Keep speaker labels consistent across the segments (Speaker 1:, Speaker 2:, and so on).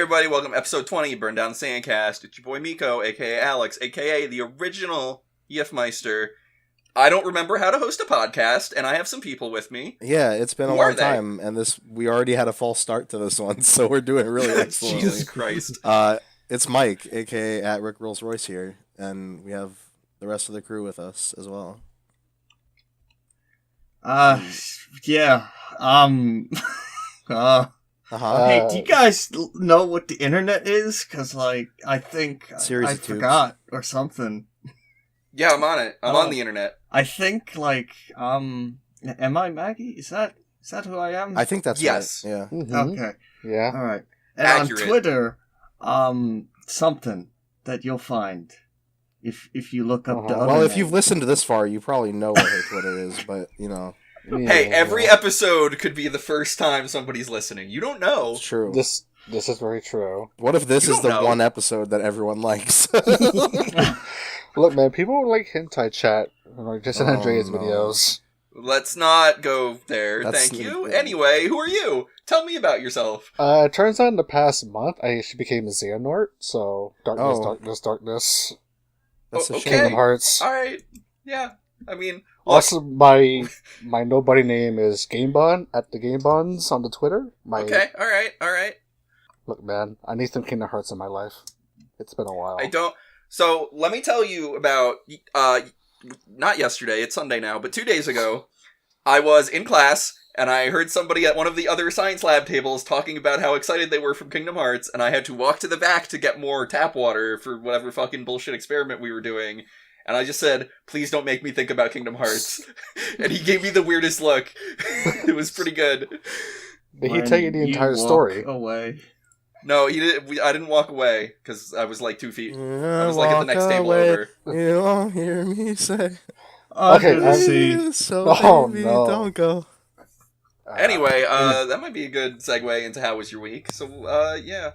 Speaker 1: everybody, welcome to episode 20, Burn Down the Sandcast. It's your boy Miko, aka Alex, aka the original Yefmeister. I don't remember how to host a podcast, and I have some people with me.
Speaker 2: Yeah, it's been a long time, and we already had a false start to this one, so we're doing really excellently.
Speaker 1: Jesus Christ.
Speaker 2: It's Mike, aka at Rick Rolls Royce here, and we have the rest of the crew with us as well.
Speaker 3: Yeah. Hey, do you guys know what the internet is? Because, I think I forgot or something.
Speaker 1: Yeah, I'm on it. I'm on the internet.
Speaker 3: I think, am I Maggie? Is that who I am?
Speaker 2: I think that's
Speaker 1: yes.
Speaker 2: Right. Yeah.
Speaker 3: Mm-hmm. Okay.
Speaker 4: Yeah.
Speaker 3: All right. And
Speaker 1: accurate.
Speaker 3: on Twitter, something that you'll find if you look up the other
Speaker 2: Well, if
Speaker 3: name.
Speaker 2: you've listened to this far, you probably know what her Twitter is, but, you know.
Speaker 4: Yeah.
Speaker 1: Hey, every episode could be the first time somebody's listening. You don't know.
Speaker 2: It's true.
Speaker 4: This is very true.
Speaker 2: What if this
Speaker 1: You
Speaker 2: is the
Speaker 1: don't know.
Speaker 2: one episode that everyone likes?
Speaker 4: Look, man, people like hentai chat, just in
Speaker 2: Oh,
Speaker 4: Andrea's
Speaker 2: no.
Speaker 4: videos.
Speaker 1: Let's not go there.
Speaker 2: That's
Speaker 1: Thank you.
Speaker 2: the-
Speaker 1: Anyway, who are you? Tell me about yourself.
Speaker 4: It turns out in the past month, I actually became a Xehanort, so darkness,
Speaker 2: Oh.
Speaker 4: darkness.
Speaker 2: That's a
Speaker 1: Okay.
Speaker 2: shame.
Speaker 4: Kingdom Hearts.
Speaker 1: Alright. Yeah. I mean, look,
Speaker 4: Also, my nobody name is GameBun at the GameBuns on the Twitter.
Speaker 1: okay. Alright.
Speaker 4: Look, man, I need some Kingdom Hearts in my life. It's been a while.
Speaker 1: I don't. So let me tell you about. Not yesterday. It's Sunday now, but 2 days ago, I was in class and I heard somebody at one of the other science lab tables talking about how excited they were from Kingdom Hearts, and I had to walk to the back to get more tap water for whatever fucking bullshit experiment we were doing. And I just said, "Please don't make me think about Kingdom Hearts." And he gave me the weirdest look. It was pretty good.
Speaker 4: Did he tell you the entire story?
Speaker 3: Away.
Speaker 1: No, he did. I didn't walk away because I was like 2 feet. I was
Speaker 2: Walk
Speaker 1: like at the next table
Speaker 2: away,
Speaker 1: over.
Speaker 2: You won't hear me say,
Speaker 4: Okay,
Speaker 3: see.
Speaker 2: so
Speaker 4: Oh,
Speaker 2: baby,
Speaker 4: no.
Speaker 2: don't go.
Speaker 1: Anyway, that might be a good segue into how was your week. So, yeah.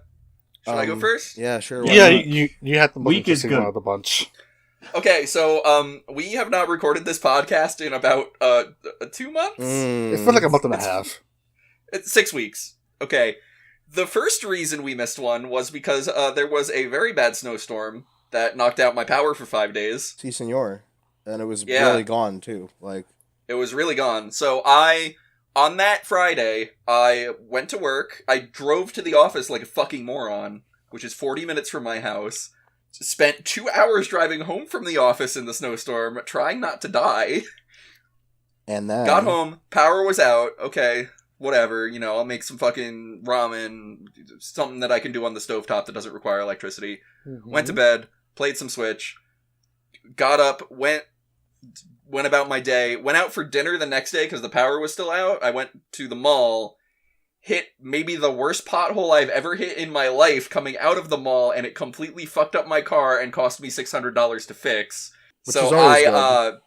Speaker 1: Should I go first?
Speaker 2: Yeah, sure. why
Speaker 4: Yeah,
Speaker 2: not?
Speaker 4: you have to look
Speaker 3: Week is
Speaker 4: into one
Speaker 3: good.
Speaker 4: of the bunch.
Speaker 1: Okay, so, we have not recorded this podcast in about, 2 months?
Speaker 4: It's been like a month and a half.
Speaker 1: It's 6 weeks. Okay. The first reason we missed one was because, there was a very bad snowstorm that knocked out my power for 5 days.
Speaker 2: Si, senor. And it was
Speaker 1: Yeah.
Speaker 2: really gone, too. Like,
Speaker 1: It was really gone. So on that Friday, I went to work. I drove to the office like a fucking moron, which is 40 minutes from my house. Spent 2 hours driving home from the office in the snowstorm, trying not to die.
Speaker 2: and then...
Speaker 1: Got home, power was out. Okay, whatever. I'll make some fucking ramen, something that I can do on the stovetop that doesn't require electricity.
Speaker 4: Mm-hmm.
Speaker 1: Went to bed, played some Switch, got up, went about my day, went out for dinner the next day because the power was still out. I went to the mall, hit maybe the worst pothole I've ever hit in my life coming out of the mall, and it completely fucked up my car and cost me $600 to fix.
Speaker 2: Which
Speaker 1: so
Speaker 2: is always
Speaker 1: I,
Speaker 2: good.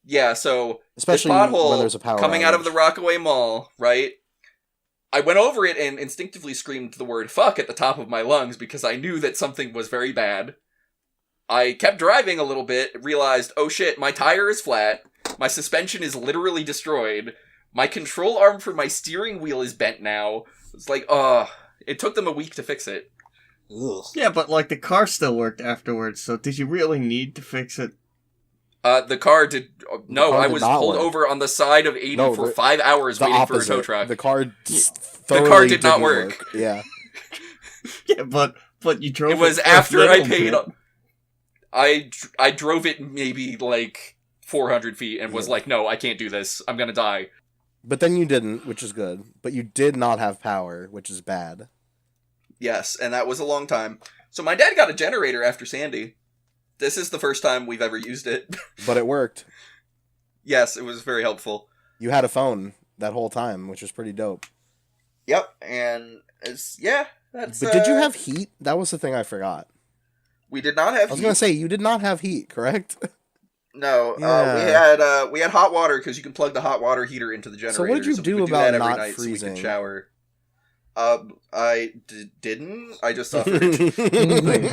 Speaker 1: yeah, so
Speaker 2: Especially
Speaker 1: this pothole
Speaker 2: when there's a power
Speaker 1: coming out of
Speaker 2: outage.
Speaker 1: the Rockaway Mall, right? I went over it and instinctively screamed the word fuck at the top of my lungs because I knew that something was very bad. I kept driving a little bit, realized, oh shit, my tire is flat, my suspension is literally destroyed, my control arm for my steering wheel is bent now. It's like, it took them a week to fix it.
Speaker 4: Ugh.
Speaker 3: Yeah, but the car still worked afterwards, so did you really need to fix it?
Speaker 1: The car did, no,
Speaker 2: car
Speaker 1: I
Speaker 2: did
Speaker 1: was
Speaker 2: not
Speaker 1: pulled
Speaker 2: work.
Speaker 1: over on the side of 80
Speaker 2: No,
Speaker 1: for
Speaker 2: the-
Speaker 1: 5 hours
Speaker 2: The
Speaker 1: waiting
Speaker 2: opposite.
Speaker 1: for a tow truck.
Speaker 2: The car
Speaker 1: did not
Speaker 2: didn't
Speaker 1: work.
Speaker 2: Yeah.
Speaker 3: Yeah, but you drove
Speaker 1: It was
Speaker 3: for a
Speaker 1: after I
Speaker 3: little
Speaker 1: paid.
Speaker 3: bit.
Speaker 1: I drove it maybe 400 feet and was like, no, I can't do this. I'm gonna die.
Speaker 2: But then you didn't, which is good. But you did not have power, which is bad.
Speaker 1: Yes, and that was a long time. So my dad got a generator after Sandy. This is the first time we've ever used it.
Speaker 2: But it worked.
Speaker 1: Yes, it was very helpful.
Speaker 2: You had a phone that whole time, which was pretty dope.
Speaker 1: Yep, and that's.
Speaker 2: But did you have heat? That was the thing I forgot.
Speaker 1: We did not have.
Speaker 2: I was gonna say you did not have heat, correct?
Speaker 1: No,
Speaker 2: Yeah.
Speaker 1: we had hot water because you can plug the hot water heater into the generator.
Speaker 2: So what did you
Speaker 1: we
Speaker 2: do
Speaker 1: would
Speaker 2: about
Speaker 1: that every
Speaker 2: not
Speaker 1: night
Speaker 2: freezing?
Speaker 1: So we could shower. Didn't. I just suffered.
Speaker 3: Wait,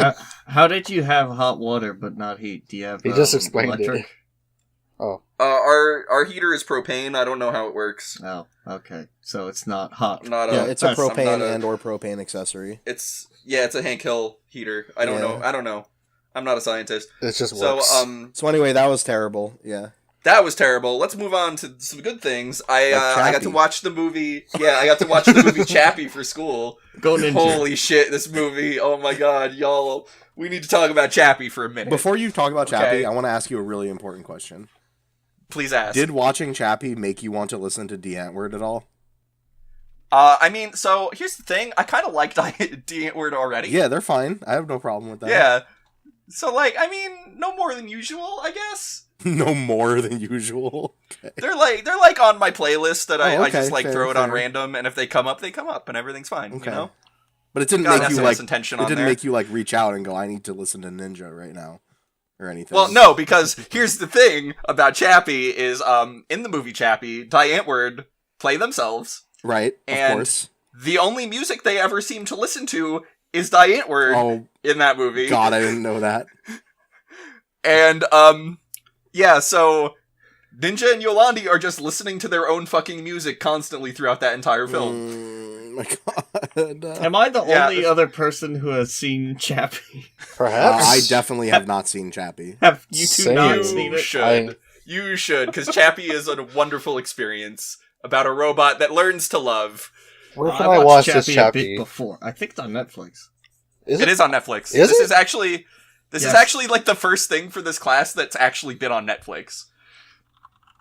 Speaker 3: how did you have hot water but not heat? Do you have
Speaker 4: He just explained
Speaker 3: electric?
Speaker 4: it. Oh.
Speaker 1: Our heater is propane. I don't know how it works.
Speaker 3: Oh, okay. So it's not hot.
Speaker 2: It's a propane and or propane accessory.
Speaker 1: It's a Hank Hill heater. I don't know. I'm not a scientist.
Speaker 4: It just works.
Speaker 2: So anyway, that was terrible. Yeah.
Speaker 1: That was terrible. Let's move on to some good things. I got to watch the movie. Yeah, I got to watch the movie Chappie for school.
Speaker 3: Go Ninja.
Speaker 1: Holy shit, this movie. Oh my god, y'all. We need to talk about Chappie for a minute.
Speaker 2: Before you talk about Chappie, I want to ask you a really important question.
Speaker 1: Please ask.
Speaker 2: Did watching Chappie make you want to listen to D. Antwoord at all?
Speaker 1: I mean, so here's the thing. I kind of liked D. Antwoord already.
Speaker 2: Yeah, they're fine. I have no problem with that.
Speaker 1: Yeah. So, like, I mean, no more than usual, I guess.
Speaker 2: No more than usual. Okay.
Speaker 1: They're like on my playlist that I just like
Speaker 2: fair,
Speaker 1: throw it on random, and if they come up, they come up, and everything's fine.
Speaker 2: Okay.
Speaker 1: You know.
Speaker 2: But it didn't
Speaker 1: Got
Speaker 2: make you
Speaker 1: SMS
Speaker 2: like.
Speaker 1: intention
Speaker 2: It
Speaker 1: on
Speaker 2: didn't
Speaker 1: there.
Speaker 2: make you like reach out and go, "I need to listen to Ninja right now," or anything.
Speaker 1: Well, no, because here's the thing about Chappie is, in the movie Chappie, Die Antwoord play themselves,
Speaker 2: right?
Speaker 1: and
Speaker 2: of course.
Speaker 1: the only music they ever seem to listen to is Die Antwoord in that movie.
Speaker 2: God, I didn't know that.
Speaker 1: And, yeah, so Ninja and Yolandi are just listening to their own fucking music constantly throughout that entire film.
Speaker 2: My God.
Speaker 3: Am I the only other person who has seen Chappie?
Speaker 4: Perhaps.
Speaker 2: I definitely have not seen Chappie.
Speaker 3: Have you two
Speaker 4: Same.
Speaker 3: not seen it?
Speaker 1: You should, because Chappie is a wonderful experience about a robot that learns to love.
Speaker 4: Where can I watch this
Speaker 3: a
Speaker 4: Chappie?
Speaker 3: bit before. I think it's on Netflix.
Speaker 1: It is on Netflix.
Speaker 4: Is it?
Speaker 1: This is actually like the first thing for this class that's actually been on Netflix.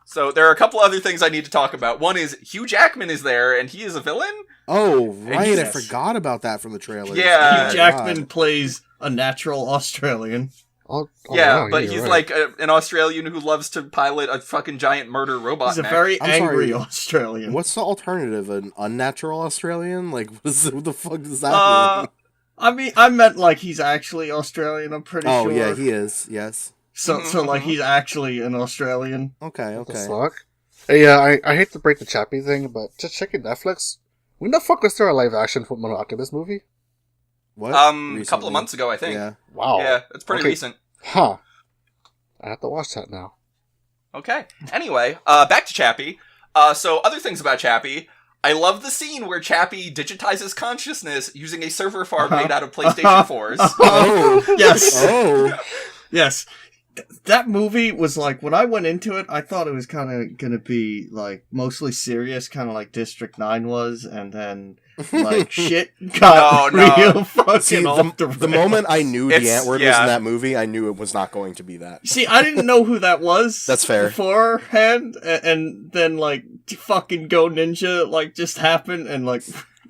Speaker 1: So there are a couple other things I need to talk about. One is Hugh Jackman is there, and he is a villain.
Speaker 2: Oh, right. I forgot about that from the trailer.
Speaker 1: Yeah.
Speaker 3: Hugh Jackman plays a natural Australian.
Speaker 1: But he's right. Like an Australian who loves to pilot a fucking giant murder robot.
Speaker 3: He's a very angry Australian.
Speaker 2: What's the alternative? An unnatural Australian? Like, what the fuck does that mean?
Speaker 3: I mean, I meant like he's actually Australian, I'm pretty sure.
Speaker 2: Oh, yeah, he is, yes.
Speaker 3: So like he's actually an Australian.
Speaker 2: Okay.
Speaker 4: What the fuck? Hey, I hate to break the Chappie thing, but just checking Netflix. When the fuck was there a live action Fullmetal Alchemist movie?
Speaker 2: What?
Speaker 1: A couple of months ago, I think.
Speaker 2: Yeah.
Speaker 4: Wow.
Speaker 1: Yeah, it's pretty recent.
Speaker 4: Huh. I have to watch that now.
Speaker 1: Okay. Anyway, back to Chappie. So other things about Chappie. I love the scene where Chappie digitizes consciousness using a server farm made out of PlayStation 4s.
Speaker 2: Oh,
Speaker 3: yes.
Speaker 2: Oh.
Speaker 3: Yes. That movie was like, when I went into it, I thought it was kind of going to be like mostly serious, kind of like District 9 was, and then like shit got real fucking off
Speaker 2: the moment I knew the Antwoord was in that movie, I knew it was not going to be that.
Speaker 3: See, I didn't know who that was.
Speaker 2: That's fair.
Speaker 3: Beforehand, and then like fucking Go Ninja like just happened, and like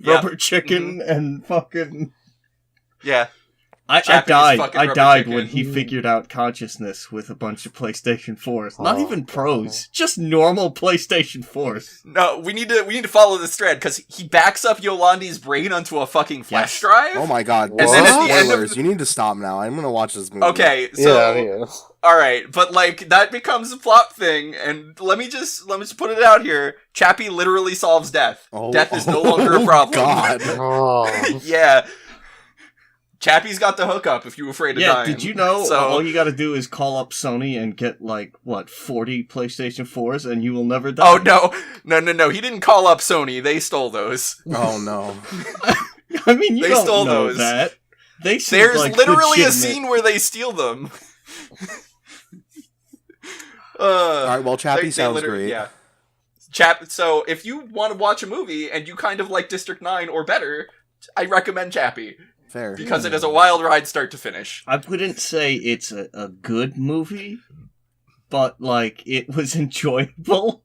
Speaker 3: Rubber Chicken and fucking I died when he figured out consciousness with a bunch of PlayStation 4s. Not even pros, just normal PlayStation 4s.
Speaker 1: No, we need to follow this thread because he backs up Yolandi's brain onto a fucking flash drive.
Speaker 2: Oh my god!
Speaker 1: And then at the end of
Speaker 2: you need to stop now. I'm gonna watch this movie.
Speaker 1: Okay, so all right, but like that becomes a plot thing, and let me just put it out here. Chappie literally solves death. Death is no longer a problem.
Speaker 2: God.
Speaker 1: Yeah. Chappie's got the hookup if you're afraid of dying.
Speaker 3: Did you know all you gotta do is call up Sony and get, 40 PlayStation 4s and you will never die?
Speaker 1: Oh, no. He didn't call up Sony. They stole those.
Speaker 2: Oh, no.
Speaker 3: I mean, you
Speaker 1: they
Speaker 3: don't
Speaker 1: stole
Speaker 3: know
Speaker 1: those.
Speaker 3: that. There's
Speaker 1: literally a scene where they steal them.
Speaker 2: Alright, well, Chappie sounds great.
Speaker 1: Yeah. So, if you want to watch a movie and you kind of like District 9 or better, I recommend Chappie.
Speaker 2: Fair.
Speaker 1: Because it is a wild ride start to finish.
Speaker 3: I wouldn't say it's a good movie, but, it was enjoyable.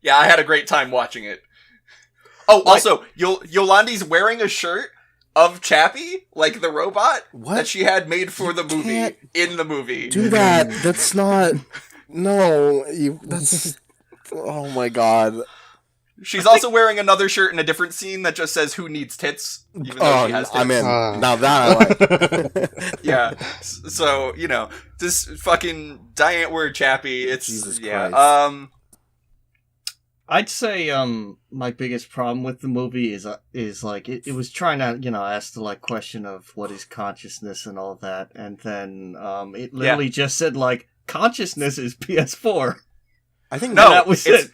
Speaker 1: Yeah, I had a great time watching it. Oh, also, Yolandi's wearing a shirt of Chappie, like the robot, that she had made for the movie, in the movie.
Speaker 2: Do that. That's not... No. That's... Oh my god.
Speaker 1: She's also wearing another shirt in a different scene that just says "Who needs tits?" Even though she has tits.
Speaker 2: I'm in. Now that I like.
Speaker 1: Yeah. So this fucking Die Antwoord Chappie. It's
Speaker 2: Jesus Christ.
Speaker 3: I'd say my biggest problem with the movie is it was trying to ask the question of what is consciousness and all that, and then it literally just said consciousness is PS4.
Speaker 2: I think
Speaker 1: No,
Speaker 3: that was it.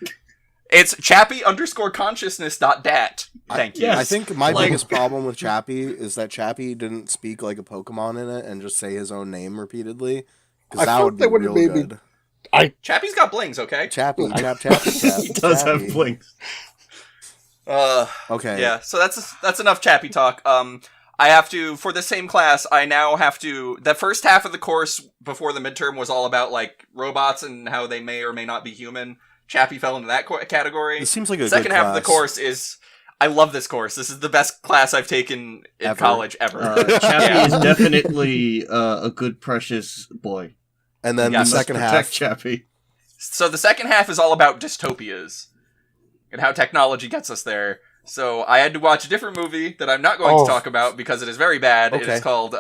Speaker 1: It's Chappie_consciousness.dat. Thank you.
Speaker 3: Yes.
Speaker 2: I think my biggest problem with Chappie is that Chappie didn't speak like a Pokemon in it and just say his own name repeatedly. Because that would be real good.
Speaker 1: Chappie's got blings, okay?
Speaker 2: Chappie.
Speaker 3: He does have blinks.
Speaker 2: Okay.
Speaker 1: Yeah, so that's enough Chappie talk. I have to, for the same class, I now have to, the first half of the course before the midterm was all about, like, robots and how they may or may not be human. Chappie fell into that category.
Speaker 2: It seems like a
Speaker 1: second
Speaker 2: good
Speaker 1: half
Speaker 2: class.
Speaker 1: of the course is, I love this course. This is the best class I've taken in college ever.
Speaker 3: Chappie is definitely a good, precious boy.
Speaker 2: And then the second half.
Speaker 3: Chappie.
Speaker 1: So the second half is all about dystopias and how technology gets us there. So I had to watch a different movie that I'm not going to talk about because it is very bad.
Speaker 2: Okay.
Speaker 1: It is called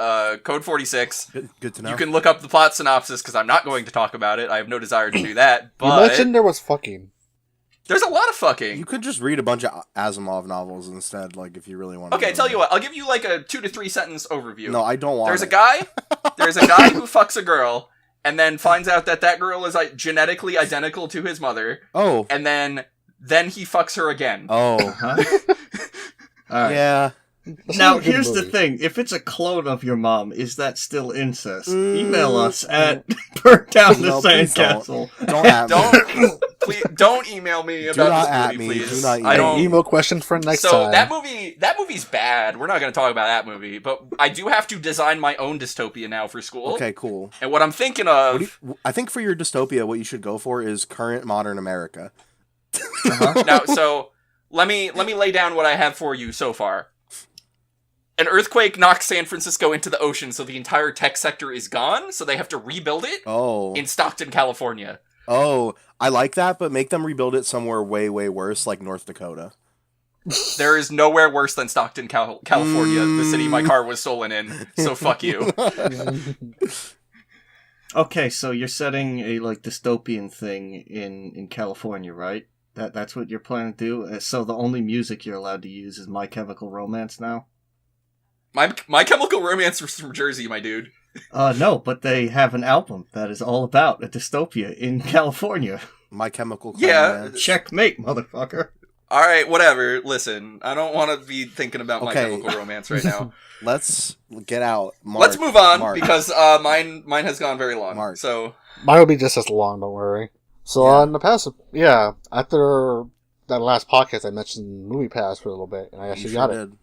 Speaker 1: Code 46.
Speaker 2: Good to know.
Speaker 1: You can look up the plot synopsis because I'm not going to talk about it. I have no desire to do that. But
Speaker 4: You mentioned there was fucking.
Speaker 1: there's a lot of fucking.
Speaker 2: You could just read a bunch of Asimov novels instead, like if you really want to.
Speaker 1: Okay, tell you what. I'll give you like a 2 to 3 sentence overview.
Speaker 2: No, I don't want.
Speaker 1: There's a guy who fucks a girl and then finds out that girl is like genetically identical to his mother.
Speaker 2: Oh.
Speaker 1: And then he fucks her again.
Speaker 2: Oh.
Speaker 3: All right.
Speaker 2: Yeah.
Speaker 4: That's
Speaker 3: Now,
Speaker 4: not a good
Speaker 3: here's the
Speaker 4: movie.
Speaker 3: thing. If it's a clone of your mom, is that still incest? Email us at Burn Down the
Speaker 2: No, please
Speaker 3: Sandcastle.
Speaker 2: Don't at me.
Speaker 1: Please don't email me
Speaker 2: Do
Speaker 1: about
Speaker 2: not
Speaker 1: this
Speaker 2: at
Speaker 1: movie,
Speaker 2: me.
Speaker 1: please.
Speaker 2: Do not
Speaker 1: I
Speaker 2: email
Speaker 1: don't.
Speaker 4: Email question for next
Speaker 1: So
Speaker 4: time.
Speaker 1: that movie's bad. We're not going to talk about that movie, but I do have to design my own dystopia now for school.
Speaker 2: Okay, cool.
Speaker 1: And what I'm thinking of
Speaker 2: I think for your dystopia, what you should go for is current modern America.
Speaker 1: now, so let me lay down what I have for you so far. An earthquake knocks San Francisco into the ocean, so the entire tech sector is gone. So they have to rebuild it in Stockton, California.
Speaker 2: Oh, I like that, but make them rebuild it somewhere way, way worse, like North Dakota.
Speaker 1: There is nowhere worse than Stockton, California, the city my car was stolen in. So fuck you.
Speaker 3: Okay, so you're setting a like dystopian thing in California, right? That's what you're planning to do. So the only music you're allowed to use is My Chemical Romance now.
Speaker 1: My Chemical Romance was from Jersey, my dude.
Speaker 3: No, but they have an album that is all about a dystopia in California.
Speaker 2: My Chemical
Speaker 1: Yeah.
Speaker 2: Romance.
Speaker 3: Checkmate, motherfucker.
Speaker 1: All right, whatever. Listen, I don't want to be thinking about My
Speaker 2: Okay.
Speaker 1: Chemical Romance right now.
Speaker 2: Let's get out. Mark,
Speaker 1: Let's move on
Speaker 2: Mark.
Speaker 1: because mine has gone very long.
Speaker 2: Mark.
Speaker 1: So
Speaker 4: Mine will be just as long, don't worry. So in the past, after that last podcast, I mentioned Movie Pass for a little bit, and I actually got it.
Speaker 2: Did.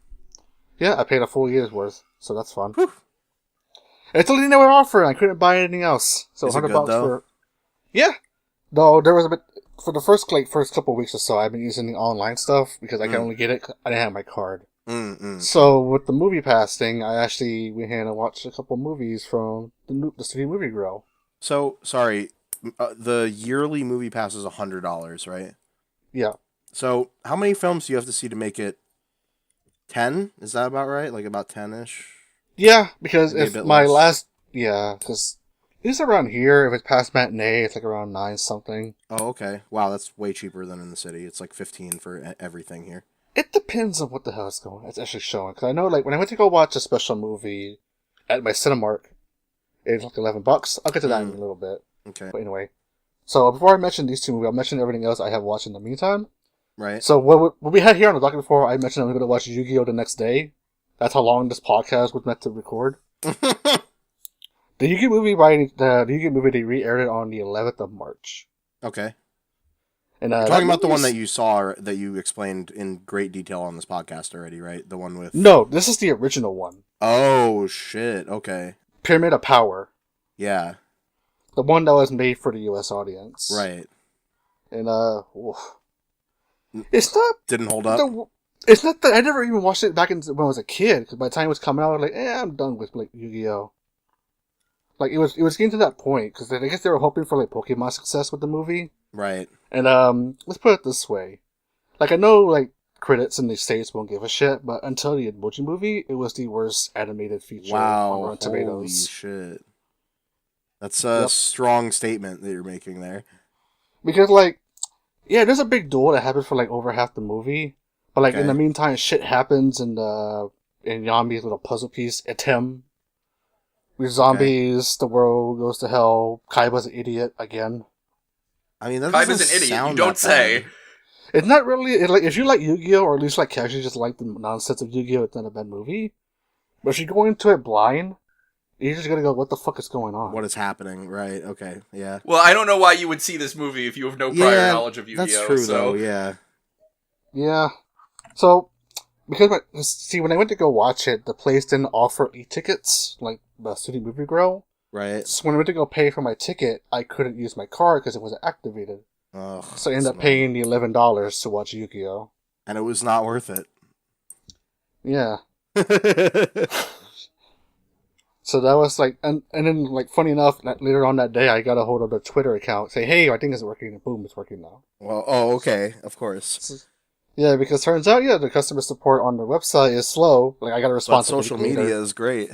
Speaker 4: Yeah, I paid a full year's worth, so that's fun. Whew. It's the only thing they were offering. I couldn't buy anything else. So
Speaker 2: Is it good,
Speaker 4: $100
Speaker 2: though?
Speaker 4: for. Yeah, though there was a bit for the first couple of weeks or so. I've been using the online stuff because I can only get it. I didn't have my card. So with the Movie Pass thing, I actually went here and watched a couple movies from the City Movie Grill.
Speaker 2: So, sorry, the yearly movie pass is $100, right?
Speaker 4: Yeah.
Speaker 2: So, how many films do you have to see to make it 10? Is that about right? Like about 10-ish?
Speaker 4: Yeah, because
Speaker 2: Maybe a
Speaker 4: if
Speaker 2: bit
Speaker 4: my
Speaker 2: less.
Speaker 4: last... Yeah, because it's around here. If it's past matinee, it's like around 9 something.
Speaker 2: Oh, okay. Wow, that's way cheaper than in the city. It's like 15 for everything here.
Speaker 4: It depends on what the hell it's actually showing. Because I know, like, when I went to go watch a special movie at my Cinemark, it was like $11. I'll get to that in a little bit.
Speaker 2: Okay.
Speaker 4: But anyway. So before I mention these two movies, I'll mention everything else I have watched in the meantime.
Speaker 2: Right.
Speaker 4: So what we had here on the docket before, I mentioned I'm going to watch Yu-Gi-Oh! The next day. That's how long this podcast was meant to record. The Yu-Gi-Oh! movie, they re-aired it on the 11th of March.
Speaker 2: Okay.
Speaker 4: And
Speaker 2: You're talking about the one that you saw, that you explained in great detail on this podcast already, right? The one with...
Speaker 4: No, this is the original one.
Speaker 2: Oh, shit. Okay.
Speaker 4: Pyramid of Power.
Speaker 2: Yeah.
Speaker 4: The one that was made for the U.S. audience.
Speaker 2: Right.
Speaker 4: And, it's not...
Speaker 2: Didn't hold up?
Speaker 4: It's not that... I never even watched it back when I was a kid, because by the time it was coming out, I was like, I'm done with, like, Yu-Gi-Oh! Like, it was getting to that point, because I guess they were hoping for, like, Pokemon success with the movie.
Speaker 2: Right.
Speaker 4: And, let's put it this way. Like, I know, like, critics in the States won't give a shit, but until the Emoji Movie, it was the worst animated feature on
Speaker 2: Wow.
Speaker 4: Rotten
Speaker 2: Holy
Speaker 4: Tomatoes.
Speaker 2: shit. That's a strong statement that you're making there.
Speaker 4: Because, like, yeah, there's a big duel that happens for, like, over half the movie. But, like, in
Speaker 2: Okay.
Speaker 4: the meantime, shit happens in Yami's little puzzle piece, Item. With zombies, the world goes to hell, Kaiba's an idiot again.
Speaker 2: I mean, that
Speaker 1: Kaiba's an idiot. You don't say.
Speaker 4: It's not really like if you like Yu-Gi-Oh, or at least like casually just like the nonsense of Yu-Gi-Oh, it's not a bad movie. But if you go into it blind, you're just gonna go, "What the fuck is going on?
Speaker 2: What is happening?" Right? Okay. Yeah.
Speaker 1: Well, I don't know why you would see this movie if you have no prior knowledge of Yu-Gi-Oh.
Speaker 2: That's true, though. Yeah.
Speaker 4: Yeah. So, because when I went to go watch it, the place didn't offer e-tickets like the Student Movie Grill.
Speaker 2: Right.
Speaker 4: So when I went to go pay for my ticket, I couldn't use my card because it wasn't activated.
Speaker 2: Oh,
Speaker 4: so I ended up paying the $11 to watch Yu-Gi-Oh!
Speaker 2: And it was not worth it.
Speaker 4: Yeah. So that was like, and then like funny enough, later on that day, I got a hold of the Twitter account, say, "Hey, I think it's working," and boom, it's working now.
Speaker 2: Well, okay, of course.
Speaker 4: Yeah, because turns out, the customer support on the website is slow. Like I got a response.
Speaker 2: But social media is great.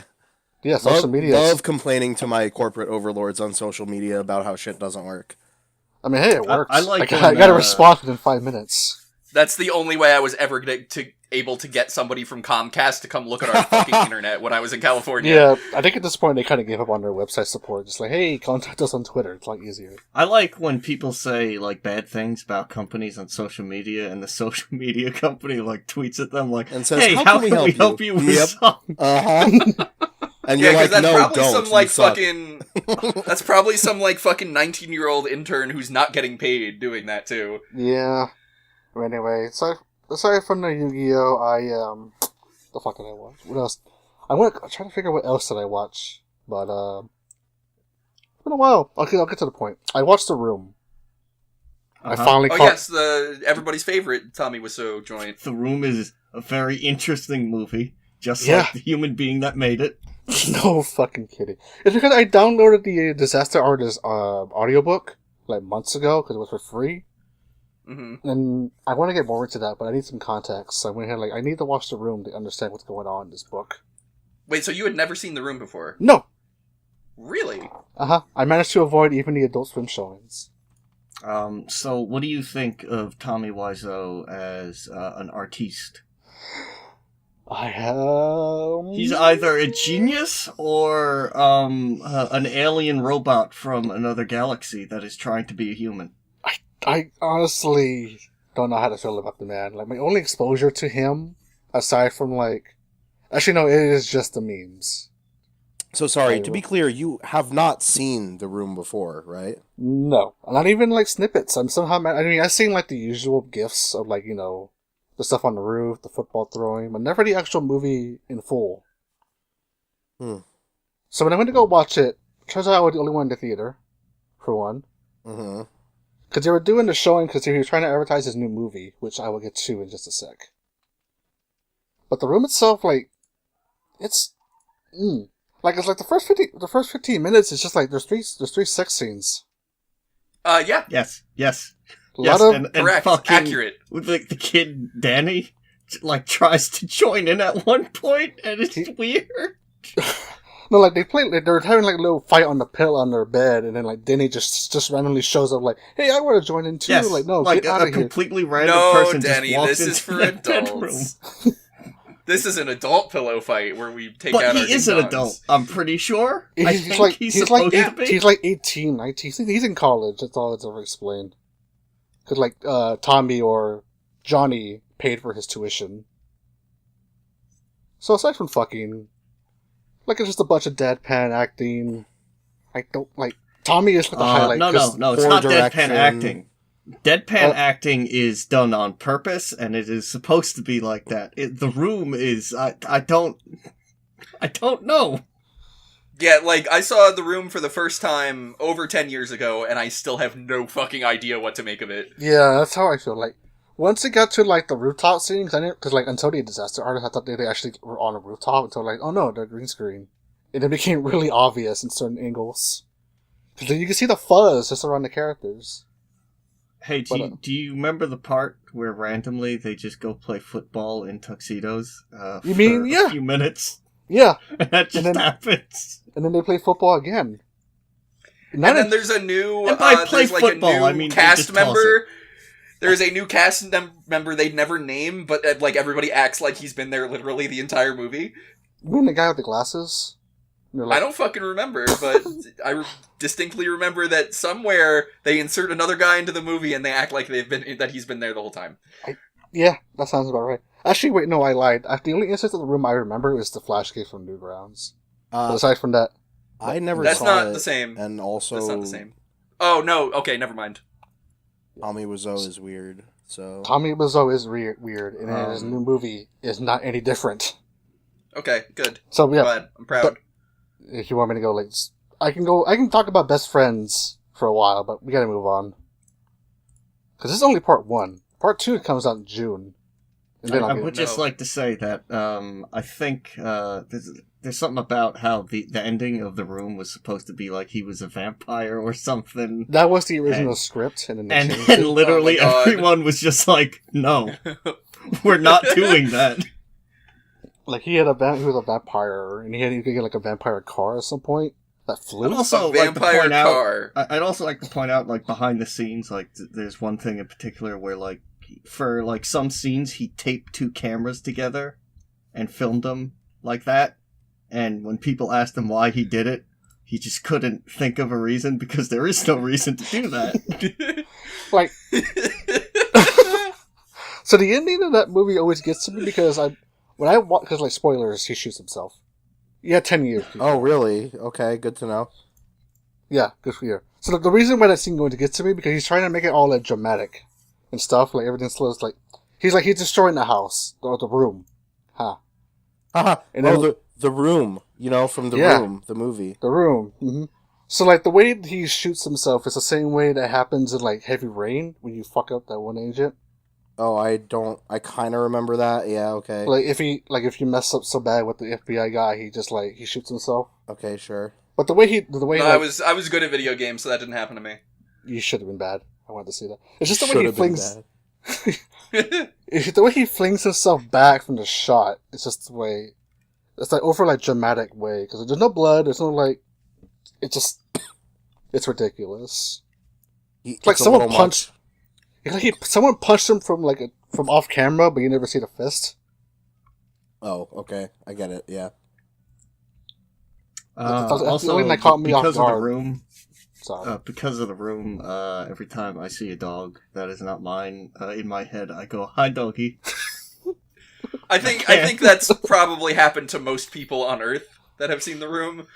Speaker 4: Yeah, social media.
Speaker 2: Love complaining to my corporate overlords on social media about how shit doesn't work.
Speaker 4: I mean, hey, it works.
Speaker 3: I
Speaker 4: got a response within 5 minutes.
Speaker 1: That's the only way I was ever able to get somebody from Comcast to come look at our fucking internet when I was in California.
Speaker 4: Yeah, I think at this point they kind of gave up on their website support. Just like, hey, contact us on Twitter. It's like easier.
Speaker 3: I like when people say like bad things about companies on social media, and the social media company like tweets at them like,
Speaker 2: and says,
Speaker 3: "Hey, how can we help you with something?"
Speaker 2: And you're like,
Speaker 1: that's
Speaker 2: no,
Speaker 1: probably
Speaker 2: don't.
Speaker 1: Some like fucking. That's probably some like fucking 19-year-old intern who's not getting paid doing that too.
Speaker 4: Yeah. Anyway, aside from the Yu-Gi-Oh, the fuck did I watch? What else? I'm trying to figure out what else did I watch, but it's been a while. Okay, I'll get to the point. I watched The Room. I finally caught...
Speaker 1: yes, everybody's favorite Tommy Wiseau joint.
Speaker 3: The Room is a very interesting movie, just like the human being that made it.
Speaker 4: No fucking kidding. It's because I downloaded the Disaster Artist audiobook like months ago because it was for free. Mm-hmm. And I want to get more into that, but I need some context. So I went ahead I need to watch The Room to understand what's going on in this book.
Speaker 1: Wait, so you had never seen The Room before?
Speaker 4: No.
Speaker 1: Really?
Speaker 4: Uh-huh. I managed to avoid even the Adult Swim showings.
Speaker 3: So what do you think of Tommy Wiseau as an artiste? He's either a genius or an alien robot from another galaxy that is trying to be a human.
Speaker 4: I honestly don't know how to feel about the man. Like, my only exposure to him, aside from actually no, it is just the memes.
Speaker 2: So sorry, to be clear, you have not seen The Room before, right?
Speaker 4: No. Not even snippets. I've seen the usual gifs of the stuff on the roof, the football throwing, but never the actual movie in full. So when I went to go watch it, turns out I was the only one in the theater, for one. Mm-hmm. Because they were doing the showing because he was trying to advertise his new movie, which I will get to in just a sec. But The Room itself, it's the first 15 minutes, it's just there's three sex scenes.
Speaker 1: Yeah.
Speaker 3: Yes.
Speaker 1: And correct, accurate.
Speaker 3: With the kid Danny, tries to join in at one point, and it's weird.
Speaker 4: No, they're having a little fight on the pillow on their bed, and then Danny just randomly shows up "Hey, I want to join in too."
Speaker 3: Yes,
Speaker 4: No, get out of here.
Speaker 3: Completely random person
Speaker 1: Danny,
Speaker 3: just walks
Speaker 1: this is for
Speaker 3: adults.
Speaker 1: This is an adult pillow fight where we take out our
Speaker 3: he is an adult, I'm pretty sure. He's supposed to be.
Speaker 4: He's 18, 19. He's in college. That's all it's ever explained. Because Tommy or Johnny paid for his tuition. So aside from fucking, it's just a bunch of deadpan acting. I don't Tommy is the highlight.
Speaker 3: No, it's not deadpan acting. Deadpan acting is done on purpose, and it is supposed to be like that. The Room is I don't know.
Speaker 1: Yeah, I saw The Room for the first time over 10 years ago, and I still have no fucking idea what to make of it.
Speaker 4: Yeah, that's how I feel. Once it got to the rooftop scene, because until the Disaster Artist, I thought they actually were on a rooftop until oh no, they're green screen, and it became really obvious in certain angles. Because you can see the fuzz just around the characters.
Speaker 3: Hey, do you remember the part where randomly they just go play football in tuxedos?
Speaker 4: A
Speaker 3: few minutes.
Speaker 4: Yeah,
Speaker 3: and that just happens.
Speaker 4: And then they play football again.
Speaker 1: And then there's a new.
Speaker 3: And by play football,
Speaker 1: a new cast member. There's a new cast member they'd never name, but everybody acts like he's been there literally the entire movie.
Speaker 4: You mean the guy with the glasses?
Speaker 1: I don't fucking remember, but I distinctly remember that somewhere they insert another guy into the movie and they act like that he's been there the whole time.
Speaker 4: Yeah, that sounds about right. Actually, wait, no, I lied. The only instance of the room I remember is the flash cave from Newgrounds. But aside from that...
Speaker 2: I never
Speaker 1: That's
Speaker 2: saw
Speaker 1: not
Speaker 2: it,
Speaker 1: the same.
Speaker 2: And also...
Speaker 1: That's not the same. Oh, no, okay, never mind.
Speaker 2: Tommy Wiseau is weird, so...
Speaker 4: Tommy Wiseau is weird, and his new movie is not any different.
Speaker 1: Okay, good.
Speaker 4: So, yeah.
Speaker 1: Go ahead. I'm proud.
Speaker 4: If you want me to go, like... I can talk about Best Friends for a while, but we gotta move on. Because this is only part 1. Part 2 comes out in June.
Speaker 3: I would just like to say that I think there's something about how the ending of The Room was supposed to be like he was a vampire or something.
Speaker 4: That was the original script, and
Speaker 3: then literally everyone was just like, "No, we're not doing that."
Speaker 4: Like he was a vampire, and he had even like a vampire car at some point that flew.
Speaker 3: I'd also like to point out, I'd also like to point out, like behind the scenes, like there's one thing in particular where like. For, like, some scenes, he taped 2 cameras together and filmed them like that. And when people asked him why he did it, he just couldn't think of a reason because there is no reason to do that.
Speaker 4: Like... So the ending of that movie always gets to me because because, like, spoilers, he shoots himself. He had 10 years. People.
Speaker 2: Oh, really? Okay, good to know.
Speaker 4: Yeah, good for you. So the reason why that scene going to get to me, because he's trying to make it all, like, dramatic. And stuff, like everything's slows, like he's destroying the house or the room,
Speaker 2: And then the room, from the room, the movie,
Speaker 4: the room. Mm-hmm. So like the way he shoots himself is the same way that happens in like Heavy Rain when you fuck up that one agent.
Speaker 2: Oh, I kind of remember that. Yeah, okay.
Speaker 4: Like if you mess up so bad with the FBI guy, he shoots himself.
Speaker 2: Okay, sure.
Speaker 4: But the way
Speaker 1: I was good at video games, so that didn't happen to me.
Speaker 4: You should have been bad. I wanted to see that. It's just the way he flings. The way he flings himself back from the shot. It's just the way. It's like over like dramatic way because there's no blood. There's no like. It's ridiculous. It's like someone punched. It's like someone punched him from off camera, but you never see the fist.
Speaker 2: Oh, okay, I get it. Yeah.
Speaker 3: Also,
Speaker 4: that caught me
Speaker 3: because
Speaker 4: off
Speaker 3: of the room.
Speaker 4: Sorry.
Speaker 3: Because of the room, every time I see a dog that is not mine, in my head I go, "Hi, doggy."
Speaker 1: I think that's probably happened to most people on Earth that have seen The Room.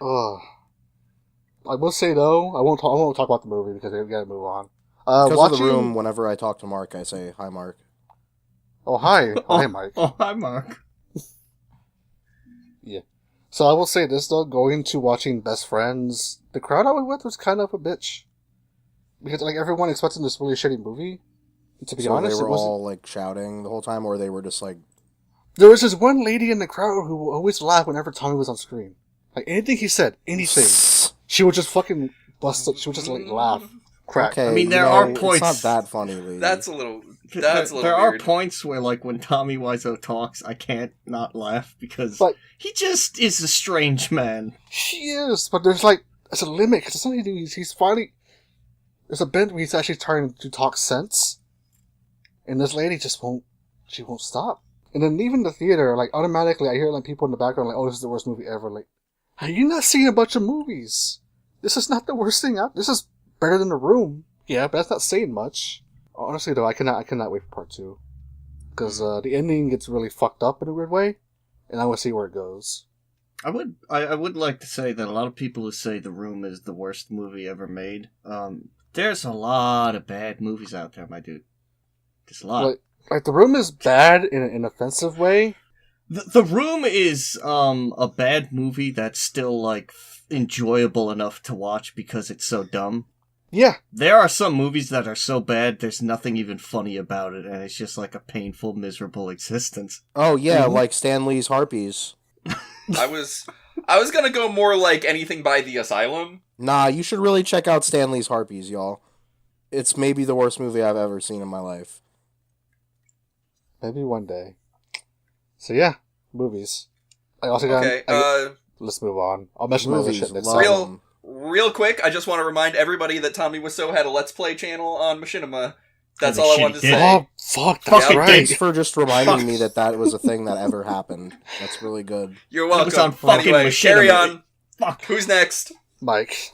Speaker 4: I will say though, I won't talk about the movie because we gotta move on.
Speaker 2: Because of The Room, whenever I talk to Mark, I say, "Hi, Mark."
Speaker 4: Oh, hi, hi, Mike.
Speaker 3: Oh, hi, Mark.
Speaker 4: Yeah. So I will say this though, going to watching Best Friends, the crowd I went with was kind of a bitch. Because like everyone expected this really shitty movie. And to be honest,
Speaker 2: they were all like shouting the whole time, or they were just like...
Speaker 4: There was this one lady in the crowd who always laughed whenever Tommy was on screen. Like anything he said, anything, she would just fucking bust up, she would just like laugh. Crack.
Speaker 3: Okay, I mean, there are points...
Speaker 2: It's not that funny, lady.
Speaker 1: That's a little
Speaker 3: there
Speaker 1: weird.
Speaker 3: Are points where, like, when Tommy Wiseau talks, I can't not laugh because he just is a strange man.
Speaker 4: He is, but there's a limit because something he's finally. There's a bit where he's actually trying to talk sense, and this lady just won't. She won't stop. And then even the theater, like automatically, I hear like people in the background like, "Oh, this is the worst movie ever." Like, have you not seen a bunch of movies? This is not the worst thing out. This is better than The Room. Yeah, but that's not saying much. Honestly, though, I cannot wait for part 2. Because the ending gets really fucked up in a weird way, and I want to see where it goes.
Speaker 3: I would like to say that a lot of people who say The Room is the worst movie ever made, there's a lot of bad movies out there, my dude. Just a lot.
Speaker 4: Like The Room is bad in an offensive way.
Speaker 3: The Room is a bad movie that's still, like, enjoyable enough to watch because it's so dumb.
Speaker 4: Yeah.
Speaker 3: There are some movies that are so bad, there's nothing even funny about it, and it's just like a painful, miserable existence.
Speaker 2: Oh, yeah, like Stan Lee's Harpies.
Speaker 1: I was gonna go more like anything by The Asylum.
Speaker 2: Nah, you should really check out Stan Lee's Harpies, y'all. It's maybe the worst movie I've ever seen in my life.
Speaker 4: Maybe one day. So yeah, movies. I also got... let's move on. I'll mention my other shit next
Speaker 1: Real quick, I just want to remind everybody that Tommy Wiseau had a Let's Play channel on Machinima That's all I wanted to say.
Speaker 4: Oh, fuck, that's right.
Speaker 2: Thanks for just reminding me that was a thing that ever happened. That's really good.
Speaker 1: You're welcome.
Speaker 3: It was on fucking
Speaker 1: anyway, carry on.
Speaker 3: Fuck.
Speaker 1: Who's next?
Speaker 4: Mike.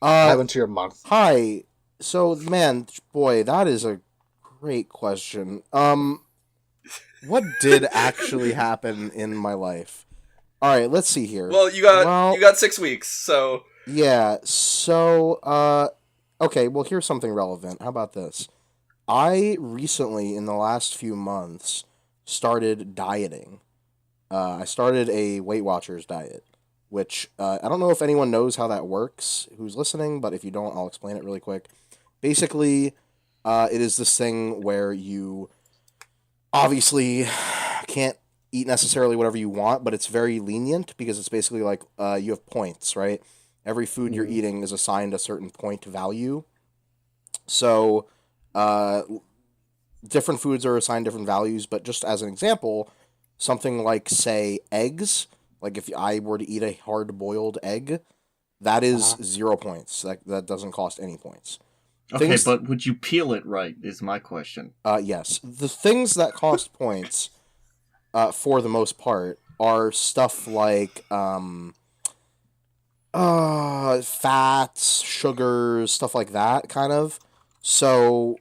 Speaker 4: Happened to your month.
Speaker 2: Hi. So, man, boy, that is a great question. What did actually happen in my life? All right, let's see here.
Speaker 1: Well, you got 6 weeks, so
Speaker 2: yeah. So, okay. Well, here's something relevant. How about this? I recently, in the last few months, started dieting. I started a Weight Watchers diet, which I don't know if anyone knows how that works who's listening, but if you don't, I'll explain it really quick. Basically, it is this thing where you obviously can't eat necessarily whatever you want, but it's very lenient because it's basically like you have points, right? Every food you're eating is assigned a certain point value. So, different foods are assigned different values, but just as an example, something like, say, eggs, like if I were to eat a hard-boiled egg, that is 0 points. That doesn't cost any points.
Speaker 3: Okay, but would you peel it right, is my question.
Speaker 2: Yes. The things that cost points, for the most part, are stuff like fats, sugars, stuff like that, kind of. So,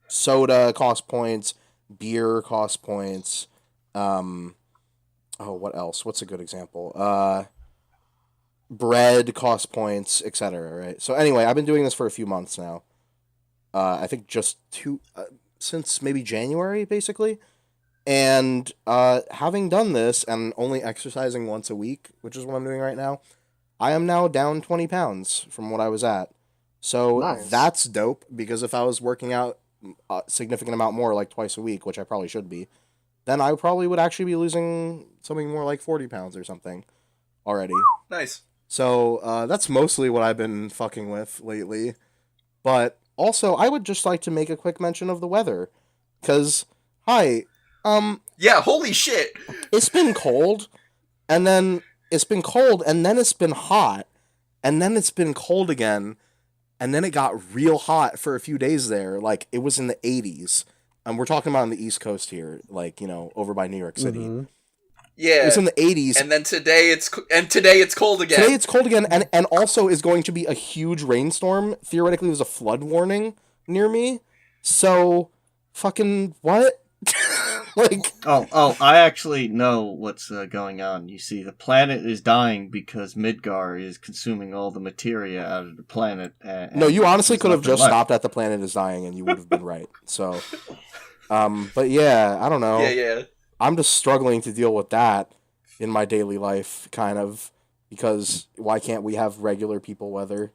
Speaker 2: soda costs points, beer costs points, what else? What's a good example? Bread costs points, etc., right? So anyway, I've been doing this for a few months now. I think just since maybe January, basically. And having done this and only exercising once a week, which is what I'm doing right now, I am now down 20 pounds from what I was at. So
Speaker 4: nice.
Speaker 2: That's dope, because if I was working out a significant amount more, like twice a week, which I probably should be, then I probably would actually be losing something more like 40 pounds or something already.
Speaker 1: Nice.
Speaker 2: So that's mostly what I've been fucking with lately. But also, I would just like to make a quick mention of the weather. Because,
Speaker 1: yeah, holy shit!
Speaker 2: It's been cold, and then it's been cold, and then it's been hot, and then it's been cold again, and then it got real hot for a few days there. Like, it was in the 80s. And we're talking about on the East Coast here, like, over by New York City.
Speaker 4: Mm-hmm.
Speaker 1: Yeah.
Speaker 2: It was in the 80s.
Speaker 1: And then today it's cold again.
Speaker 2: Today it's cold again, and also is going to be a huge rainstorm. Theoretically, there's a flood warning near me. So, fucking what? Like...
Speaker 3: Oh, I actually know what's going on. You see, the planet is dying because Midgar is consuming all the materia out of the planet.
Speaker 2: No, you honestly could have just stopped at the planet is dying and you would have been right. So, but yeah, I don't know.
Speaker 1: Yeah.
Speaker 2: I'm just struggling to deal with that in my daily life, kind of, because why can't we have regular people weather?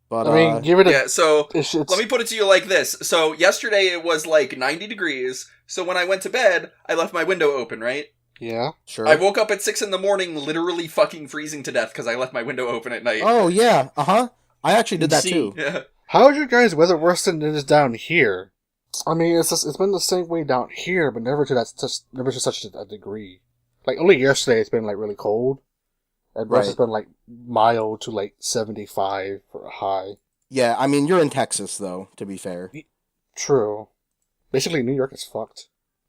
Speaker 2: But
Speaker 4: I mean, give it a...
Speaker 1: Yeah, so let me put it to you like this. So yesterday it was like 90 degrees, so when I went to bed, I left my window open, right?
Speaker 4: Yeah.
Speaker 2: Sure.
Speaker 1: I woke up at 6 in the morning literally fucking freezing to death because I left my window open at night.
Speaker 2: Oh, yeah, I actually did that too.
Speaker 1: Yeah.
Speaker 4: How is your guys' weather worse than it is down here? I mean, it's been the same way down here, but never to such a degree. Like, only yesterday it's been, like, really cold. And rest has been, like, mild to, like, 75 for a high.
Speaker 2: Yeah, I mean, you're in Texas, though, to be fair.
Speaker 4: True. Basically, New York is fucked.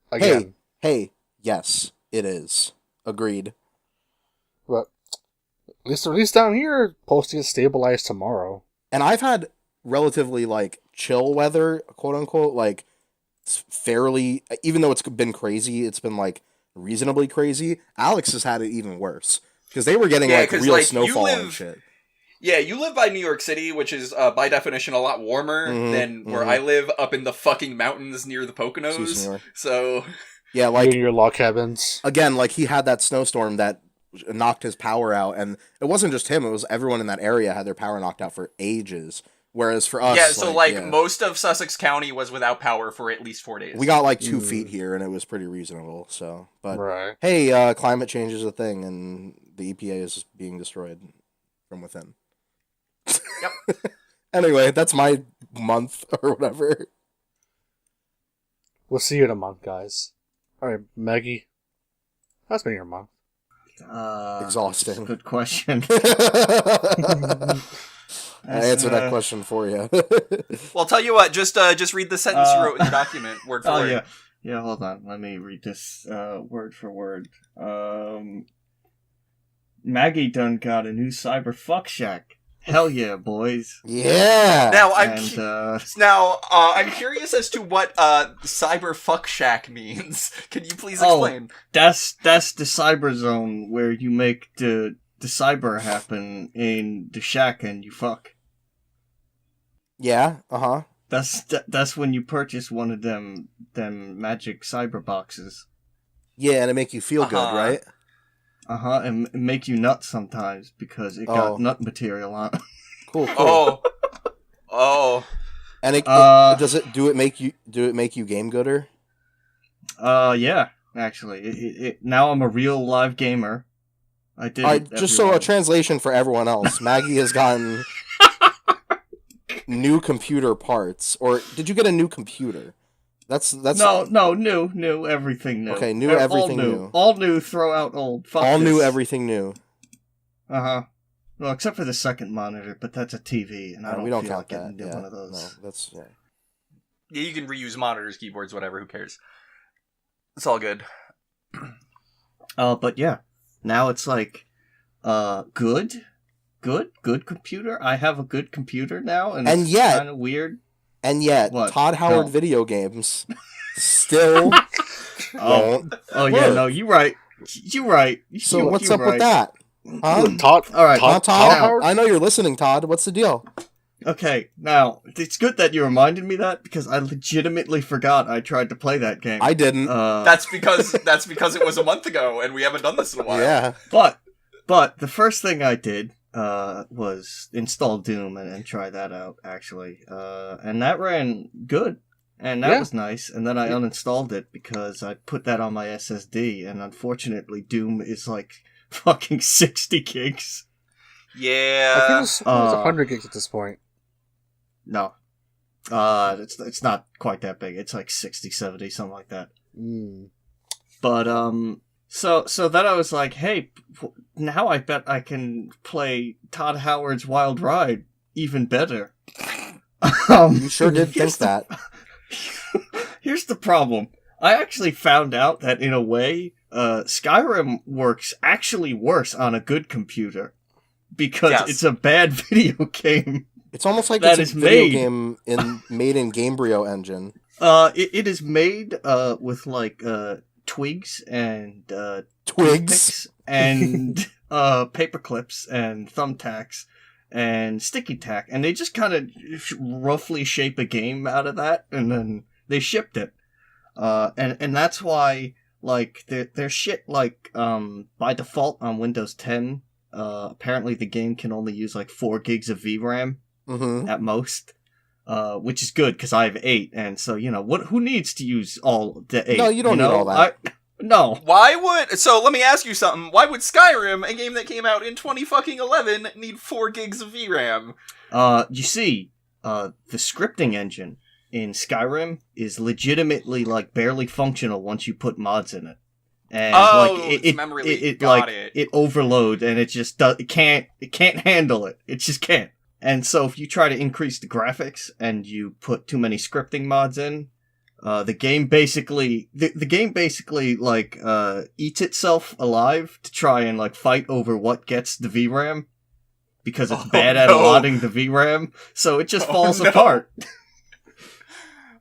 Speaker 4: Again.
Speaker 2: Hey, yes, it is. Agreed.
Speaker 4: But, at least down here, supposed to get stabilized tomorrow.
Speaker 2: And I've had relatively, like, chill weather, quote-unquote, like, fairly... Even though it's been crazy, it's been, like, reasonably crazy. Alex has had it even worse. Because they were getting, real snowfall and shit.
Speaker 1: Yeah, you live by New York City, which is, by definition, a lot warmer than where I live up in the fucking mountains near the Poconos. So...
Speaker 2: Yeah, like...
Speaker 4: Near your log cabins.
Speaker 2: Again, like, he had that snowstorm that knocked his power out, and it wasn't just him, it was everyone in that area had their power knocked out for ages. Whereas for us...
Speaker 1: Yeah, so, most of Sussex County was without power for at least 4 days.
Speaker 2: We got, 2 feet here, and it was pretty reasonable, so... But,
Speaker 4: right.
Speaker 2: Hey, climate change is a thing, and the EPA is being destroyed from within.
Speaker 1: Yep.
Speaker 2: Anyway, that's my month, or whatever.
Speaker 4: We'll see you in a month, guys. Alright, Maggie. How's been your month?
Speaker 2: Exhausting.
Speaker 3: Good question.
Speaker 2: I answered that question for you.
Speaker 1: Well, I'll tell you what. Just read the sentence you wrote in your document, word for word.
Speaker 3: Yeah. Hold on. Let me read this word for word. Maggie done got a new cyber fuck shack. Hell yeah, boys!
Speaker 2: Yeah.
Speaker 1: Now I'm curious as to what cyber fuck shack means. Can you please explain?
Speaker 3: That's the cyber zone where you make the cyber happen in the shack and you fuck.
Speaker 2: Yeah.
Speaker 3: That's when you purchase one of them magic cyber boxes.
Speaker 2: Yeah, and it make you feel good, right?
Speaker 3: And make you nut sometimes because it got nut material on it.
Speaker 2: Cool.
Speaker 1: Oh.
Speaker 2: And do it make you game gooder?
Speaker 3: Yeah, actually. It now I'm a real live gamer. I did.
Speaker 2: Just so a translation for everyone else. Maggie has gotten new computer parts, or did you get a new computer? That's
Speaker 3: no, new, everything new.
Speaker 2: Okay, everything new.
Speaker 3: All new, throw out old. Fuck
Speaker 2: all
Speaker 3: this.
Speaker 2: New, everything new.
Speaker 3: Well, except for the second monitor, but that's a TV, and I don't feel like getting one of those.
Speaker 2: No, that's
Speaker 1: Yeah, you can reuse monitors, keyboards, whatever. Who cares? It's all good.
Speaker 3: But yeah, now it's like, good computer. I have a good computer now, and it's kind of weird.
Speaker 2: And yet,
Speaker 3: what?
Speaker 2: Todd Howard video games still won't
Speaker 3: work. No, you're right.
Speaker 2: So what's up with that?
Speaker 4: Todd,
Speaker 2: all right, Todd
Speaker 4: Howard?
Speaker 2: I know you're listening, Todd. What's the deal?
Speaker 3: Okay, now, it's good that you reminded me that, because I legitimately forgot I tried to play that game.
Speaker 2: I didn't.
Speaker 1: That's because it was a month ago, and we haven't done this in a while.
Speaker 2: Yeah.
Speaker 3: But the first thing I did was install Doom and try that out, actually. And that ran good, and that was nice. And then I uninstalled it because I put that on my SSD, and unfortunately Doom is like fucking 60 gigs.
Speaker 1: Yeah.
Speaker 4: I think it's 100 gigs at this point.
Speaker 3: No. It's not quite that big. It's like 60, 70, something like that. But, So then I was like, hey, now I bet I can play Todd Howard's Wild Ride even better.
Speaker 2: You sure did think that.
Speaker 3: Here's the problem. I actually found out that in a way, Skyrim works actually worse on a good computer. Because it's a bad video game.
Speaker 2: It's almost like it's a video game made in Gamebryo engine.
Speaker 3: It is made with like twigs and
Speaker 2: twigs
Speaker 3: and paper clips and thumbtacks and sticky tack, and they just kind of roughly shape a game out of that, and then they shipped it. And that's why like their shit like by default on Windows 10. Apparently the game can only use like 4 gigs of VRAM at most, which is good because I have 8, and so who needs to use all the 8?
Speaker 2: No, you don't need all that.
Speaker 3: No.
Speaker 1: So let me ask you something. Why would Skyrim, a game that came out in 2011, need 4 gigs of VRAM?
Speaker 3: You see, the scripting engine in Skyrim is legitimately like barely functional once you put mods in it. And it overloads, and it just it can't handle it. It just can't. And so if you try to increase the graphics and you put too many scripting mods in, the game basically like eats itself alive to try and like fight over what gets the VRAM, because it's bad at allotting the VRAM. So it just falls apart.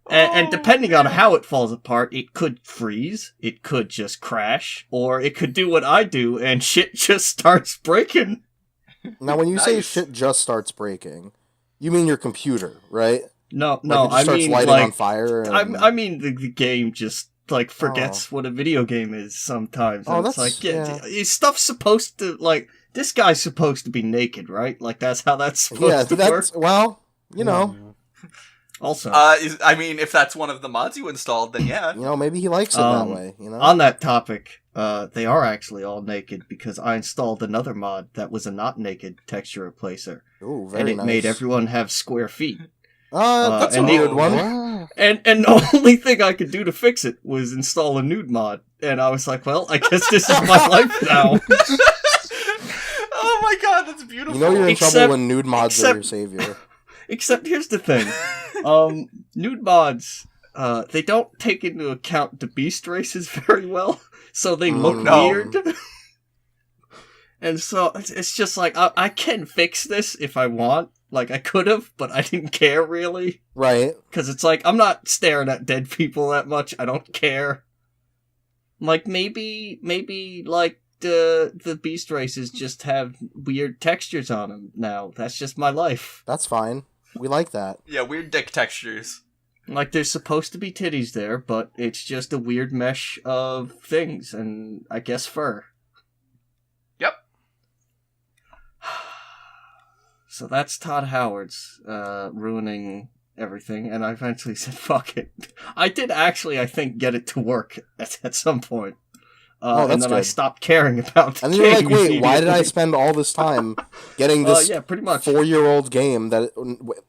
Speaker 3: And depending on how it falls apart, it could freeze, it could just crash, or it could do what I do and shit just starts breaking.
Speaker 2: Now, when you say shit just starts breaking, you mean your computer, right?
Speaker 3: No,
Speaker 2: I mean lighting on fire. And...
Speaker 3: I mean the game just like forgets what a video game is sometimes. And it's like, is stuff supposed to like this guy's supposed to be naked, right? Like that's how that's supposed to work.
Speaker 2: Well, you know.
Speaker 3: Also,
Speaker 1: I mean, if that's one of the mods you installed, then yeah.
Speaker 2: Maybe he likes it that way,
Speaker 3: On that topic, they are actually all naked because I installed another mod that was a not naked texture replacer.
Speaker 2: Ooh, very
Speaker 3: nice. And it made everyone have square feet.
Speaker 2: That's a weird one.
Speaker 3: And the only thing I could do to fix it was install a nude mod. And I was like, well, I guess this is my life now.
Speaker 1: Oh my god, that's beautiful.
Speaker 2: You know you're in trouble when nude mods are your savior.
Speaker 3: Except here's the thing. Nude mods, they don't take into account the beast races very well, so they look weird. And so it's just like, I can fix this if I want. Like, I could have, but I didn't care, really.
Speaker 2: Right.
Speaker 3: Because it's like, I'm not staring at dead people that much. I don't care. Like, maybe, like, the beast races just have weird textures on them now. That's just my life.
Speaker 2: That's fine. We like that.
Speaker 1: Yeah, weird dick textures.
Speaker 3: Like, there's supposed to be titties there, but it's just a weird mesh of things, and I guess fur.
Speaker 1: Yep.
Speaker 3: So that's Todd Howard's ruining everything, and I eventually said, fuck it. I did actually, I think, get it to work at some point.
Speaker 2: That's
Speaker 3: and then
Speaker 2: good.
Speaker 3: I stopped caring about the
Speaker 2: And then you're like,
Speaker 3: game
Speaker 2: wait, why did I spend all this time getting this
Speaker 3: pretty much
Speaker 2: 4-year-old game, that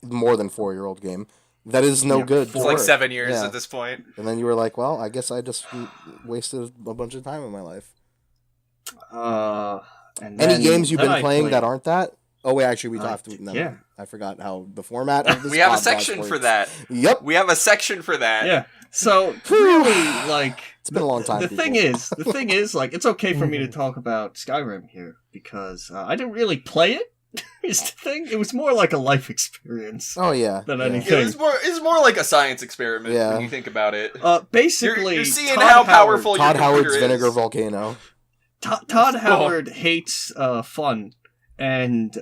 Speaker 2: more than 4-year-old game, that is no good?
Speaker 1: It's like 7 years at this point.
Speaker 2: And then you were like, well, I guess I just wasted a bunch of time in my life. Any games you've been playing that aren't that? Oh, wait, actually, we have to... No,
Speaker 3: yeah.
Speaker 2: I forgot how the format of this
Speaker 1: We have a
Speaker 2: podcast
Speaker 1: section
Speaker 2: works.
Speaker 1: for that.
Speaker 2: Yep.
Speaker 1: We have a section for that.
Speaker 3: Yeah. So, really, like...
Speaker 2: It's been a long time,
Speaker 3: The thing is, like, it's okay for me to talk about Skyrim here, because I didn't really play it, is the thing. It was more like a life experience.
Speaker 2: Oh, yeah.
Speaker 3: Than
Speaker 2: yeah.
Speaker 3: anything.
Speaker 1: It's more like a science experiment when you think about it.
Speaker 3: Basically,
Speaker 1: you're seeing how powerful
Speaker 2: Todd
Speaker 1: your
Speaker 2: Howard's
Speaker 1: is.
Speaker 2: Vinegar Volcano.
Speaker 3: Todd Howard hates fun, and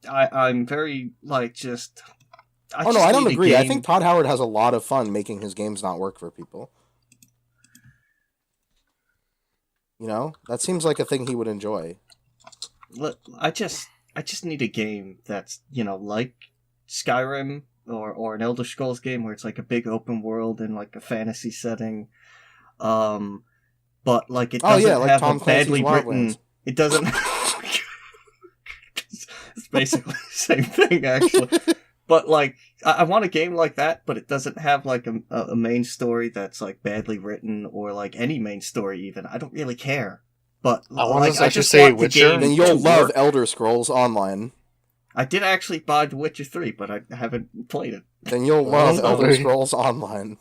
Speaker 3: I'm very, like, just... I don't
Speaker 2: agree. I think Todd Howard has a lot of fun making his games not work for people. You know? That seems like a thing he would enjoy.
Speaker 3: I just need a game that's, like Skyrim or an Elder Scrolls game where it's like a big open world in like a fantasy setting. But like it doesn't
Speaker 2: like
Speaker 3: have
Speaker 2: Tom
Speaker 3: a badly
Speaker 2: Clancy's
Speaker 3: written.
Speaker 2: Wildlands.
Speaker 3: It doesn't. It's basically the same thing, actually. But like, I want a game like that, but it doesn't have like a main story that's like badly written, or like any main story even. I don't really care. But
Speaker 4: I just say Witcher.
Speaker 2: Then you'll love Elder Scrolls Online.
Speaker 3: I did actually buy The Witcher 3, but I haven't played it.
Speaker 2: Then you'll love Elder Scrolls Online.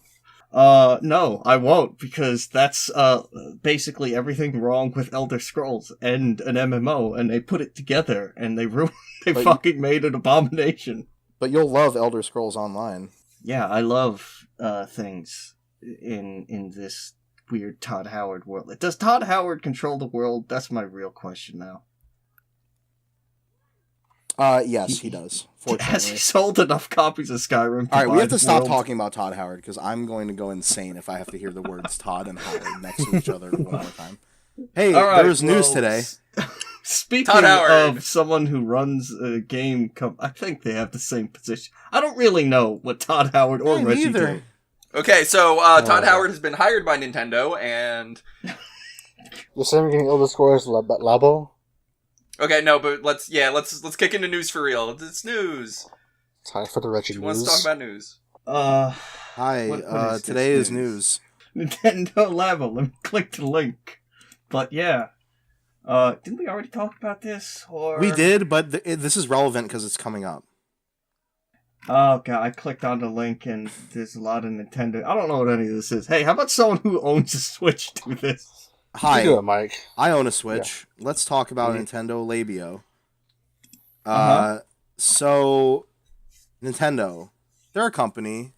Speaker 3: No, I won't, because that's basically everything wrong with Elder Scrolls and an MMO, and they put it together and they fucking made an abomination.
Speaker 2: But you'll love Elder Scrolls Online.
Speaker 3: Yeah, I love things in this weird Todd Howard world. Does Todd Howard control the world? That's my real question now.
Speaker 2: Yes, he does. Fortunately.
Speaker 3: Has he sold enough copies of Skyrim?
Speaker 2: All right, we have to stop talking about Todd Howard, because I'm going to go insane if I have to hear the words Todd and Howard next to each other one more time. Hey, there's news today.
Speaker 3: Speaking of someone who runs a game, I think they have the same position. I don't really know what Todd Howard or Reggie do.
Speaker 1: Okay, so Todd Howard has been hired by Nintendo, and...
Speaker 4: You're saying we're getting Elder Scrolls Labo?
Speaker 1: Okay, no, but let's kick into news for real. It's news.
Speaker 4: Time for the Reggie news.
Speaker 1: Who wants to talk about news?
Speaker 2: Hi, today is news.
Speaker 3: Nintendo Labo. Let me click the link. But yeah. Didn't we already talk about this? Or
Speaker 2: we did, but this is relevant because it's coming up.
Speaker 3: Oh god, I clicked on the link and there's a lot of Nintendo. I don't know what any of this is. Hey, how about someone who owns a Switch do this?
Speaker 2: Hi,
Speaker 4: you do it, Mike.
Speaker 2: I own a Switch. Yeah. Let's talk about Nintendo Labio. So, Nintendo, they're a company,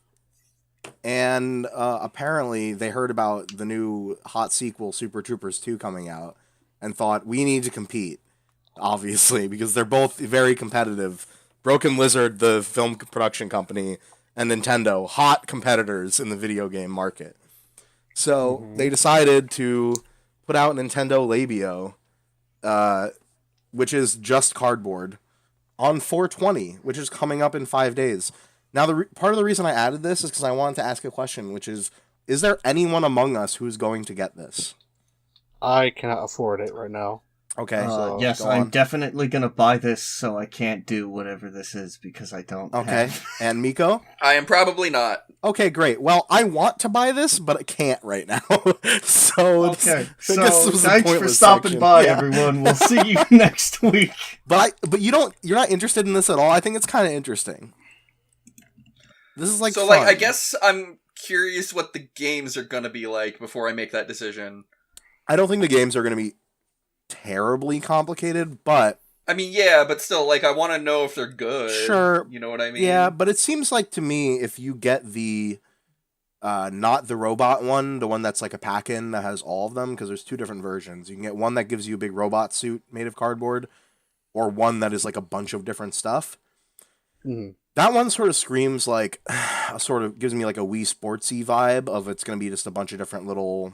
Speaker 2: and apparently they heard about the new hot sequel, Super Troopers 2, coming out, and thought, we need to compete, obviously, because they're both very competitive. Broken Lizard, the film production company, and Nintendo, hot competitors in the video game market. So, they decided to put out Nintendo Labio, which is just cardboard, on 4/20, which is coming up in 5 days. Now, part of the reason I added this is because I wanted to ask a question, which is there anyone among us who's going to get this?
Speaker 4: I cannot afford it right now.
Speaker 2: Okay.
Speaker 3: Yes, I'm definitely gonna buy this, so I can't do whatever this is because I don't.
Speaker 2: Okay. And Miko?
Speaker 1: I am probably not.
Speaker 2: Okay, great. Well, I want to buy this, but I can't right now. So
Speaker 3: thanks for stopping by, everyone. We'll see you next week.
Speaker 2: But you're not interested in this at all. I think it's kind of interesting. This is fun.
Speaker 1: I guess I'm curious what the games are gonna be like before I make that decision.
Speaker 2: I don't think the games are gonna be terribly complicated, but
Speaker 1: I mean, yeah, but still, I want to know if they're good.
Speaker 2: Sure.
Speaker 1: You know what I mean?
Speaker 2: Yeah, but it seems like to me, if you get the, not the robot one, the one that's like a pack-in that has all of them, because there's 2 different versions. You can get one that gives you a big robot suit made of cardboard, or one that is like a bunch of different stuff.
Speaker 4: Mm-hmm.
Speaker 2: That one sort of screams gives me like a Wii Sportsy vibe of it's going to be just a bunch of different little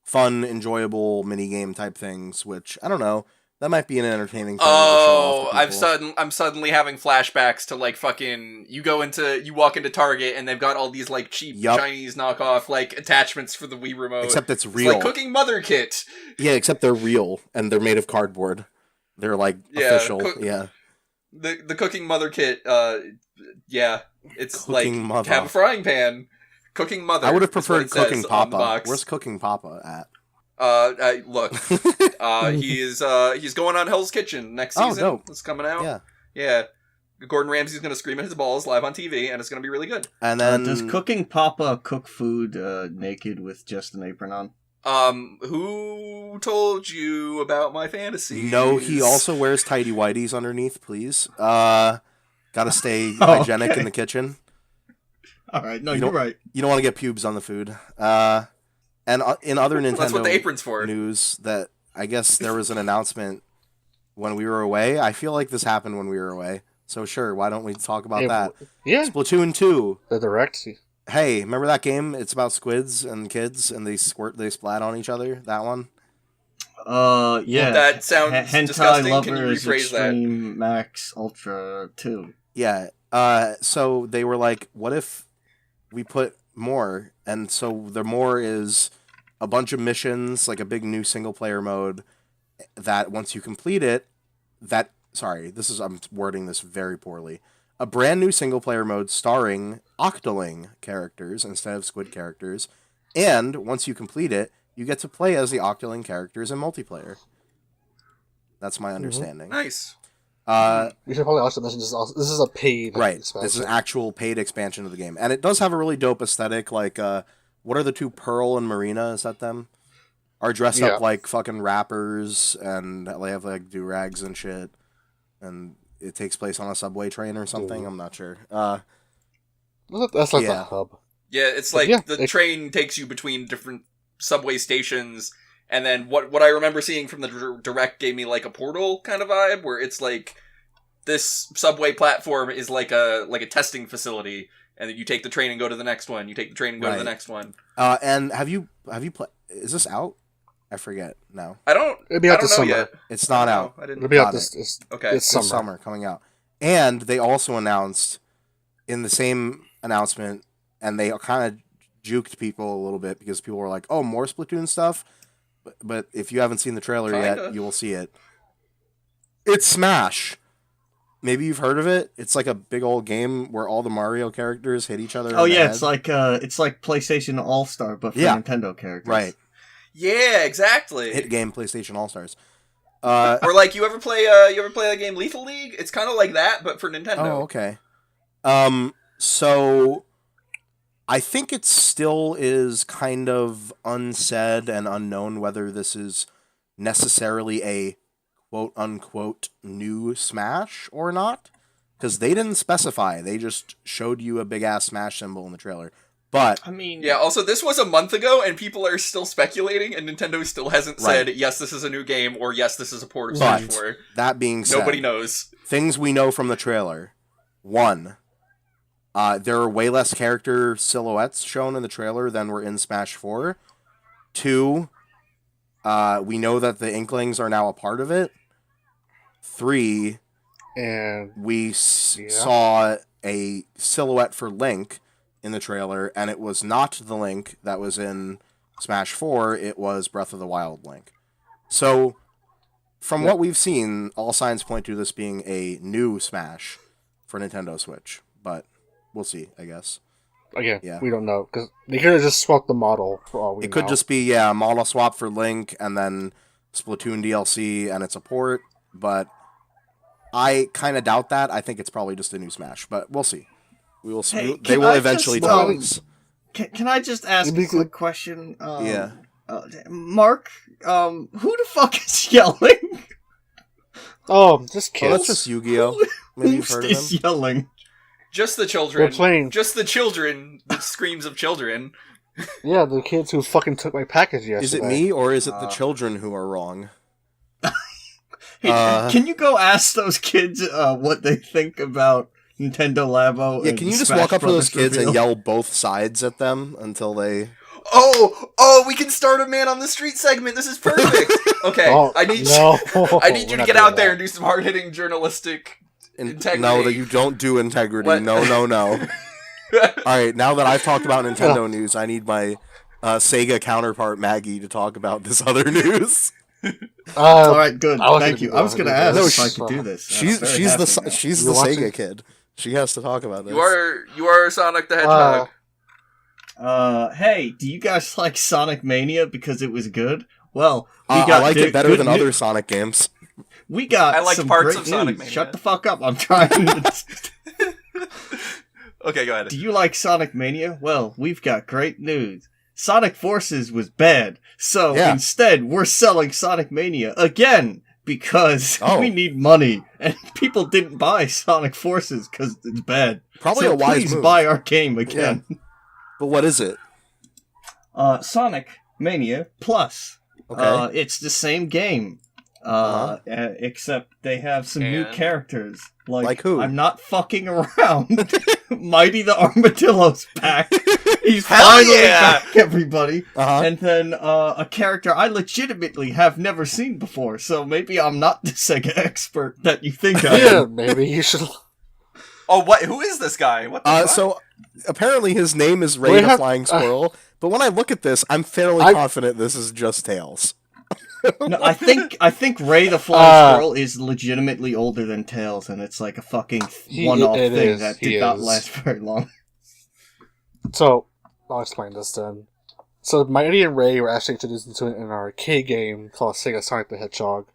Speaker 2: fun, enjoyable minigame type things, which, I don't know, that might be an entertaining thing to show off to people.
Speaker 1: I'm suddenly having flashbacks to fucking, you walk into Target and they've got all these cheap Chinese knockoff attachments for the Wii remote.
Speaker 2: Except it's real.
Speaker 1: It's Cooking Mother Kit.
Speaker 2: Yeah, except they're real and they're made of cardboard. They're official.
Speaker 1: The Cooking Mother Kit, it's
Speaker 2: Cooking Mother.
Speaker 1: Have a frying pan. Cooking Mother.
Speaker 2: I would have preferred Cooking Papa. Where's Cooking Papa at?
Speaker 1: Look, he's going on Hell's Kitchen next season.
Speaker 2: Dope.
Speaker 1: It's coming out.
Speaker 2: Yeah.
Speaker 1: Gordon Ramsay's gonna scream at his balls live on TV, and it's gonna be really good.
Speaker 2: And then
Speaker 3: does Cooking Papa cook food naked with just an apron on?
Speaker 1: Who told you about my fantasies?
Speaker 2: No, he also wears tighty whities underneath. Please, gotta stay hygienic in the kitchen.
Speaker 3: All right, no, you're right.
Speaker 2: You don't want to get pubes on the food. And in other Nintendo
Speaker 1: that's what the apron's for.
Speaker 2: News, that I guess there was an announcement when we were away. I feel like this happened when we were away. So sure, why don't we talk about that?
Speaker 4: Yeah.
Speaker 2: Splatoon 2.
Speaker 4: The Direct.
Speaker 2: Hey, remember that game? It's about squids and kids, and they splat on each other? That one?
Speaker 3: Yeah.
Speaker 1: That sounds disgusting. Can you rephrase that?
Speaker 3: Extreme Max Ultra 2.
Speaker 2: Yeah. So they were like, what if we put more? And so the more is a bunch of missions, like a big new single-player mode, that once you complete it, I'm wording this very poorly. A brand new single-player mode starring Octoling characters instead of squid characters, and once you complete it, you get to play as the Octoling characters in multiplayer. That's my understanding.
Speaker 1: Nice.
Speaker 4: We should probably also mention this is a paid expansion.
Speaker 2: This is an actual paid expansion of the game. And it does have a really dope aesthetic, what are the 2, Pearl and Marina, is that them? Are dressed up like fucking rappers, and they have do-rags and shit. And it takes place on a subway train or something, I'm not sure.
Speaker 4: That's the hub.
Speaker 1: Yeah, it's the train takes you between different subway stations, and then what I remember seeing from the Direct gave me a Portal kind of vibe, where it's this subway platform is like a testing facility, and then you take the train and go to the next one. You take the train and go to the next one.
Speaker 2: And have you played? Is this out? I forget now.
Speaker 4: It'll be out this summer.
Speaker 1: Yet.
Speaker 2: It's not out.
Speaker 4: It'll be out this
Speaker 2: summer coming out. And they also announced in the same announcement, and they kind of juked people a little bit because people were like, "Oh, more Splatoon stuff." But if you haven't seen the trailer yet, you will see it. It's Smash. Maybe you've heard of it. It's like a big old game where all the Mario characters hit each other.
Speaker 3: Oh yeah, it's like PlayStation All Star, but for Nintendo characters.
Speaker 2: Right.
Speaker 1: Yeah, exactly.
Speaker 2: Hit game PlayStation All Stars.
Speaker 1: Or you ever play that game Lethal League? It's kind of like that, but for Nintendo.
Speaker 2: Oh, okay. So I think it still is kind of unsaid and unknown whether this is necessarily a quote-unquote new Smash or not, because they didn't specify. They just showed you a big-ass Smash symbol in the trailer. But
Speaker 3: I mean,
Speaker 1: yeah, also, this was a month ago, and people are still speculating, and Nintendo still hasn't said, yes, this is a new game, or yes, this is a port of Smash 4.
Speaker 2: That being said,
Speaker 1: nobody knows.
Speaker 2: Things we know from the trailer. 1, there are way less character silhouettes shown in the trailer than were in Smash 4. 2, we know that the Inklings are now a part of it. 3,
Speaker 4: and
Speaker 2: we saw a silhouette for Link in the trailer, and it was not the Link that was in Smash 4, it was Breath of the Wild Link. So, from what we've seen, all signs point to this being a new Smash for Nintendo Switch. But we'll see, I guess.
Speaker 4: Again, we don't know, because they could have just swapped the model for all we know.
Speaker 2: It could just be, a model swap for Link, and then Splatoon DLC, and it's a port, but I kind of doubt that. I think it's probably just a new Smash, but we'll see. We will see.
Speaker 3: Hey,
Speaker 2: they will eventually tell us.
Speaker 3: Can I just ask a quick question?
Speaker 2: Yeah.
Speaker 3: Mark, who the fuck is yelling?
Speaker 4: Oh, just kids.
Speaker 2: Oh, that's just Yu-Gi-Oh! Maybe you've heard of him?
Speaker 3: Yelling?
Speaker 1: Just the children.
Speaker 4: They're playing.
Speaker 1: Just the children. The screams of children.
Speaker 4: Yeah, the kids who fucking took my package yesterday.
Speaker 2: Is it me, or is it the children who are wrong?
Speaker 3: Hey, can you go ask those kids what they think about Nintendo Labo?
Speaker 2: Yeah, can you just walk up to those kids and yell both sides at them until they...
Speaker 1: Oh, we can start a man on the street segment. This is perfect. Okay, I need you to get out there and do some hard-hitting journalistic integrity.
Speaker 2: No, that you don't do integrity. What? No. Alright, now that I've talked about Nintendo news, I need my Sega counterpart Maggie to talk about this other news.
Speaker 3: Alright, good. Thank you. I was going to ask if I could do this.
Speaker 2: She's the Sega kid. She has to talk about this.
Speaker 1: You are Sonic the Hedgehog.
Speaker 3: Hey, do you guys like Sonic Mania because it was good? Well, I
Speaker 2: liked it better than other Sonic games.
Speaker 3: We got
Speaker 1: I liked
Speaker 3: some
Speaker 1: parts
Speaker 3: great
Speaker 1: of Sonic
Speaker 3: news.
Speaker 1: Mania.
Speaker 3: Shut the fuck up, I'm trying to...
Speaker 1: Okay, go ahead.
Speaker 3: Do you like Sonic Mania? Well, we've got great news. Sonic Forces was bad, so instead we're selling Sonic Mania again because we need money, and people didn't buy Sonic Forces because it's bad.
Speaker 2: Probably
Speaker 3: so
Speaker 2: a wise
Speaker 3: please
Speaker 2: move.
Speaker 3: buy our game again.
Speaker 2: Yeah. But what is it?
Speaker 3: Sonic Mania Plus. Okay. It's the same game, except they have some new characters. Like who? I'm not fucking around. Mighty the Armadillo's back. He's finally back, everybody. And then a character I legitimately have never seen before, so maybe I'm not the Sega expert that you think I am.
Speaker 4: Yeah, maybe you should...
Speaker 1: Oh, what? Who is this guy? What the fuck?
Speaker 2: So, apparently his name is Ray the Flying Squirrel, but when I look at this, I'm fairly confident this is just Tails.
Speaker 3: No, I think Ray the Flying Squirrel is legitimately older than Tails, and it's like a fucking one-off thing that did not last very long.
Speaker 4: So, I'll explain this then. So, Mighty and Ray were actually introduced into an arcade game called Sega Sonic the Hedgehog.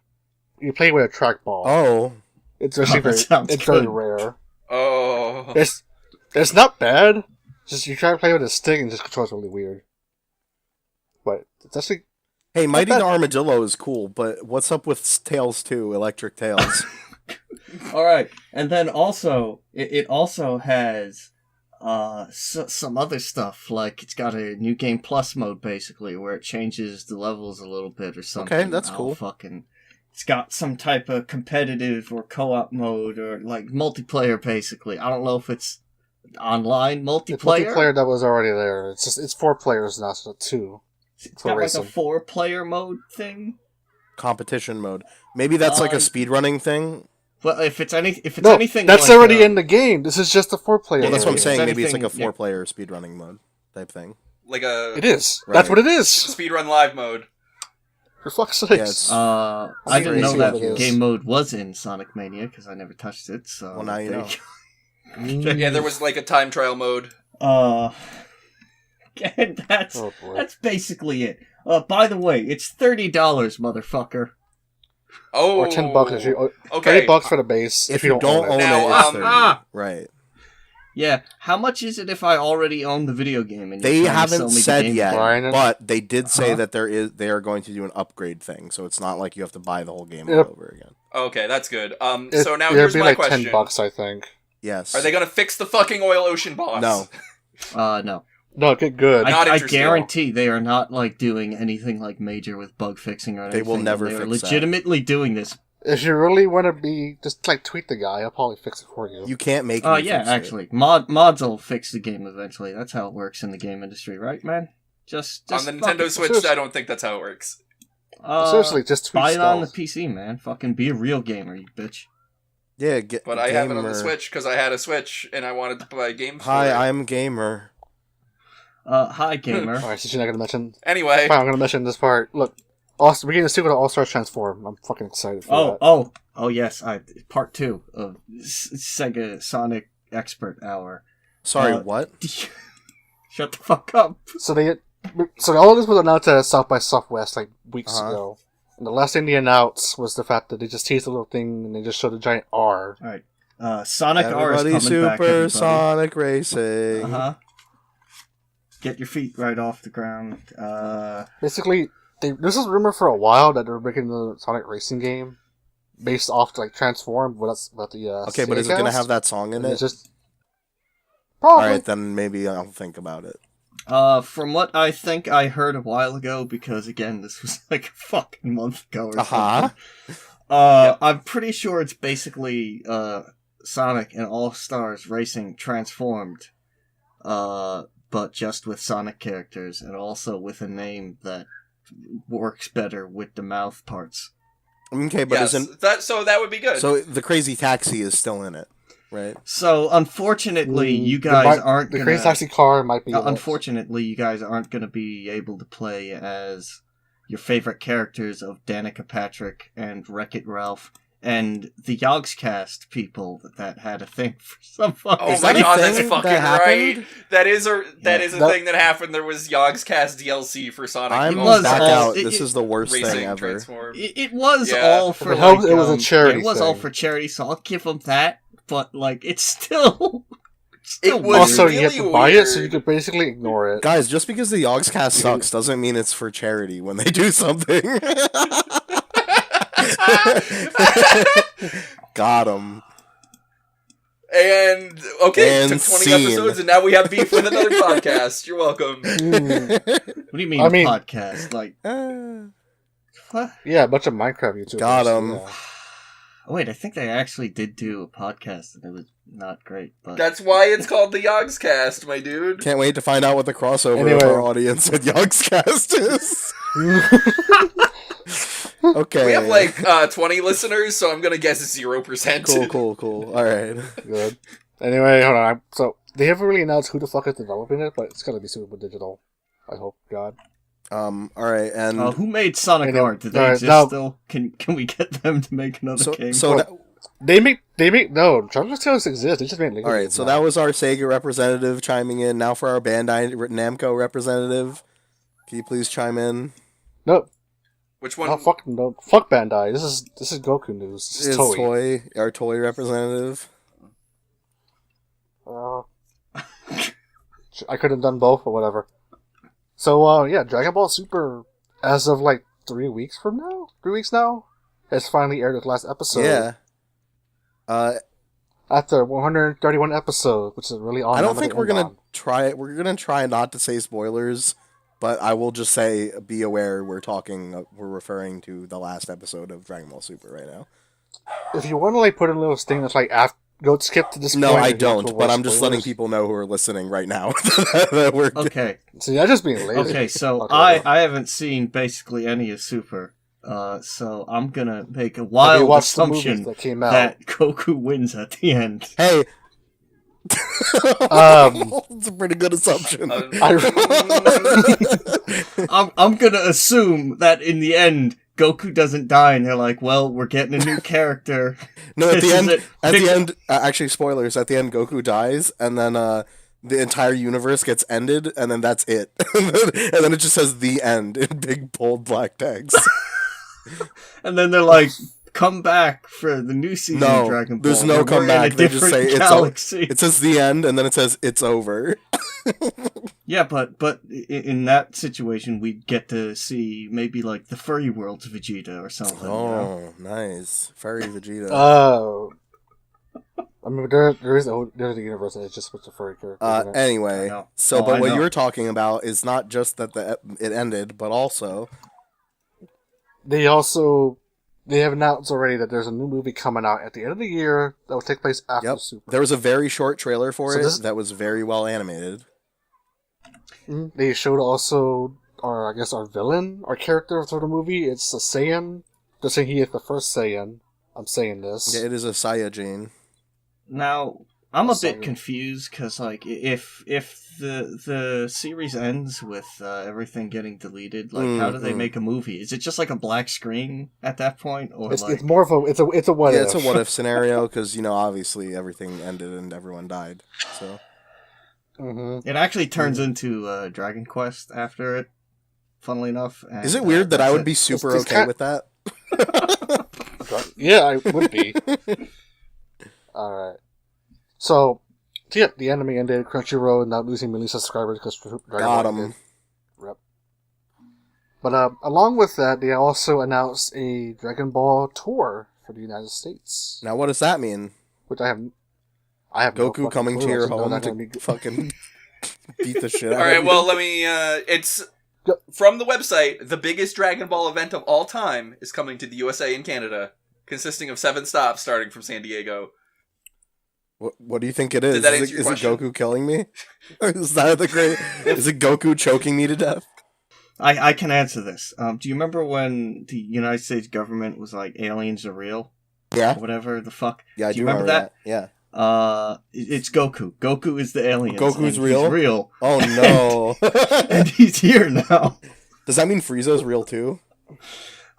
Speaker 4: You play with a trackball.
Speaker 2: Oh.
Speaker 4: It's actually very rare.
Speaker 1: Oh.
Speaker 4: It's not bad. Just you try to play with a stick and just controls really weird. But it's actually...
Speaker 2: Hey, Mighty the Armadillo is cool, but what's up with Tails 2, Electric Tails?
Speaker 3: Alright, and then also, it also has some other stuff, like it's got a New Game Plus mode, basically, where it changes the levels a little bit or something.
Speaker 2: Okay, that's cool.
Speaker 3: It's got some type of competitive or co-op mode, or like multiplayer, basically. I don't know if it's online multiplayer.
Speaker 4: It's multiplayer that was already there. It's 4 players now, so 2.
Speaker 3: It's got like a 4-player mode thing.
Speaker 2: Competition mode. Maybe that's like a speedrunning thing.
Speaker 3: Well, if it's anything,
Speaker 4: that's
Speaker 3: like,
Speaker 4: already in the game. This is just a 4-player.
Speaker 2: Well, that's what I'm saying. Maybe it's like a 4-player speedrunning mode type thing.
Speaker 1: Like a.
Speaker 4: It is.
Speaker 2: Right.
Speaker 4: That's what it is.
Speaker 1: Speedrun live mode.
Speaker 4: For fuck's sakes.
Speaker 3: I didn't know that game mode was in Sonic Mania because I never touched it. So
Speaker 2: well, now you know.
Speaker 1: Yeah, there was like a time trial mode.
Speaker 3: And that's basically it. By the way, it's $30, motherfucker.
Speaker 1: Oh,
Speaker 4: or $10 if you. Okay, $30 for the base if you don't own it.
Speaker 1: Now,
Speaker 2: it's 30. Right.
Speaker 3: Yeah, how much is it if I already own the video game? And
Speaker 2: they haven't said yet,
Speaker 4: Brian,
Speaker 2: but they did say that they are going to do an upgrade thing, so it's not like you have to buy the whole game over again.
Speaker 1: Okay, that's good. So now here's my question.
Speaker 4: $10, I think.
Speaker 2: Yes.
Speaker 1: Are they going to fix the fucking Oil Ocean boss?
Speaker 2: No.
Speaker 3: No.
Speaker 4: No, get good.
Speaker 3: I guarantee they are not like doing anything like major with bug fixing or anything.
Speaker 2: They will never
Speaker 3: fix
Speaker 2: that.
Speaker 3: They are legitimately doing this.
Speaker 4: If you really want to be, just like tweet the guy. I'll probably fix it for you.
Speaker 2: You can't make. Yeah,
Speaker 3: actually, mods will fix the game eventually. That's how it works in the game industry, right, man? Just
Speaker 1: on the Nintendo Switch, I don't think that's how it works.
Speaker 4: Seriously, just tweet
Speaker 3: buy it
Speaker 4: stuff.
Speaker 3: on the PC, man. Fucking be a real gamer, you bitch.
Speaker 2: Yeah,
Speaker 1: but I have it on the Switch because I had a Switch and I wanted to play games.
Speaker 2: Hi, I'm gamer.
Speaker 3: Hi, gamer.
Speaker 4: Alright, since you're not going to mention...
Speaker 1: Anyway.
Speaker 4: Fine, I'm going to mention this part. Look, Also, we're getting a sequel to All Stars Transform. I'm fucking excited for that.
Speaker 3: Oh yes, part 2 of Sega Sonic Expert Hour.
Speaker 2: Sorry, what?
Speaker 3: Shut the fuck up.
Speaker 4: So all of this was announced at South by Southwest like weeks ago. And the last thing they announced was the fact that they just teased a little thing and they just showed a giant R.
Speaker 3: Alright. Sonic
Speaker 2: Everybody
Speaker 3: R is coming
Speaker 2: Super
Speaker 3: back, everybody.
Speaker 2: Sonic Racing.
Speaker 3: Get your feet right off the ground.
Speaker 4: Basically, this is rumored for a while that they're making the Sonic Racing game based off like Transform, but that's about the
Speaker 2: okay, but is it gonna have that song in it?
Speaker 4: It's just probably.
Speaker 2: Alright, then maybe I'll think about it.
Speaker 3: From what I think I heard a while ago, because again, this was like a fucking month ago or something. I'm pretty sure it's basically Sonic and All-Stars Racing transformed, but just with Sonic characters, and also with a name that works better with the mouth parts.
Speaker 2: Okay, but isn't
Speaker 1: that would be good.
Speaker 2: So the Crazy Taxi is still in it, right?
Speaker 3: So unfortunately, you guys aren't
Speaker 4: the
Speaker 3: gonna.
Speaker 4: Crazy Taxi car might be.
Speaker 3: Unfortunately, you guys aren't going to be able to play as your favorite characters of Danica Patrick and Wreck-It Ralph and the Yogscast people that had a thing for some fucking.
Speaker 1: Oh my god, that's fucking right. That is a thing that happened. There was Yogscast DLC for Sonic.
Speaker 2: I'm back out. This is the worst thing ever.
Speaker 3: It was all for.
Speaker 4: It was a charity.
Speaker 3: It was all for charity, so I'll give them that. But like, it's still.
Speaker 1: It was
Speaker 4: also,
Speaker 1: really
Speaker 4: you have to buy it, so you could basically ignore it.
Speaker 2: Guys, just because the Yogscast sucks doesn't mean it's for charity when they do something. Got him.
Speaker 1: And it took 20 episodes, and now we have beef with another podcast. You're welcome.
Speaker 3: What do you mean, podcast? Like,
Speaker 4: what? Yeah, a bunch of Minecraft YouTubers.
Speaker 2: Got him.
Speaker 4: Yeah.
Speaker 3: Oh, wait, I think they actually did do a podcast, and it was not great. But
Speaker 1: that's why it's called the Yogscast, my dude.
Speaker 2: Can't wait to find out what the crossover of our audience with Yogscast is. Okay.
Speaker 1: We have like 20 listeners, so I'm gonna guess 0%.
Speaker 2: Cool. Alright.
Speaker 4: Good. Anyway, hold on. So, they haven't really announced who the fuck is developing it, but it's gonna be Super Digital. I hope, God.
Speaker 2: Alright, and...
Speaker 3: who made Sonic Art? Do they exist still? Can we get them to make another game?
Speaker 4: Charles Tales exist. They just made Lego.
Speaker 2: Alright, so that was our Sega representative chiming in. Now for our Bandai Namco representative. Can you please chime in?
Speaker 4: No.
Speaker 1: Which one?
Speaker 4: Oh, fuck Bandai. This is Goku news. This is
Speaker 2: Toei. Our Toei representative.
Speaker 4: I could have done both, or whatever. So, Dragon Ball Super, as of like 3 weeks now, has finally aired its last episode.
Speaker 2: Yeah.
Speaker 4: After 131 episodes, which is really on.
Speaker 2: I don't think we're gonna try it. We're gonna try not to say spoilers. But I will just say, be aware, we're referring to the last episode of Dragon Ball Super right now.
Speaker 4: If you want to put in a little sting that's like, go skip to this point.
Speaker 2: No, I don't, but I'm just letting people know who are listening right now.
Speaker 3: Okay.
Speaker 4: See, I'm just being lazy.
Speaker 3: Okay, so I haven't seen basically any of Super, so I'm gonna make a wild assumption that Goku wins at the end.
Speaker 2: Hey! It's a pretty good assumption.
Speaker 3: I'm gonna assume that in the end Goku doesn't die, and they're like, "Well, we're getting a new character."
Speaker 2: No, at the end, actually, spoilers. At the end, Goku dies, and then the entire universe gets ended, and then that's it. And then it just says "the end" in big bold black text.
Speaker 3: And then they're like, come back for the new season of Dragon Ball.
Speaker 2: There's no comeback. They just say it says the end, and then it says it's over.
Speaker 3: Yeah, but in that situation, we'd get to see maybe like the furry world's Vegeta or something.
Speaker 2: Oh, nice. Furry Vegeta.
Speaker 4: I mean, there's the universe, and it's just with the furry character.
Speaker 2: Anyway, but what you were talking about is not just that it ended, but also...
Speaker 4: They have announced already that there's a new movie coming out at the end of the year that will take place after Super.
Speaker 2: There was a very short trailer for it that was very well animated.
Speaker 4: They showed also our villain, our character for the movie. It's a Saiyan. They're saying he is the first Saiyan. I'm saying this.
Speaker 2: Yeah, it is a Saiyajin.
Speaker 3: Now, I'm a bit confused because, like, if the series ends with everything getting deleted, like, how do they make a movie? Is it just like a black screen at that point, or
Speaker 4: it's more of a it's a what if?
Speaker 2: It's a what if scenario because obviously everything ended and everyone died. So
Speaker 3: it actually turns into Dragon Quest after it. Funnily enough, and,
Speaker 2: is it weird that I would be super okay with that?
Speaker 4: Yeah, I would be. All right. So, yeah, the anime ended. Crunchyroll not losing millions of subscribers because Dragon Ball ended. Rep. But along with that, they also announced a Dragon Ball tour for the United States.
Speaker 2: Now, what does that mean?
Speaker 4: Which I have
Speaker 2: Goku
Speaker 4: no
Speaker 2: coming to your home to fucking beat the shit out of you.
Speaker 1: All right, well, let me. It's from the website. The biggest Dragon Ball event of all time is coming to the USA and Canada, consisting of 7 stops starting from San Diego.
Speaker 2: What do you think it is?
Speaker 1: Is it
Speaker 2: Goku killing me? Is that the great? Is it Goku choking me to death?
Speaker 3: I can answer this. Do you remember when the United States government was like, aliens are real?
Speaker 2: Yeah.
Speaker 3: Or whatever the fuck.
Speaker 2: Yeah, I
Speaker 3: do you remember that?
Speaker 2: Yeah.
Speaker 3: It's Goku. Goku is the alien.
Speaker 2: Goku's real?
Speaker 3: He's real.
Speaker 2: Oh no.
Speaker 3: And he's here now.
Speaker 2: Does that mean Frieza's real too?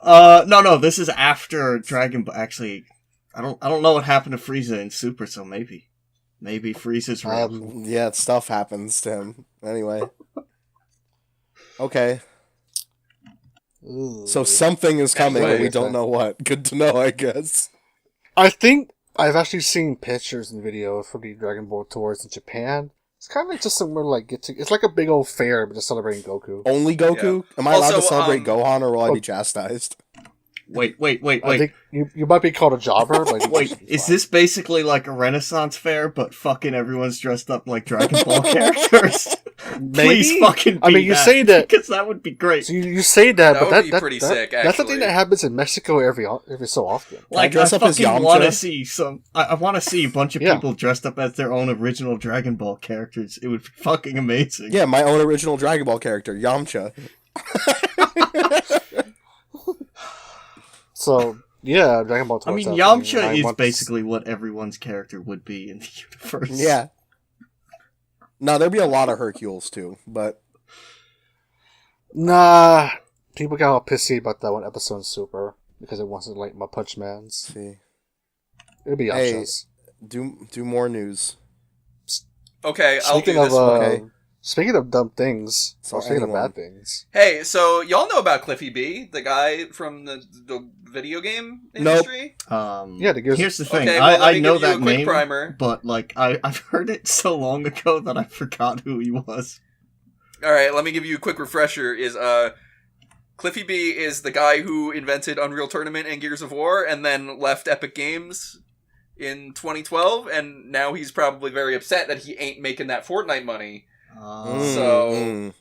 Speaker 3: No, this is after Dragon Ball. Actually, I don't know what happened to Frieza in Super, so maybe Frieza's real.
Speaker 2: Yeah, stuff happens to him. Anyway. Okay. So something is coming, but we don't know what. Good to know, I guess.
Speaker 4: I think I've actually seen pictures and videos for the Dragon Ball tours in Japan. It's kind of like just somewhere like it's like a big old fair, but just celebrating Goku.
Speaker 2: Only Goku? Yeah. Am I allowed to celebrate Gohan, or will I be chastised?
Speaker 3: Wait.
Speaker 4: I think you might be called a jobber. But
Speaker 3: wait, is this basically like a Renaissance fair, but fucking everyone's dressed up like Dragon Ball characters? Please fucking be
Speaker 4: you say that
Speaker 3: because that would be great.
Speaker 4: So you say that, but
Speaker 1: would be pretty sick. Actually,
Speaker 4: that's the thing that happens in Mexico every so often.
Speaker 3: Like I fucking want to see some. I want to see a bunch of people dressed up as their own original Dragon Ball characters. It would be fucking amazing.
Speaker 2: Yeah, my own original Dragon Ball character, Yamcha.
Speaker 4: So, yeah, Dragon Ball.
Speaker 3: I mean, Yamcha is basically what everyone's character would be in the universe.
Speaker 2: Yeah. No, there'd be a lot of Hercules, too, but...
Speaker 4: Nah, people got all pissy about that one episode in Super, because it wasn't like my Punch Man's.
Speaker 2: See.
Speaker 4: It'd be Yamcha's.
Speaker 2: Do more news.
Speaker 1: Okay, I'll do this one.
Speaker 4: Okay. Speaking of dumb things, speaking of bad things.
Speaker 1: Hey, so y'all know about Cliffy B, the guy from the video game industry?
Speaker 2: Nope.
Speaker 3: Here's the thing.
Speaker 1: Okay, well,
Speaker 3: I know that name,
Speaker 1: primer.
Speaker 3: But like I've heard it so long ago that I forgot who he was.
Speaker 1: All right, let me give you a quick refresher. Cliffy B is the guy who invented Unreal Tournament and Gears of War, and then left Epic Games in 2012, and now he's probably very upset that he ain't making that Fortnite money. So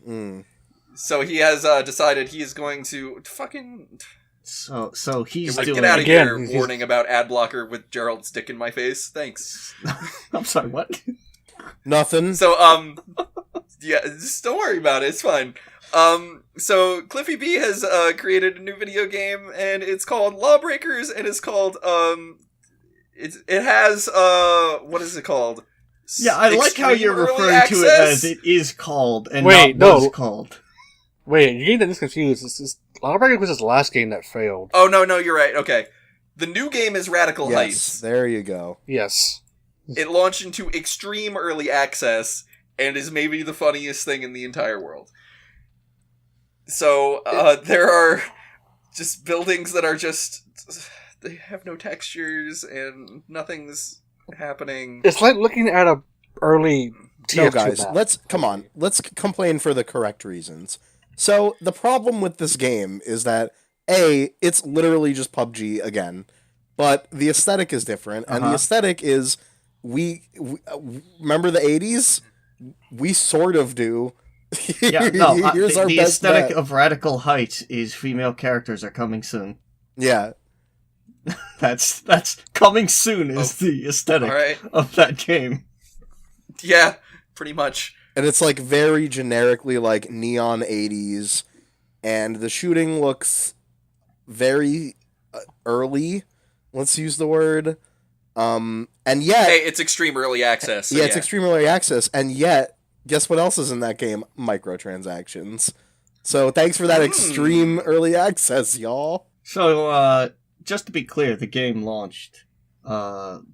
Speaker 1: he has decided he is going to fucking.
Speaker 3: So he's
Speaker 1: doing. Get out of here! Warning about ad blocker with Gerald's dick in my face. Thanks.
Speaker 3: I'm sorry. What?
Speaker 2: Nothing.
Speaker 1: So yeah, just don't worry about it. It's fine. So Cliffy B has created a new video game, and it's called Lawbreakers, and it's called it has what is it called?
Speaker 3: Yeah, I like how you're referring to it as it is called and was called.
Speaker 4: Wait, you're getting this confused. Lawbreakers was his last game that failed.
Speaker 1: Oh, no, you're right. Okay. The new game is Radical Heights.
Speaker 2: There you go.
Speaker 4: Yes.
Speaker 1: It launched into extreme early access and is maybe the funniest thing in the entire world. So, there are just buildings that are just... They have no textures and nothing's happening.
Speaker 4: It's like looking at a early TF2
Speaker 2: No, guys,
Speaker 4: map.
Speaker 2: let's complain for the correct reasons. So, the problem with this game is that, A, it's literally just PUBG again, but the aesthetic is different, and the aesthetic is, we remember the 80s? We sort of do.
Speaker 3: Yeah, no,
Speaker 2: Here's our
Speaker 3: the
Speaker 2: best
Speaker 3: aesthetic
Speaker 2: bet.
Speaker 3: of Radical Heights is female characters are coming soon.
Speaker 2: Yeah.
Speaker 3: That's coming soon is the aesthetic of that game.
Speaker 1: Yeah, pretty much.
Speaker 2: And it's like very generically like neon 80s, and the shooting looks very early, let's use the word. And yet...
Speaker 1: Hey, it's Extreme Early Access. So
Speaker 2: yeah, it's Extreme Early Access, and yet, guess what else is in that game? Microtransactions. So thanks for that Extreme Early Access, y'all.
Speaker 3: So, just to be clear, the game launched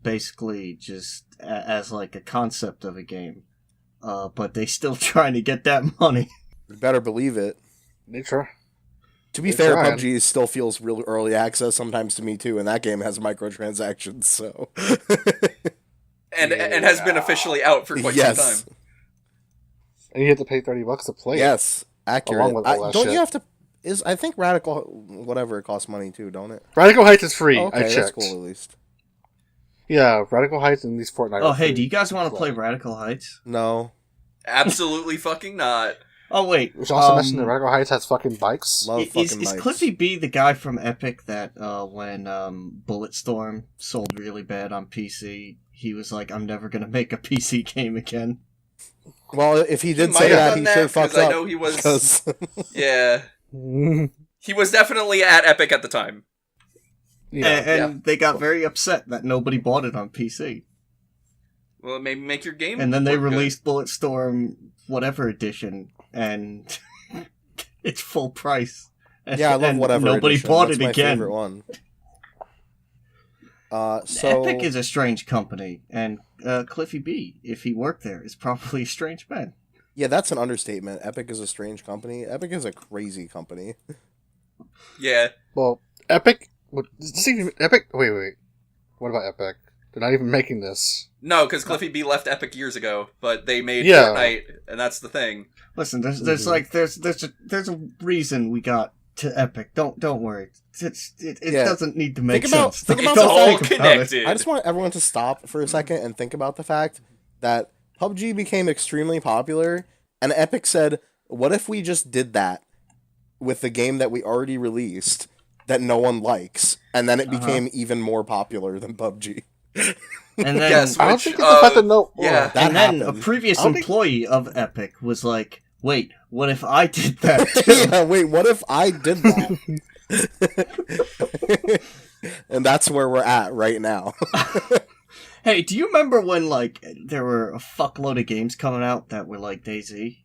Speaker 3: basically just as like a concept of a game. But they still trying to get that money.
Speaker 2: You better believe it.
Speaker 4: They try.
Speaker 2: To be fair, PUBG still feels real early access sometimes to me too, and that game has microtransactions, so...
Speaker 1: and has been officially out for quite some time.
Speaker 4: And you have to pay $30 to play it.
Speaker 2: Yes, accurate.
Speaker 4: Along with all that
Speaker 2: don't
Speaker 4: shit.
Speaker 2: you have to... I think Radical... Whatever, it costs money too, don't it?
Speaker 4: Radical Heights is free.
Speaker 2: Okay,
Speaker 4: I checked.
Speaker 2: that's cool at least.
Speaker 4: Yeah, Radical Heights and these Fortnite.
Speaker 3: Oh, hey, do you guys want to play Radical Heights?
Speaker 2: No.
Speaker 1: Absolutely fucking not.
Speaker 3: Oh, wait.
Speaker 4: Which also mentioned that Radical Heights has fucking bikes.
Speaker 2: Love fucking bikes.
Speaker 3: Is Cliffy B the guy from Epic that when Bulletstorm sold really bad on PC, he was like, I'm never going to make a PC game again?
Speaker 2: Well, if he did say that, he sure fucked up.
Speaker 1: I know he was... Yeah. He was definitely at Epic at the time.
Speaker 3: Yeah, and they got very upset that nobody bought it on PC.
Speaker 1: Well, maybe make your game.
Speaker 3: And then they released Bulletstorm whatever edition, and it's full price.
Speaker 2: Yeah, I love whatever
Speaker 3: nobody
Speaker 2: edition.
Speaker 3: bought
Speaker 2: That's
Speaker 3: it
Speaker 2: my
Speaker 3: again.
Speaker 2: favorite one. So
Speaker 3: Epic is a strange company, and Cliffy B, if he worked there, is probably a strange man.
Speaker 2: Yeah, that's an understatement. Epic is a strange company. Epic is a crazy company.
Speaker 1: Yeah.
Speaker 4: Well, Epic... Epic? Wait. What about Epic? They're not even making this.
Speaker 1: No, because Cliffy B left Epic years ago, but they made
Speaker 4: Yeah.
Speaker 1: Fortnite, and that's the thing.
Speaker 3: Listen, there's a reason we got to Epic. Don't worry. It doesn't need to make sense.
Speaker 2: Think about
Speaker 1: It's
Speaker 2: the
Speaker 1: all
Speaker 2: fact-
Speaker 1: connected.
Speaker 2: I just want everyone to stop for a second and think about the fact that PUBG became extremely popular, and Epic said, what if we just did that with the game that we already released that no one likes, and then it became even more popular than PUBG.
Speaker 3: And then,
Speaker 1: Yes,
Speaker 4: I don't
Speaker 1: which,
Speaker 4: think it's the fact that no...
Speaker 1: yeah.
Speaker 2: That
Speaker 3: and then
Speaker 2: happened.
Speaker 3: a previous employee of Epic was like, wait, what if I did that too?
Speaker 2: Yeah, wait, what if I did that? And that's where we're at right now.
Speaker 3: Hey, do you remember when, like, there were a fuckload of games coming out that were like DayZ?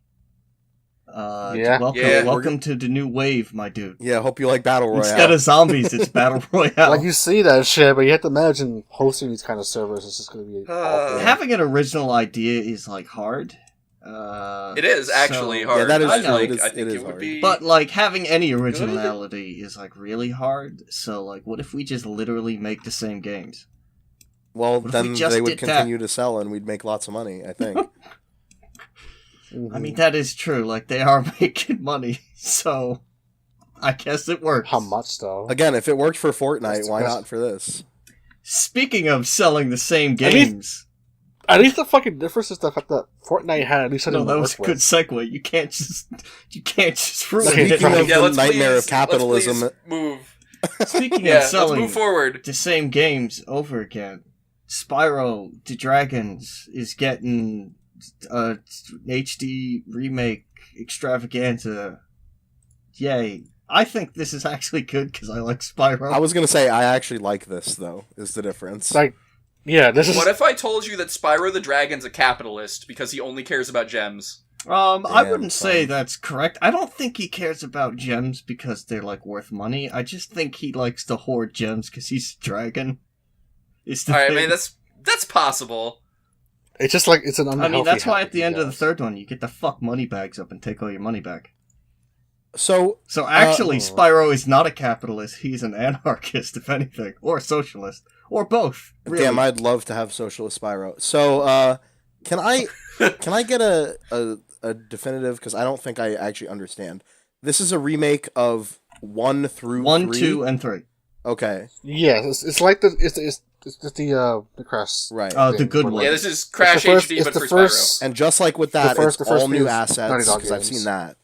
Speaker 4: Yeah.
Speaker 3: Welcome to the new wave, my dude.
Speaker 2: Yeah, hope you like Battle Royale.
Speaker 3: Instead of zombies, it's Battle Royale.
Speaker 4: Like, you see that shit, but you have to imagine hosting these kind of servers is just going to be awful.
Speaker 3: Having an original idea is, like, hard.
Speaker 1: It is actually hard.
Speaker 2: Yeah, that is
Speaker 3: I know.
Speaker 2: true.
Speaker 1: I think
Speaker 2: it
Speaker 1: it
Speaker 2: is
Speaker 1: would
Speaker 2: hard.
Speaker 1: be...
Speaker 3: But, like, having any originality is, like, really hard. So, like, what if we just literally make the same games?
Speaker 2: Well,
Speaker 3: What if
Speaker 2: then
Speaker 3: we just
Speaker 2: they would
Speaker 3: did
Speaker 2: continue to sell and we'd make lots of money, I think.
Speaker 3: I mean, that is true. Like, they are making money, so I guess it works.
Speaker 4: How much, though?
Speaker 2: Again, if it worked for Fortnite, why not for this?
Speaker 3: Speaking of selling the same games...
Speaker 4: At least the fucking difference is the fact that Fortnite had at least something
Speaker 3: No, that
Speaker 4: to
Speaker 3: was a
Speaker 4: work
Speaker 3: good
Speaker 4: with.
Speaker 3: segue. You can't just ruin
Speaker 4: Okay,
Speaker 3: it.
Speaker 2: Speaking of
Speaker 1: Yeah,
Speaker 2: the
Speaker 1: let's
Speaker 2: nightmare
Speaker 1: please-
Speaker 2: of capitalism,
Speaker 1: let's please move.
Speaker 3: Speaking
Speaker 1: Yeah,
Speaker 3: of
Speaker 1: let's
Speaker 3: selling
Speaker 1: move forward.
Speaker 3: the same games over again, Spyro the Dragons is getting a HD remake extravaganza. Yay. I think this is actually good because I like Spyro.
Speaker 2: I was going to say, I actually like this, though, is the difference.
Speaker 4: Like, yeah, this is...
Speaker 1: What if I told you that Spyro the Dragon's a capitalist because he only cares about gems?
Speaker 3: I
Speaker 2: Damn,
Speaker 3: wouldn't say
Speaker 2: son.
Speaker 3: that's correct. I don't think he cares about gems because they're, like, worth money. I just think he likes to hoard gems because he's a dragon.
Speaker 1: Alright, I mean, that's possible.
Speaker 4: It's just like, it's an unhealthy
Speaker 3: I mean, that's why
Speaker 4: habit
Speaker 3: at the
Speaker 4: he
Speaker 3: end of the
Speaker 4: has.
Speaker 3: third one, you get to fuck money bags up and take all your money back.
Speaker 2: So,
Speaker 3: So actually, Spyro is not a capitalist. He's an anarchist, if anything. Or a socialist. Or both. Really.
Speaker 2: damn, I'd love to have Socialist Spyro. So, can I get a definitive, because I don't think I actually understand. This is a remake of 1 through
Speaker 3: 1,
Speaker 2: 3?
Speaker 3: 2, and 3.
Speaker 2: Okay,
Speaker 4: Yeah, it's like it's just the Crash.
Speaker 2: right.
Speaker 3: The good one.
Speaker 1: Yeah, this is Crash
Speaker 4: first-
Speaker 1: HD,
Speaker 4: it's
Speaker 1: but
Speaker 4: the
Speaker 1: for
Speaker 4: first-
Speaker 1: Spyro.
Speaker 2: And just like with that,
Speaker 4: The first
Speaker 2: it's all new
Speaker 4: few Naughty
Speaker 2: assets,
Speaker 4: Dog
Speaker 2: because I've
Speaker 4: games.
Speaker 2: seen that.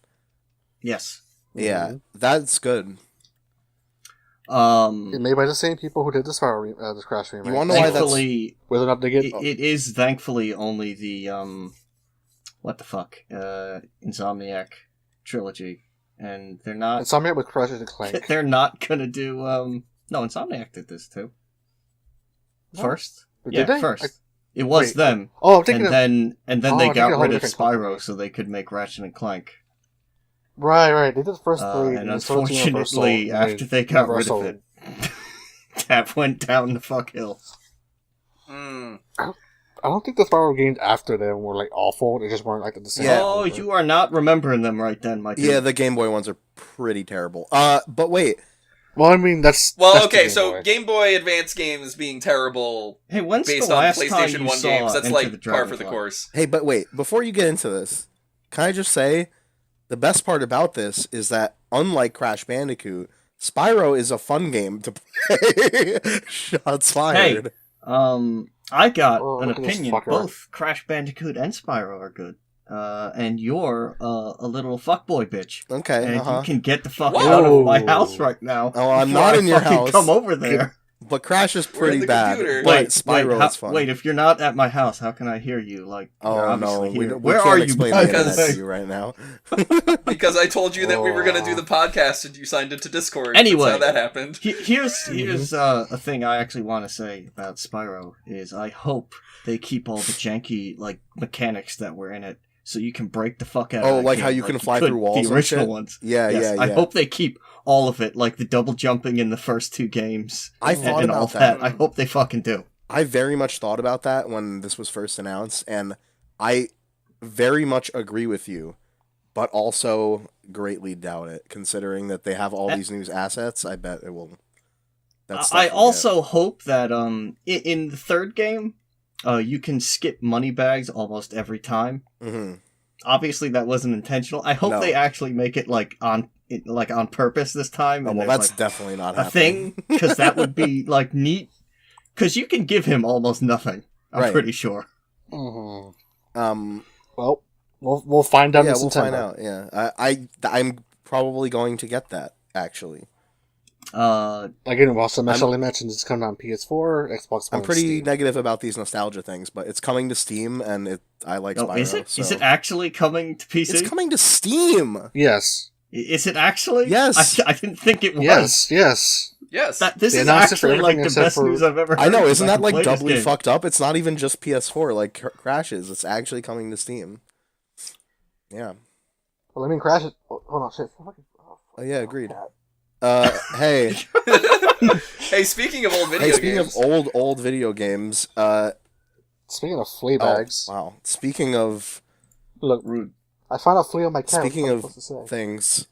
Speaker 3: Yes.
Speaker 2: Yeah, that's good.
Speaker 4: It's made by the same people who did the the Crash remake.
Speaker 2: You wanna know why that's...
Speaker 3: Thankfully,
Speaker 4: Whether or not they get...
Speaker 3: it is thankfully only the, what the fuck, Insomniac trilogy. And they're not...
Speaker 4: Insomniac with Crash and Clank.
Speaker 3: They're not gonna do, no, Insomniac did this too.
Speaker 2: Oh,
Speaker 3: Insomniac did this too.
Speaker 2: okay.
Speaker 3: They're not gonna do,
Speaker 2: Well,
Speaker 3: First?
Speaker 4: Did they?
Speaker 3: First. It was them.
Speaker 4: Oh, I'm thinking
Speaker 3: and then they got rid of Spyro
Speaker 4: company.
Speaker 3: so they could make Ratchet and Clank.
Speaker 4: Right. They did the first three.
Speaker 3: And unfortunately, after they got rid of it, that went down the fuck hill.
Speaker 4: I don't think the Spyro games after them were like awful. They just weren't like the same.
Speaker 3: Yeah. Oh, you are not remembering them right then, my dude.
Speaker 2: Yeah, the Game Boy ones are pretty terrible. But wait.
Speaker 4: Well, I mean, that's
Speaker 1: okay. So Game Boy Advance games being terrible.
Speaker 3: Hey, when's
Speaker 1: based
Speaker 3: the last
Speaker 1: on
Speaker 3: time
Speaker 1: PlayStation
Speaker 3: you
Speaker 1: 1
Speaker 3: saw
Speaker 1: games? That's
Speaker 3: Enter
Speaker 1: like
Speaker 3: the
Speaker 1: par for the
Speaker 3: Dragonfly?
Speaker 1: course.
Speaker 2: Hey, but wait. Before you get into this, can I just say the best part about this is that unlike Crash Bandicoot, Spyro is a fun game to play. Shots fired.
Speaker 3: Hey, I got an
Speaker 4: look at this
Speaker 3: opinion.
Speaker 4: fucker.
Speaker 3: Both Crash Bandicoot and Spyro are good. And you're a little fuckboy bitch.
Speaker 2: Okay,
Speaker 3: And you can get the fuck
Speaker 1: Whoa.
Speaker 3: out of my house right now.
Speaker 2: Oh, I'm
Speaker 3: before
Speaker 2: not
Speaker 3: I
Speaker 2: in your
Speaker 3: fucking
Speaker 2: house.
Speaker 3: Come over there.
Speaker 2: But Crash is
Speaker 1: We're in
Speaker 2: pretty
Speaker 1: the
Speaker 2: bad.
Speaker 1: computer.
Speaker 2: But Spyro is fun.
Speaker 3: Wait, if you're not at my house, how can I hear you? Like, you're
Speaker 2: Oh no,
Speaker 3: obviously
Speaker 2: we
Speaker 3: here.
Speaker 2: we
Speaker 3: Where
Speaker 2: can't
Speaker 3: are you?
Speaker 2: explain
Speaker 3: by
Speaker 2: the
Speaker 3: the
Speaker 2: internet
Speaker 3: way?
Speaker 2: to you right now.
Speaker 1: Because I told you that we were going to do the podcast and you signed into Discord.
Speaker 3: Anyway.
Speaker 1: That's how that happened.
Speaker 3: Here's a thing I actually want to say about Spyro is I hope they keep all the janky like mechanics that were in it, so you can break the fuck out.
Speaker 2: Oh,
Speaker 3: of that
Speaker 2: like
Speaker 3: game,
Speaker 2: how you can fly
Speaker 3: could
Speaker 2: through walls
Speaker 3: The
Speaker 2: and
Speaker 3: original
Speaker 2: shit?
Speaker 3: ones.
Speaker 2: Yeah,
Speaker 3: Yes,
Speaker 2: yeah.
Speaker 3: I hope they keep all of it, like the double jumping in the first two games.
Speaker 2: I thought
Speaker 3: and all
Speaker 2: about that.
Speaker 3: I hope they fucking do.
Speaker 2: I very much thought about that when this was first announced, and I very much agree with you, but also greatly doubt it, considering that they have all these new assets. I bet it will.
Speaker 3: I also hope that in the third game, you can skip money bags almost every time.
Speaker 2: Mm-hmm.
Speaker 3: Obviously, that wasn't intentional. I hope they actually make it like on purpose this time.
Speaker 2: Oh,
Speaker 3: and
Speaker 2: well,
Speaker 3: there's,
Speaker 2: that's
Speaker 3: like,
Speaker 2: definitely not
Speaker 3: a
Speaker 2: happening.
Speaker 3: thing, because that would be like neat. Because you can give him almost nothing. I'm pretty sure.
Speaker 4: Mm-hmm. Well, we'll find out.
Speaker 2: Yeah,
Speaker 4: in
Speaker 2: we'll
Speaker 4: September.
Speaker 2: find out. Yeah, I'm probably going to get that actually.
Speaker 4: Again, while Semester mentioned it's coming on PS4, Xbox One.
Speaker 2: I'm pretty
Speaker 4: Steam.
Speaker 2: negative about these nostalgia things, but it's coming to Steam, and I like Spyro.
Speaker 3: Is it?
Speaker 2: So.
Speaker 3: Is it actually coming to PC?
Speaker 2: It's coming to Steam.
Speaker 4: Yes.
Speaker 3: Is it actually?
Speaker 2: Yes.
Speaker 3: I didn't think it was.
Speaker 4: Yes.
Speaker 1: Yes.
Speaker 3: This
Speaker 4: They
Speaker 3: is
Speaker 4: announced it for
Speaker 3: actually like
Speaker 4: everything
Speaker 3: the best
Speaker 4: except for-
Speaker 3: news I've ever heard.
Speaker 2: I know,
Speaker 3: because
Speaker 2: isn't
Speaker 3: I
Speaker 2: that
Speaker 3: can
Speaker 2: like
Speaker 3: play this
Speaker 2: doubly
Speaker 3: game.
Speaker 2: fucked up? It's not even just PS4 like Crashes. It's actually coming to Steam. Yeah.
Speaker 4: Well, I mean, Crash is... Hold on, shit.
Speaker 2: Oh yeah, agreed. Hey.
Speaker 1: Hey, speaking of old video
Speaker 2: Hey, speaking
Speaker 1: games.
Speaker 2: of old video games,
Speaker 4: Speaking of flea bags...
Speaker 2: Oh, wow. Speaking of...
Speaker 4: Look,
Speaker 3: Rude.
Speaker 4: I found a flea on my cat.
Speaker 2: Speaking
Speaker 4: What am I
Speaker 2: of
Speaker 4: supposed to say?
Speaker 2: things...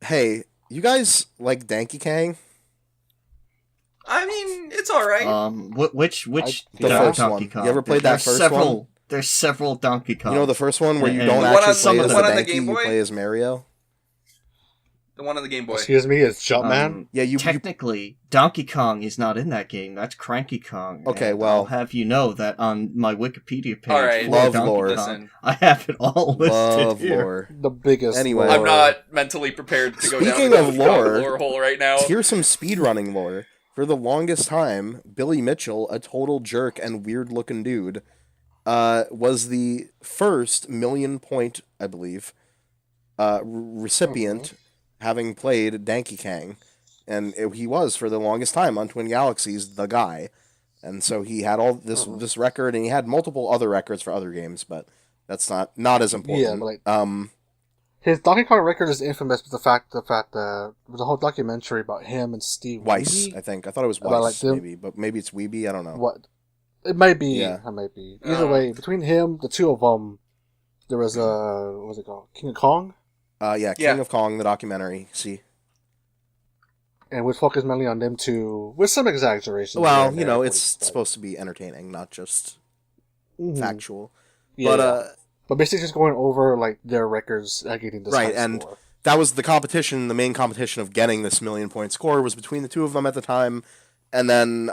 Speaker 2: Hey, you guys like Donkey Kong?
Speaker 1: I mean, it's alright.
Speaker 3: Which
Speaker 2: The first
Speaker 3: Donkey
Speaker 2: one.
Speaker 3: Kong?
Speaker 2: You ever played that first one?
Speaker 3: There's several Donkey Kong.
Speaker 2: You know the first one where you
Speaker 3: And
Speaker 2: don't
Speaker 3: the one
Speaker 2: actually
Speaker 3: on-
Speaker 2: play as
Speaker 3: the
Speaker 2: the
Speaker 1: one on the
Speaker 2: Donkey,
Speaker 1: Game
Speaker 2: you
Speaker 1: Boy?
Speaker 2: play as Mario?
Speaker 1: The one on the Game Boy.
Speaker 4: Excuse me, it's Jumpman?
Speaker 2: Yeah, you
Speaker 3: Technically, Donkey Kong is not in that game. That's Cranky Kong.
Speaker 2: Okay,
Speaker 3: And
Speaker 2: well-
Speaker 3: I'll have you know that on my Wikipedia page,
Speaker 1: Alright.
Speaker 3: for
Speaker 2: Love
Speaker 3: Donkey
Speaker 2: lore.
Speaker 3: Kong,
Speaker 1: Listen.
Speaker 3: I have it all listed
Speaker 2: love
Speaker 3: here.
Speaker 2: lore.
Speaker 4: The biggest.
Speaker 2: Anyway.
Speaker 4: lore.
Speaker 1: I'm not mentally prepared to go
Speaker 2: Speaking
Speaker 1: down
Speaker 2: of
Speaker 1: the
Speaker 2: lore,
Speaker 1: lore hole right now.
Speaker 2: Here's some speedrunning lore. For the longest time, Billy Mitchell, a total jerk and weird-looking dude, was the first million-point, I believe, recipient having played Donkey Kong. And he was, for the longest time, on Twin Galaxies, the guy. And so he had all this record, and he had multiple other records for other games, but that's not as important.
Speaker 4: Yeah, but like, his Donkey Kong record is infamous with the fact that there was a whole documentary about him and Steve
Speaker 2: Weiss,
Speaker 4: Weeby.
Speaker 2: I think. I thought it was
Speaker 4: About,
Speaker 2: Weiss,
Speaker 4: like,
Speaker 2: maybe, but maybe it's Weeby, I don't know.
Speaker 4: What? It might be.
Speaker 2: Yeah.
Speaker 4: It might be. Either way, between him, the two of them, there was what was it called? King of Kong?
Speaker 2: Yeah, King of Kong, the documentary, see.
Speaker 4: And would focus mainly on them two, with some exaggeration.
Speaker 2: Well, you know, it's supposed to be entertaining, not just factual.
Speaker 4: Yeah, but basically just going over like their records at getting this
Speaker 2: Right,
Speaker 4: high
Speaker 2: and
Speaker 4: score.
Speaker 2: that was the competition. The main competition of getting this million-point score was between the two of them at the time. And then,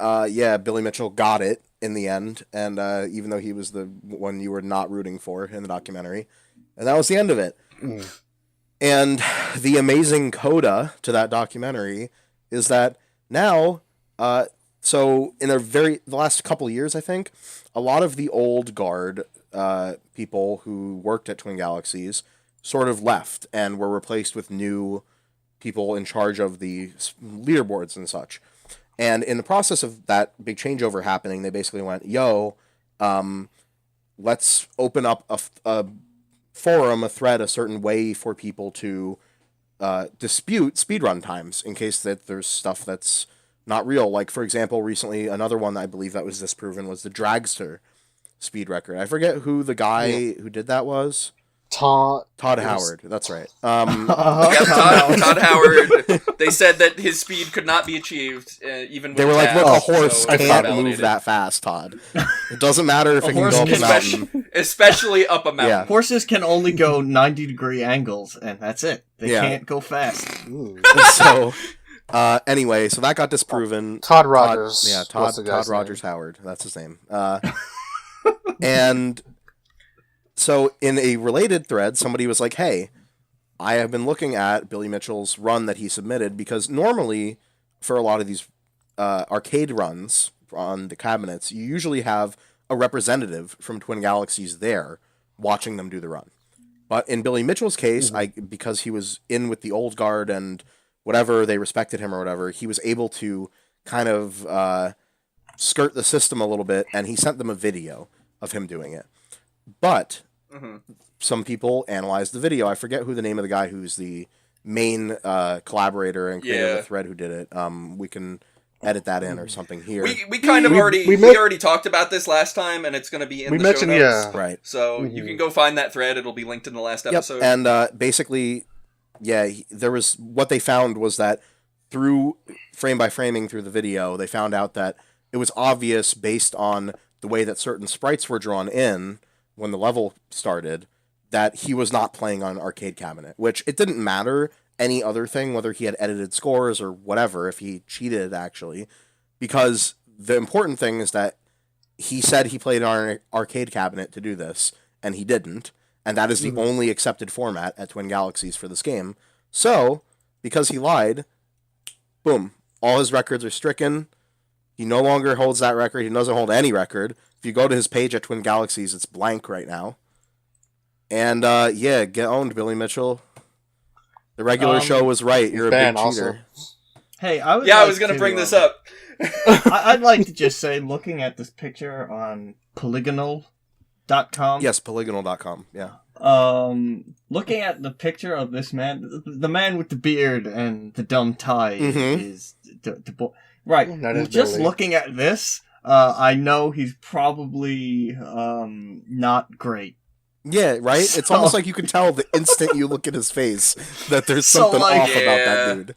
Speaker 2: Billy Mitchell got it in the end, and even though he was the one you were not rooting for in the documentary. And that was the end of it.
Speaker 4: Mm.
Speaker 2: And the amazing coda to that documentary is that now, so in the last couple of years, I think, a lot of the old guard people who worked at Twin Galaxies sort of left and were replaced with new people in charge of the leaderboards and such. And in the process of that big changeover happening, they basically went, yo, let's open up a forum, a thread, a certain way for people to dispute speedrun times in case that there's stuff that's not real. Like, for example, recently, another one I believe that was disproven was the Dragster speed record. I forget who the guy who did that was. Todd Howard. That's right.
Speaker 1: Yep, Todd Howard. They said that his speed could not be achieved, even with
Speaker 2: they were like,
Speaker 1: tabs,
Speaker 2: look, a horse
Speaker 1: so
Speaker 2: can't move that fast, Todd. It doesn't matter if it can go up a mountain.
Speaker 1: Especially up a mountain.
Speaker 2: Yeah.
Speaker 3: Horses can only go 90-degree angles, and that's it. They can't go fast.
Speaker 2: So, anyway, so that got disproven.
Speaker 4: Todd Rogers.
Speaker 2: Todd Rogers Howard. That's his name. And so in a related thread, somebody was like, hey, I have been looking at Billy Mitchell's run that he submitted, because normally for a lot of these arcade runs on the cabinets, you usually have a representative from Twin Galaxies there watching them do the run. But in Billy Mitchell's case, because he was in with the old guard and whatever, they respected him or whatever, he was able to kind of skirt the system a little bit, and he sent them a video of him doing it. But some people analyzed the video. I forget who the name of the guy who's the main collaborator and creator of the thread who did it. We can edit that in or something here.
Speaker 1: We kind of we already talked about this last time, and it's going to be in the show notes.
Speaker 2: Right.
Speaker 1: So you can go find that thread. It'll be linked in the last episode.
Speaker 2: And basically, there was, what they found was that through frame by framing through the video, they found out that it was obvious based on the way that certain sprites were drawn in when the level started, that he was not playing on an arcade cabinet, which it didn't matter any other thing, whether he had edited scores or whatever, if he cheated actually, because the important thing is that he said he played on an arcade cabinet to do this, and he didn't, and that is the only accepted format at Twin Galaxies for this game. So, because he lied, boom, all his records are stricken. He no longer holds that record. He doesn't hold any record. If you go to his page at Twin Galaxies, it's blank right now. And, get owned, Billy Mitchell. The regular show was right. You're a big cheater.
Speaker 3: Hey,
Speaker 1: I was going to bring this up.
Speaker 3: I'd like to just say, looking at this picture on polygonal.com.
Speaker 2: Yes, polygonal.com, yeah.
Speaker 3: Looking at the picture of this man, the man with the beard and the dumb tie is... Right, just looking at this, I know he's probably not great.
Speaker 2: Yeah, right? It's almost like you can tell the instant you look at his face that there's something off about that dude.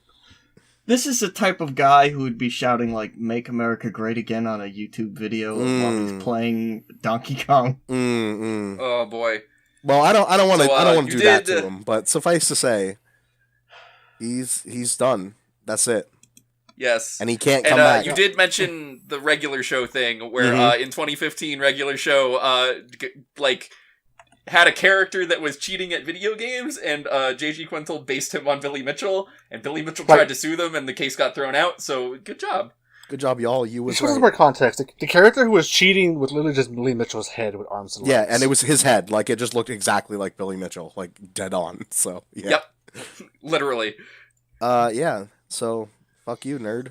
Speaker 3: This is the type of guy who would be shouting, like, "Make America Great Again" on a YouTube video while he's playing Donkey Kong.
Speaker 1: Oh, boy.
Speaker 2: Well, I don't want to do that to him, but suffice to say, he's done. That's it.
Speaker 1: Yes.
Speaker 2: And he can't come back.
Speaker 1: You did mention the regular show thing, where in 2015, regular show, had a character that was cheating at video games, and J.G. Quintel based him on Billy Mitchell, and Billy Mitchell tried to sue them, and the case got thrown out, so good job.
Speaker 2: Good job, y'all. You was
Speaker 4: right. More context. The character who was cheating was literally just Billy Mitchell's head with arms and legs.
Speaker 2: Yeah, and it was his head. Like, it just looked exactly like Billy Mitchell. Like, dead on. So, yeah.
Speaker 1: Yep. Literally.
Speaker 2: So... Fuck you, nerd.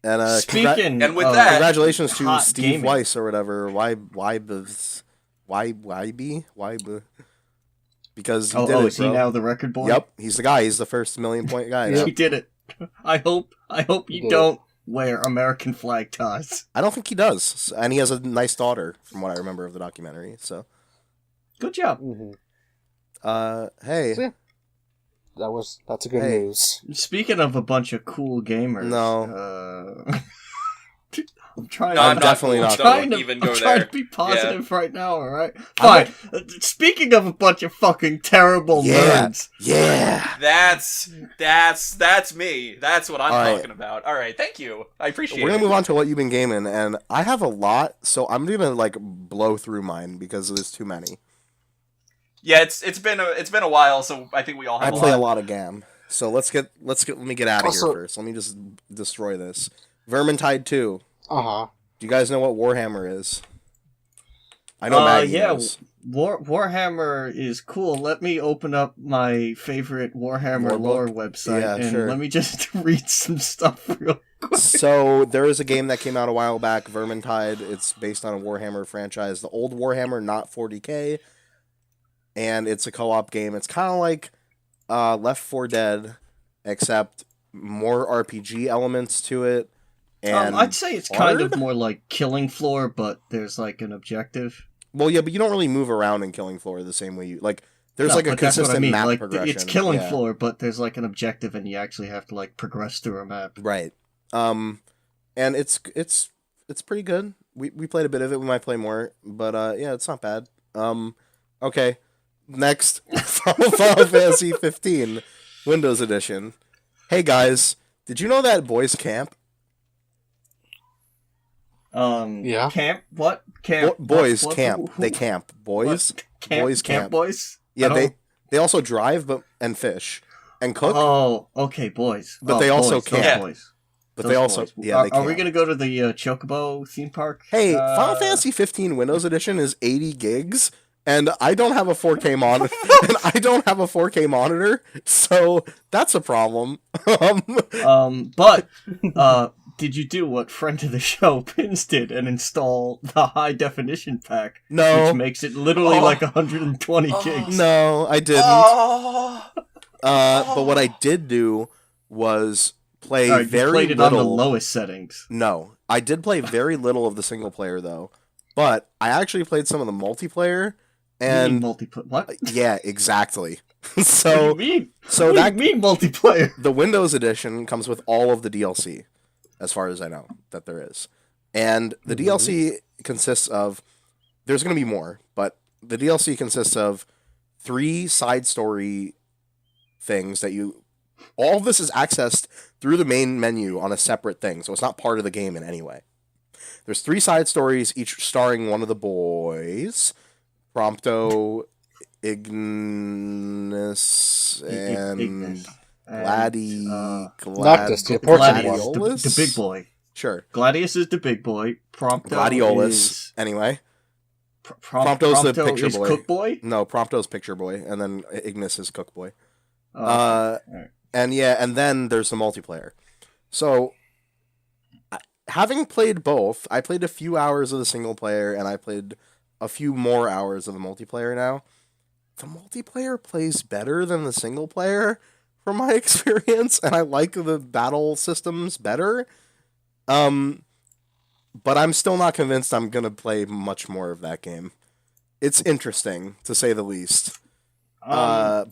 Speaker 2: And
Speaker 3: and
Speaker 1: with that,
Speaker 2: congratulations to Steve
Speaker 3: gaming.
Speaker 2: Weiss or whatever. Why because he did it.
Speaker 3: Is he now the record boy?
Speaker 2: Yep, he's the guy. He's the first 1,000,000-point guy.
Speaker 3: He did it. I hope you don't wear American flag ties.
Speaker 2: I don't think he does, and he has a nice daughter, from what I remember of the documentary. So,
Speaker 3: good job.
Speaker 2: Hey.
Speaker 4: So, yeah. That's a good news.
Speaker 3: Speaking of a bunch of cool gamers, I'm trying.
Speaker 1: No,
Speaker 3: I'm
Speaker 1: definitely not. Trying
Speaker 3: to be positive right now. All right, fine. Speaking of a bunch of fucking terrible nerds,
Speaker 1: that's me. That's what I'm talking about. All right, thank you. I appreciate it.
Speaker 2: We're gonna move on to what you've been gaming, and I have a lot, so I'm gonna blow through mine because there's too many.
Speaker 1: Yeah, it's been a while, so I think we all have.
Speaker 2: I play a lot of GAM, so let me get out of here first. Let me just destroy this. Vermintide 2.
Speaker 4: Do
Speaker 2: you guys know what Warhammer is? I know Maggie
Speaker 3: yeah,
Speaker 2: knows.
Speaker 3: Warhammer is cool. Let me open up my favorite Warhammer lore website and let me just read some stuff real quick.
Speaker 2: So, there is a game that came out a while back, Vermintide. It's based on a Warhammer franchise. The old Warhammer, not 40k. And it's a co-op game. It's kind of like Left 4 Dead, except more RPG elements to it. And
Speaker 3: I'd say it's kind of more like Killing Floor, but there's like an objective.
Speaker 2: Well, yeah, but you don't really move around in Killing Floor the same way you like. There's like a consistent map progression.
Speaker 3: It's Killing Floor, but there's like an objective, and you actually have to like progress through a map.
Speaker 2: Right. And it's pretty good. We played a bit of it. We might play more, but yeah, it's not bad. Okay. Next, Final Fantasy 15 Windows Edition. Hey guys, did you know that boys camp?
Speaker 4: Yeah.
Speaker 3: Camp? What? Camp?
Speaker 2: Boys camp. They camp. Boys.
Speaker 3: Camp?
Speaker 2: Boys camp.
Speaker 3: Camp boys?
Speaker 2: Yeah, they also drive and fish and cook.
Speaker 3: Oh, okay, boys.
Speaker 2: But they also camp.
Speaker 3: Those boys.
Speaker 2: But
Speaker 3: Those
Speaker 2: they also
Speaker 3: boys.
Speaker 2: yeah. They camp.
Speaker 3: Are we gonna go to the Chocobo theme park?
Speaker 2: Hey, Final Fantasy 15 Windows Edition is 80 gigs. And I don't have a 4K monitor. And I don't have a 4K monitor, so that's a problem.
Speaker 3: But did you do what friend of the show Pins did and install the high definition pack?
Speaker 2: No,
Speaker 3: which makes it literally like 120 gigs.
Speaker 2: No, I didn't. But what I did do was play very
Speaker 3: played it
Speaker 2: little.
Speaker 3: on the lowest settings.
Speaker 2: No, I did play very little of the single player though. But I actually played some of the multiplayer. And
Speaker 3: what?
Speaker 2: Yeah, exactly. So
Speaker 3: what do you mean?
Speaker 2: So
Speaker 3: what do you mean multiplayer?
Speaker 2: The Windows Edition comes with all of the DLC, as far as I know that there is, and the DLC consists of. There's going to be more, but the DLC consists of 3 side story things that you. All of this is accessed through the main menu on a separate thing, so it's not part of the game in any way. There's 3 side stories, each starring one of the boys. Prompto, Ignis, and
Speaker 4: Noctis, the important one.
Speaker 3: The big boy.
Speaker 2: Sure.
Speaker 3: Gladius is the big boy. Prompto
Speaker 2: Gladiolus.
Speaker 3: Is...
Speaker 2: Anyway.
Speaker 3: Prompto's
Speaker 2: the picture
Speaker 3: is
Speaker 2: boy.
Speaker 3: Cook boy?
Speaker 2: No, Prompto's picture boy, and then Ignis is cook boy.
Speaker 3: Right.
Speaker 2: And yeah, and then there's the multiplayer. So, having played both, I played a few hours of the single player, and I played a few more hours of the multiplayer now. The multiplayer plays better than the single player, from my experience, and I like the battle systems better. But I'm still not convinced I'm going to play much more of that game. It's interesting, to say the least.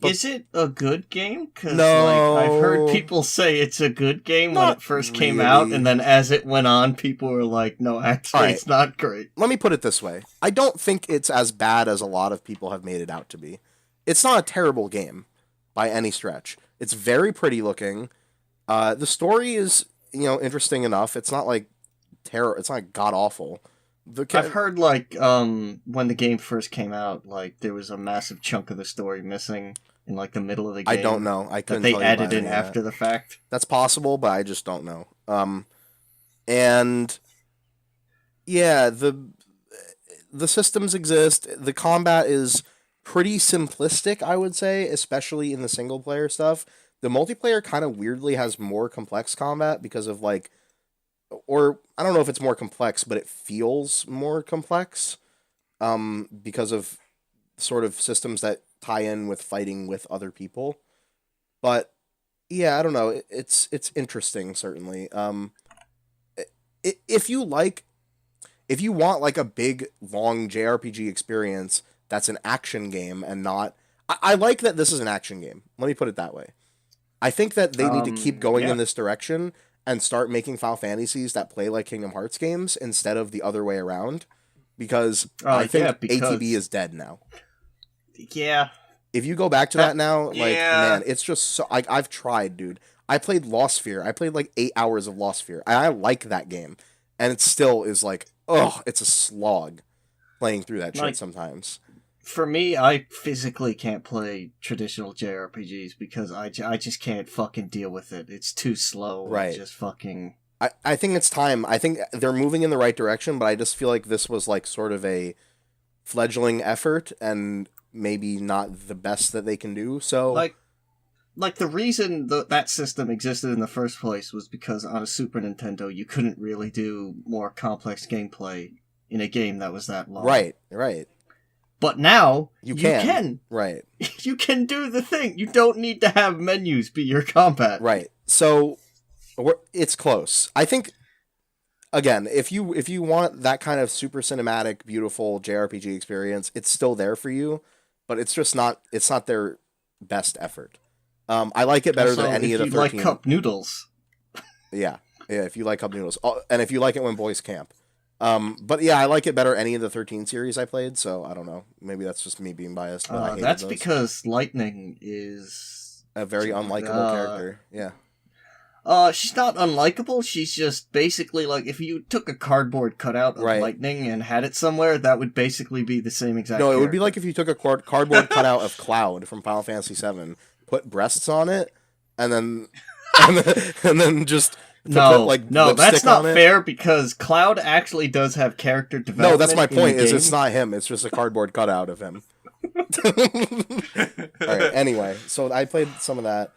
Speaker 3: Is it a good game? Because
Speaker 2: no,
Speaker 3: I've heard people say it's a good game when it first came out, and then as it went on, people were like, no, actually, it's not great.
Speaker 2: Let me put it this way. I don't think it's as bad as a lot of people have made it out to be. It's not a terrible game, by any stretch. It's very pretty looking. The story is, interesting enough. It's not like it's not god-awful.
Speaker 3: I've heard, when the game first came out, there was a massive chunk of the story missing in, the middle of the game.
Speaker 2: I don't know. I couldn't
Speaker 3: that
Speaker 2: tell
Speaker 3: they
Speaker 2: you
Speaker 3: added in after the fact.
Speaker 2: That's possible, but I just don't know. And, yeah, the systems exist. The combat is pretty simplistic, I would say, especially in the single-player stuff. The multiplayer kind of weirdly has more complex combat because of, or I don't know if it's more complex, but it feels more complex because of sort of systems that tie in with fighting with other people. But yeah, I don't know. It's interesting, certainly. If you want a big long JRPG experience that's an action game and not, I like that this is an action game. Let me put it that way. I think that they need to keep going in this direction and start making Final Fantasies that play like Kingdom Hearts games instead of the other way around. Because I think ATB is dead now.
Speaker 3: Yeah.
Speaker 2: If you go back to that now, man, it's just so... I've tried, dude. I played Lost Sphere. I played 8 hours of Lost Sphere. I like that game. And it still is it's a slog playing through that shit sometimes.
Speaker 3: For me, I physically can't play traditional JRPGs because I just can't fucking deal with it. It's too slow.
Speaker 2: Right.
Speaker 3: Just fucking...
Speaker 2: I think it's time. I think they're moving in the right direction, but I just feel like this was sort of a fledgling effort and maybe not the best that they can do. So
Speaker 3: like the reason that system existed in the first place was because on a Super Nintendo you couldn't really do more complex gameplay in a game that was that long.
Speaker 2: Right.
Speaker 3: But now
Speaker 2: you can. Right.
Speaker 3: You can do the thing. You don't need to have menus be your combat.
Speaker 2: Right. So it's close. I think again, if you want that kind of super cinematic, beautiful JRPG experience, it's still there for you, but it's just not their best effort. I like it better than any of the 13.
Speaker 3: If you like cup noodles.
Speaker 2: Yeah, if you like cup noodles. And if you like it when boys camp. But yeah, I like it better any of the 13 series I played, so I don't know. Maybe that's just me being biased. But
Speaker 3: that's because Lightning is...
Speaker 2: a very unlikable character, yeah.
Speaker 3: She's not unlikable, she's just basically like, if you took a cardboard cutout of Lightning and had it somewhere, that would basically be the same exact character.
Speaker 2: It would be like if you took a cardboard cutout of Cloud from Final Fantasy VII, put breasts on it, and then just...
Speaker 3: No, that's not fair because Cloud actually does have character development.
Speaker 2: No, that's my point. It's not him. It's just a cardboard cutout of him. All right. Anyway, so I played some of that.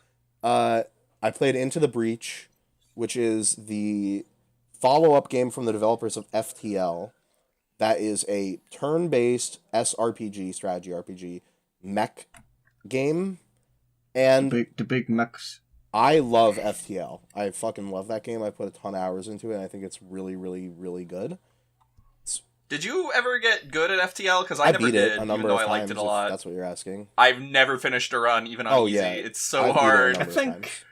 Speaker 2: I played Into the Breach, which is the follow-up game from the developers of FTL. That is a turn-based SRPG, strategy RPG, mech game, and
Speaker 3: the big mechs.
Speaker 2: I love FTL. I fucking love that game. I put a ton of hours into it, and I think it's really, really, really good.
Speaker 1: Did you ever get good at FTL? Because I never
Speaker 2: beat
Speaker 1: did,
Speaker 2: it a number
Speaker 1: even though
Speaker 2: of
Speaker 1: I liked
Speaker 2: times,
Speaker 1: it a lot.
Speaker 2: That's what you're asking.
Speaker 1: I've never finished a run, even on easy.
Speaker 2: Yeah.
Speaker 1: It's so hard.
Speaker 3: I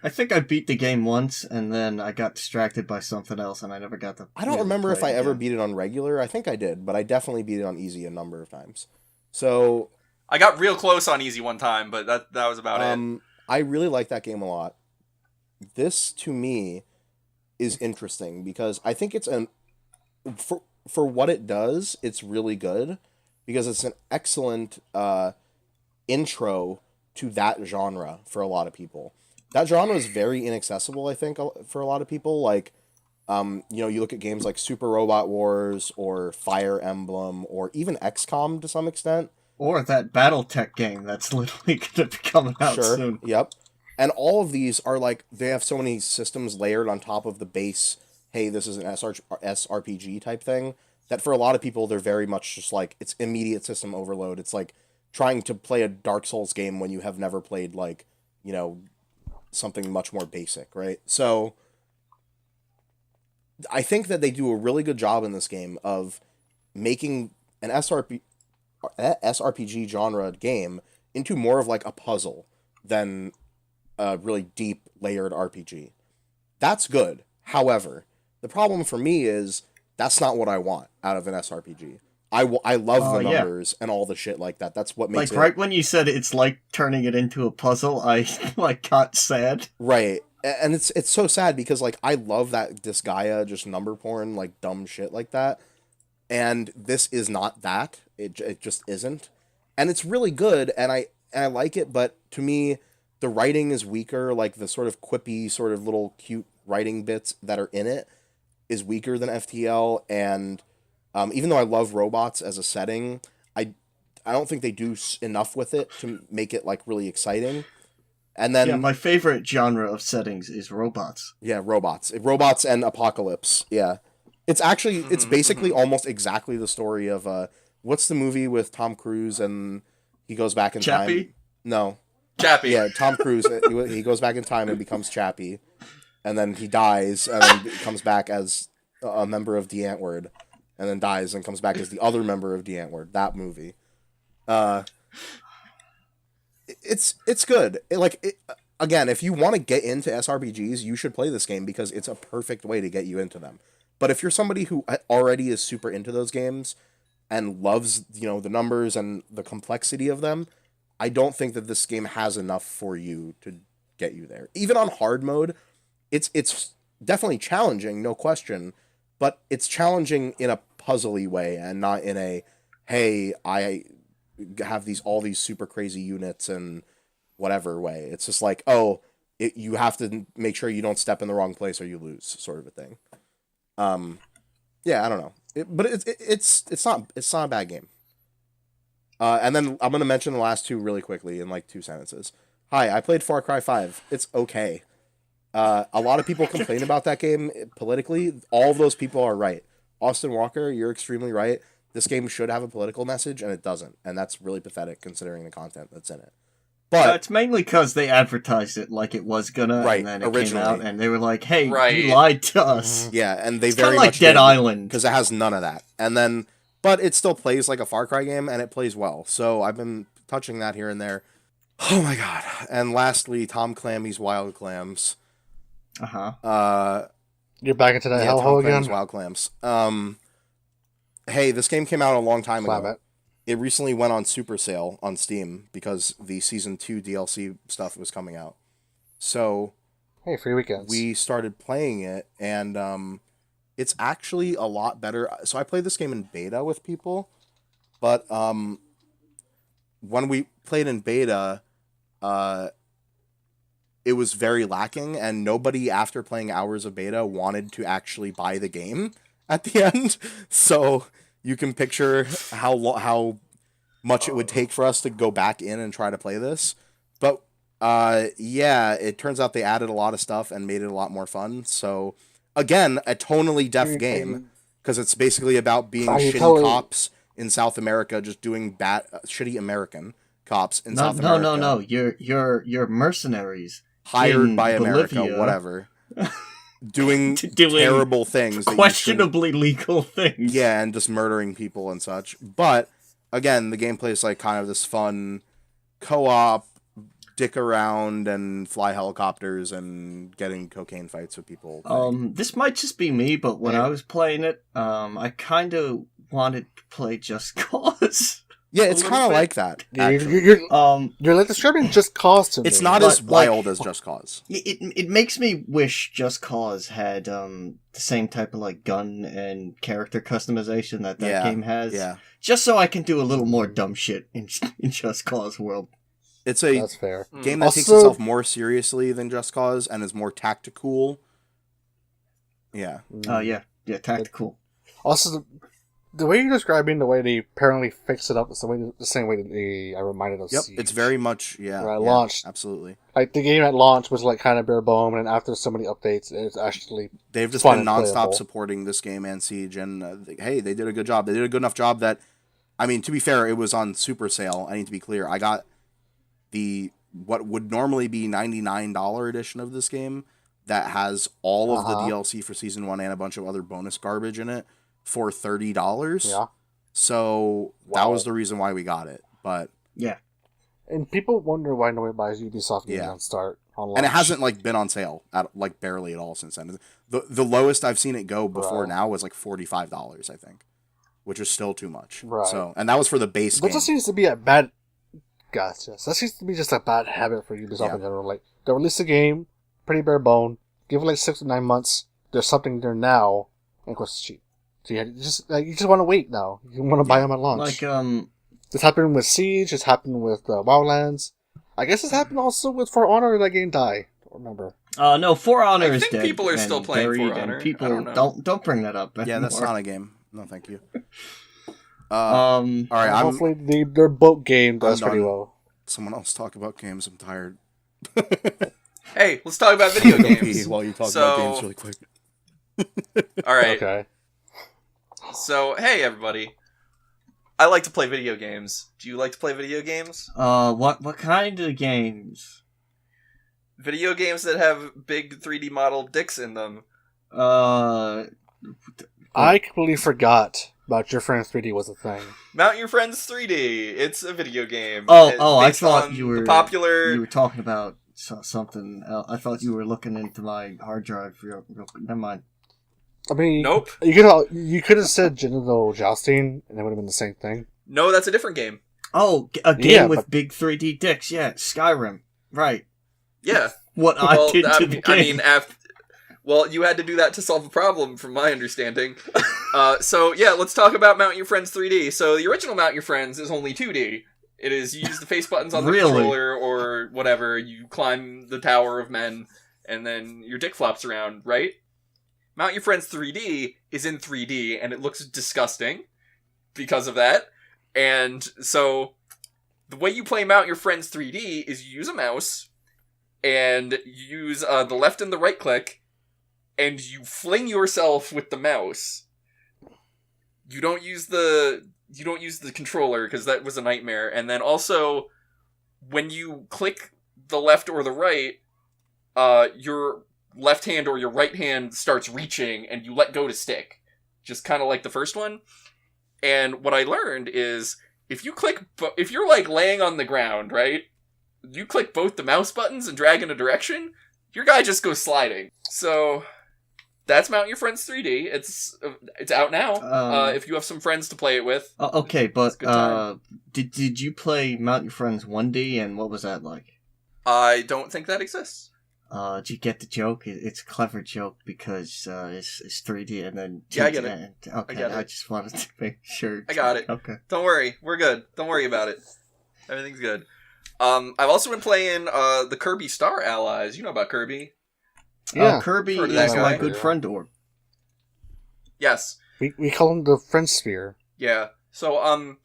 Speaker 3: think I beat the game once, and then I got distracted by something else, and I never got to...
Speaker 2: I don't remember if I ever beat it on regular. I think I did, but I definitely beat it on easy a number of times. So...
Speaker 1: I got real close on easy one time, but that was about it.
Speaker 2: I really like that game a lot. This, to me, is interesting, because I think it's for what it does, it's really good, because it's an excellent intro to that genre for a lot of people. That genre is very inaccessible, I think, for a lot of people. Like, you look at games like Super Robot Wars, or Fire Emblem, or even XCOM to some extent.
Speaker 3: Or that BattleTech game that's literally going to be coming out soon.
Speaker 2: Yep. And all of these are like, they have so many systems layered on top of the base, hey, this is an SRPG type thing, that for a lot of people, they're very much just like, it's immediate system overload. It's like trying to play a Dark Souls game when you have never played, like, something much more basic, right? So, I think that they do a really good job in this game of making an SRPG genre game into more of like a puzzle than a really deep layered RPG. That's good. However, the problem for me is that's not what I want out of an SRPG. I love the numbers and all the shit like that. That's what makes it...
Speaker 3: Right when you said it's like turning it into a puzzle, I got sad.
Speaker 2: Right. And it's so sad because I love that Disgaea just number porn, dumb shit like that. And this is not that. It just isn't. And it's really good, and I like it, but to me, the writing is weaker. The sort of quippy, sort of little cute writing bits that are in it is weaker than FTL, and even though I love robots as a setting, I don't think they do enough with it to make it really exciting. And then
Speaker 3: my favorite genre of settings is robots.
Speaker 2: Yeah, robots and apocalypse. Yeah, it's basically almost exactly the story of what's the movie with Tom Cruise and he goes back in
Speaker 3: Chappie?
Speaker 2: time? No,
Speaker 1: Chappie.
Speaker 2: Yeah, Tom Cruise. He goes back in time and becomes Chappie, and then he dies and then comes back as a member of the Antwoord, and then dies and comes back as the other member of the Antwoord. That movie. It's good. Again, if you want to get into SRPGs, you should play this game because it's a perfect way to get you into them. But if you're somebody who already is super into those games and loves, the numbers and the complexity of them, I don't think that this game has enough for you to get you there. Even on hard mode, it's definitely challenging, no question, but it's challenging in a puzzly way and not in a, hey, I have all these super crazy units and whatever way. It's just you have to make sure you don't step in the wrong place or you lose, sort of a thing. Yeah, I don't know, but it's not a bad game. And then I'm going to mention the last two really quickly in like 2 sentences. Hi, I played Far Cry 5. It's okay. A lot of people complain about that game politically. All of those people are right. Austin Walker, you're extremely right. This game should have a political message, and it doesn't. And that's really pathetic considering the content that's in it. But
Speaker 3: it's mainly because they advertised it like it was gonna,
Speaker 2: right,
Speaker 3: and then it
Speaker 2: originally.
Speaker 3: came out, and they were like, "Hey,
Speaker 1: Right.
Speaker 3: you lied to us."
Speaker 2: Yeah, and they
Speaker 3: It's
Speaker 2: very
Speaker 3: kind of like
Speaker 2: much
Speaker 3: Dead
Speaker 2: did,
Speaker 3: Island,
Speaker 2: because it has none of that. And then, but it still plays like a Far Cry game, and it plays well. So I've been touching that here and there. Oh my god! And lastly, Tom Clammy's Wild Clams.
Speaker 4: You're back into that
Speaker 2: Tom
Speaker 4: hellhole
Speaker 2: Clammy's
Speaker 4: again?
Speaker 2: Wild Clams. Hey, this game came out a long time ago. It recently went on super sale on Steam because the Season 2 DLC stuff was coming out. So,
Speaker 4: hey, free weekends.
Speaker 2: We started playing it, and it's actually a lot better. So I played this game in beta with people, but when we played in beta, it was very lacking, and nobody, after playing hours of beta, wanted to actually buy the game at the end. So you can picture how much it would take for us to go back in and try to play this. But yeah, it turns out they added a lot of stuff and made it a lot more fun. So again, a tonally deaf game, because it's basically about being shitty cops in South America, just doing shitty American cops in South America.
Speaker 3: No. You're mercenaries
Speaker 2: hired by
Speaker 3: Bolivia.
Speaker 2: America, whatever. Doing terrible things.
Speaker 3: Questionably legal things.
Speaker 2: Yeah, and just murdering people and such. But, again, the gameplay is like kind of this fun co-op, dick around and fly helicopters and getting cocaine fights with people.
Speaker 3: This might just be me, but when I was playing it, I kind of wanted to play Just Cause.
Speaker 2: Yeah, it's kind of like that.
Speaker 4: You're like describing Just Cause to me.
Speaker 2: It's not as wild as Just Cause.
Speaker 3: It makes me wish Just Cause had the same type of like gun and character customization that game has.
Speaker 2: Yeah.
Speaker 3: Just so I can do a little more dumb shit in Just Cause world.
Speaker 2: It's a
Speaker 4: That's fair.
Speaker 2: game that takes itself more seriously than Just Cause and is more tactical. Yeah.
Speaker 3: Yeah, tactical.
Speaker 4: Also, the way you're describing the way they apparently fix it up is the same way that they reminded us.
Speaker 2: Yep,
Speaker 4: Siege.
Speaker 2: it's very much
Speaker 4: launched.
Speaker 2: Absolutely.
Speaker 4: Like the game at launch was like kind of bare bone, and after so many updates, it's actually
Speaker 2: they've just been nonstop supporting this game and Siege, and hey, they did a good job. They did a good enough job that, I mean, to be fair, it was on super sale. I need to be clear. I got what would normally be $99 edition of this game that has all of the DLC for Season 1 and a bunch of other bonus garbage in it for $30.
Speaker 4: Yeah.
Speaker 2: So that was the reason why we got it. But
Speaker 3: yeah.
Speaker 4: And people wonder why nobody buys Ubisoft games on launch.
Speaker 2: And it hasn't like been on sale at like barely at all since then. The lowest I've seen it go before now was like $45, I think, which is still too much.
Speaker 4: Right.
Speaker 2: So, and that was for the base game.
Speaker 4: That just seems to be a bad. Gotcha. So that seems to be just a bad habit for Ubisoft in general. Like they release a game, pretty bare bone, give it like 6 to 9 months. There's something there now, and of course it's cheap. So you just want to wait now. You want to buy them at launch.
Speaker 3: Like
Speaker 4: this happened with Siege. It's happened with Wildlands. I guess it's happened also with For Honor. That game died. I don't remember.
Speaker 3: No, For Honor is dead.
Speaker 1: I think people are still playing For Honor.
Speaker 3: People don't bring that up anymore.
Speaker 2: Yeah, that's not a game. No, thank you.
Speaker 3: All
Speaker 2: right.
Speaker 4: Hopefully their boat game does pretty well.
Speaker 2: Someone else talk about games. I'm tired.
Speaker 1: Hey, let's talk about video games.
Speaker 2: While you talk about games really quick.
Speaker 1: All right.
Speaker 4: Okay.
Speaker 1: So, hey everybody. I like to play video games. Do you like to play video games?
Speaker 3: What kind of games?
Speaker 1: Video games that have big 3D model dicks in them.
Speaker 4: I completely forgot about Your Friends 3D was a thing.
Speaker 1: Mount Your Friends 3D. It's a video game.
Speaker 3: I thought you were
Speaker 1: popular.
Speaker 3: You were talking about something else. I thought you were looking into my hard drive. Never mind.
Speaker 4: I mean,
Speaker 1: nope.
Speaker 4: You could have said genital jousting, and it would have been the same thing.
Speaker 1: No, that's a different game.
Speaker 3: Oh, a game with big 3D dicks. Yeah, Skyrim. Right.
Speaker 1: Yeah.
Speaker 3: I did to the game.
Speaker 1: Well, you had to do that to solve a problem, from my understanding. So, yeah, let's talk about Mount Your Friends 3D. So, the original Mount Your Friends is only 2D. It is, you use the face buttons on the controller, or whatever, you climb the Tower of Men, and then your dick flops around, right? Mount Your Friends 3D is in 3D, and it looks disgusting because of that. And so the way you play Mount Your Friends 3D is you use a mouse and you use the left and the right click, and you fling yourself with the mouse. You don't use the controller because that was a nightmare. And then also, when you click the left or the right, your left hand or your right hand starts reaching, and you let go to stick, just kind of like the first one. And what I learned is if you're like laying on the ground, right? You click both the mouse buttons and drag in a direction, your guy just goes sliding. So that's Mount Your Friends 3D. It's out now. If you have some friends to play it with.
Speaker 3: Okay, but did you play Mount Your Friends 1D, and what was that like?
Speaker 1: I don't think that exists.
Speaker 3: Did you get the joke? It's a clever joke because it's 3D and then...
Speaker 1: Yeah, I get it.
Speaker 3: Okay, I just wanted to make sure.
Speaker 1: I got it.
Speaker 3: Okay.
Speaker 1: Don't worry. We're good. Don't worry about it. Everything's good. I've also been playing the Kirby Star Allies. You know about Kirby?
Speaker 3: Yeah. Kirby is my good friend Orb.
Speaker 1: Yes.
Speaker 4: We call him the Friend Sphere.
Speaker 1: Yeah. So,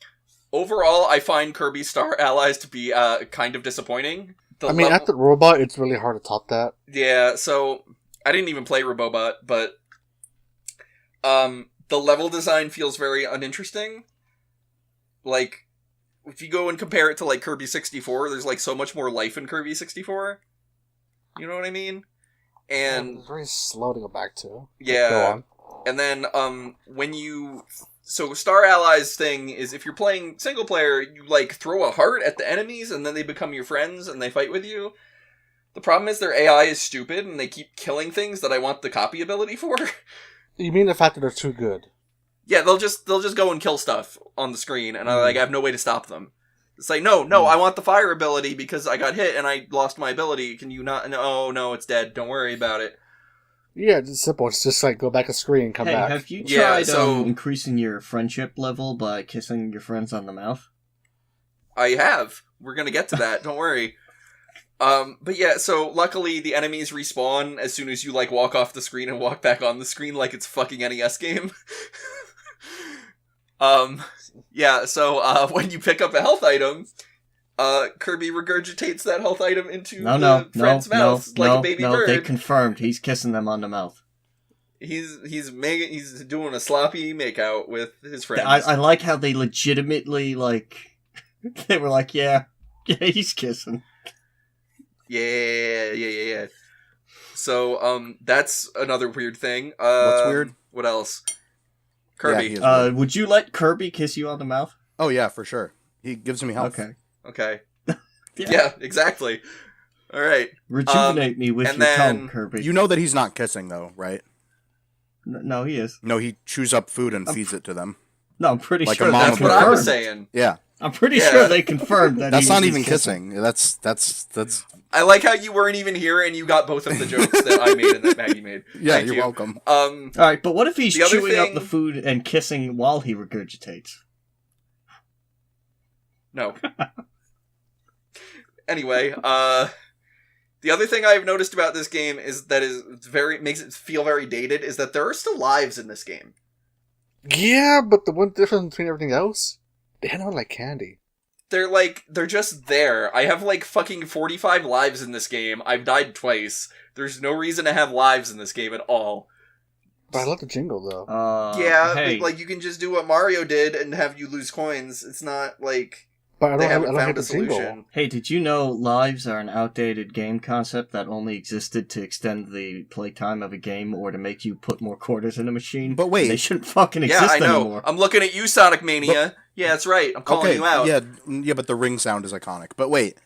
Speaker 1: overall, I find Kirby Star Allies to be kind of disappointing.
Speaker 4: At the robot, it's really hard to top that.
Speaker 1: Yeah, so I didn't even play Robobot, but the level design feels very uninteresting. Like, if you go and compare it to, like, Kirby 64, there's, like, so much more life in Kirby 64. You know what I mean? And...
Speaker 4: it's very slow to go back to.
Speaker 1: Yeah.
Speaker 4: Go on.
Speaker 1: And then, when you... So, Star Allies thing is, if you're playing single player, you, like, throw a heart at the enemies, and then they become your friends, and they fight with you. The problem is their AI is stupid, and they keep killing things that I want the copy ability for.
Speaker 4: You mean the fact that they're too good?
Speaker 1: Yeah, they'll just go and kill stuff on the screen, and I have no way to stop them. It's like, no, I want the fire ability because I got hit and I lost my ability. Can you not? No, it's dead. Don't worry about it.
Speaker 4: Yeah, it's simple. It's just like go back a screen and come back.
Speaker 3: Have you tried increasing your friendship level by kissing your friends on the mouth?
Speaker 1: I have. We're gonna get to that. Don't worry. But yeah, so luckily the enemies respawn as soon as you like walk off the screen and walk back on the screen like it's fucking NES game. Yeah, so when you pick up a health item, Kirby regurgitates that health item into the friend's mouth like a baby bird.
Speaker 3: They confirmed he's kissing them on the mouth.
Speaker 1: He's doing a sloppy makeout with his friends.
Speaker 3: I like how they legitimately they were like, yeah, he's kissing.
Speaker 1: Yeah. So that's another weird thing.
Speaker 2: What's weird?
Speaker 1: What else? Kirby.
Speaker 2: Yeah,
Speaker 3: would you let Kirby kiss you on the mouth?
Speaker 2: Oh yeah, for sure. He gives me health.
Speaker 1: Okay. Yeah, exactly. All right.
Speaker 3: Rejuvenate me with your tongue, Kirby.
Speaker 2: You know that he's not kissing, though, right?
Speaker 3: No, he is.
Speaker 2: No, he chews up food and feeds it to them.
Speaker 3: No, I'm pretty
Speaker 2: like
Speaker 3: sure
Speaker 1: that's what I was saying.
Speaker 2: Yeah.
Speaker 3: I'm pretty sure they confirmed that.
Speaker 2: That's not even kissing. That's.
Speaker 1: I like how you weren't even here and you got both of the jokes that I made and that Maggie made.
Speaker 2: Yeah, you're welcome.
Speaker 3: All right, but what if he's chewing up the food and kissing while he regurgitates?
Speaker 1: No. Anyway, the other thing I've noticed about this game is that makes it feel very dated is that there are still lives in this game.
Speaker 4: Yeah, but the one difference between everything else, they hand out like candy.
Speaker 1: They're just there. I have like fucking 45 lives in this game. I've died twice. There's no reason to have lives in this game at all.
Speaker 4: But I love the jingle though.
Speaker 1: But, like you can just do what Mario did and have you lose coins. It's not like
Speaker 4: but
Speaker 1: they haven't found a solution.
Speaker 4: Jingle.
Speaker 3: Hey, did you know lives are an outdated game concept that only existed to extend the playtime of a game or to make you put more quarters in a machine?
Speaker 2: But wait,
Speaker 3: they shouldn't fucking exist
Speaker 1: anymore.
Speaker 3: anymore.
Speaker 1: I'm looking at you, Sonic Mania. Yeah, that's right. I'm calling you out.
Speaker 2: Yeah, but the ring sound is iconic. But wait,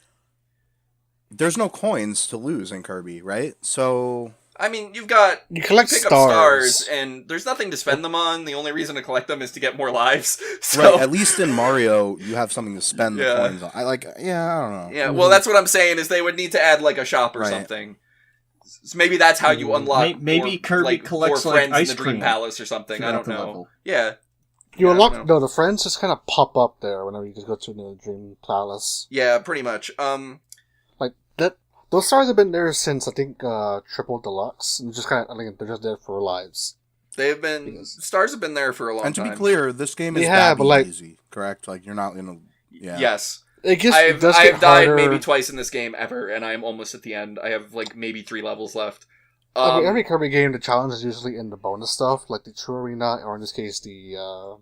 Speaker 2: there's no coins to lose in Kirby, right? So
Speaker 1: I mean, you
Speaker 4: collect
Speaker 1: pick up stars, and there's nothing to spend them on. The only reason to collect them is to get more lives. So.
Speaker 2: Right, at least in Mario, you have something to spend the coins on. I don't know.
Speaker 1: Yeah, well, that's what I'm saying, is they would need to add, like, a shop or something. So maybe that's how you unlock
Speaker 3: maybe Kirby collects,
Speaker 1: more friends
Speaker 3: ice
Speaker 1: in the Dream
Speaker 3: cream
Speaker 1: Palace or something. I don't know.
Speaker 3: Level.
Speaker 1: Yeah.
Speaker 4: You unlock... No, the friends just kind of pop up there whenever you just go to the Dream Palace.
Speaker 1: Yeah, pretty much.
Speaker 4: Like, those stars have been there since, I think, Triple Deluxe. And just kind of, they're just there for lives.
Speaker 1: Stars have been there for a long time.
Speaker 2: And to be clear, this game is badly easy, correct? Like, you're not gonna... Yeah.
Speaker 1: Yes.
Speaker 4: I've
Speaker 1: died maybe twice in this game ever, and I'm almost at the end. I have, like, maybe 3 levels left.
Speaker 4: Every Kirby game, the challenge is usually in the bonus stuff, like the True Arena, or in this case, the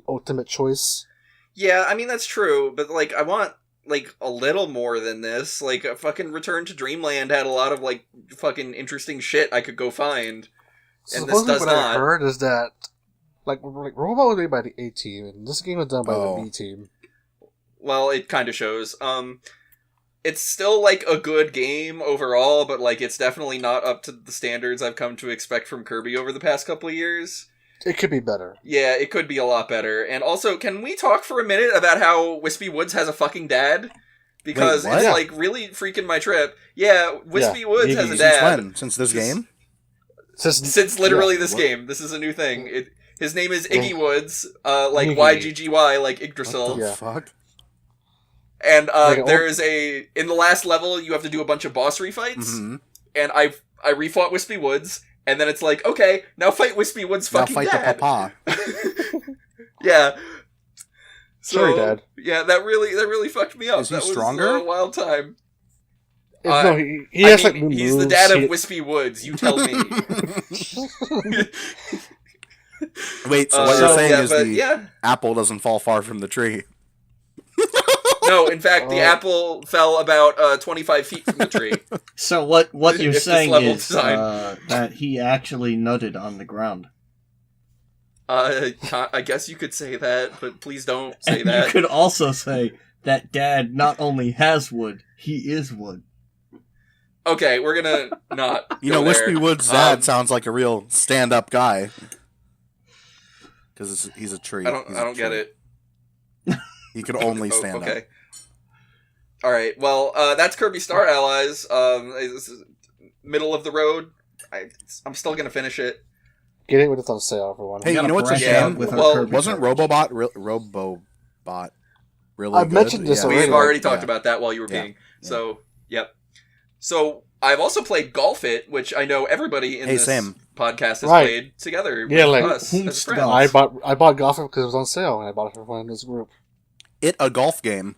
Speaker 4: Ultimate Choice.
Speaker 1: Yeah, I mean, that's true, but, like, I want, like, a little more than this. Like, a fucking Return to Dreamland had a lot of, like, fucking interesting shit I could go find.
Speaker 4: So
Speaker 1: and this does
Speaker 4: what
Speaker 1: not.
Speaker 4: I heard is that, like Robot was made by the A team, and this game was done by the B team.
Speaker 1: Well, it kind of shows. It's still, like, a good game overall, but, like, it's definitely not up to the standards I've come to expect from Kirby over the past couple of years.
Speaker 4: It could be better.
Speaker 1: Yeah, it could be a lot better. And also, can we talk for a minute about how Wispy Woods has a fucking dad? Because it's, like, really freaking my trip. Yeah, Wispy Woods has a dad.
Speaker 2: Since when? Since this game?
Speaker 1: Since literally this game. This is a new thing. His name is Iggy Woods, like YGGY, like Yggdrasil.
Speaker 2: What the fuck?
Speaker 1: And there is in the last level, you have to do a bunch of boss refights. Mm-hmm. And I refought Wispy Woods, and then it's like, okay, now fight Wispy Woods' fucking dad. Now fight
Speaker 2: the papa.
Speaker 1: Yeah. So,
Speaker 4: sorry, Dad.
Speaker 1: Yeah, that really fucked me up.
Speaker 2: Is he
Speaker 1: that
Speaker 2: stronger?
Speaker 1: Was a wild time.
Speaker 4: No, he has like new
Speaker 1: he's
Speaker 4: moves.
Speaker 1: The dad of Wispy Woods, you tell me.
Speaker 2: Wait, so what you're saying is the apple doesn't fall far from the tree.
Speaker 1: No, in fact, the apple fell about 25 feet from the tree.
Speaker 3: So what you're saying is that he actually nutted on the ground.
Speaker 1: I guess you could say that, but please don't say
Speaker 3: and
Speaker 1: that.
Speaker 3: You could also say that Dad not only has wood, he is wood.
Speaker 1: Okay, we're gonna not.
Speaker 2: You know, Wispy Woods' dad sounds like a real stand-up guy. Because he's a tree.
Speaker 1: I don't get it.
Speaker 2: He could only stand up.
Speaker 1: All right. Well, that's Kirby Star Allies. This is middle of the road. I'm still gonna finish it.
Speaker 4: Get it when it's on sale for one.
Speaker 2: Hey, you know what's a shame? Wasn't Robobot really
Speaker 4: I've mentioned this already.
Speaker 1: We've already talked about that while you were peeing. Yeah. So, yep. So, I've also played Golf It, which I know everybody in this podcast has played together with us as friends.
Speaker 4: I bought Golf It because it was on sale, and I bought it for one in this group.
Speaker 2: A golf game.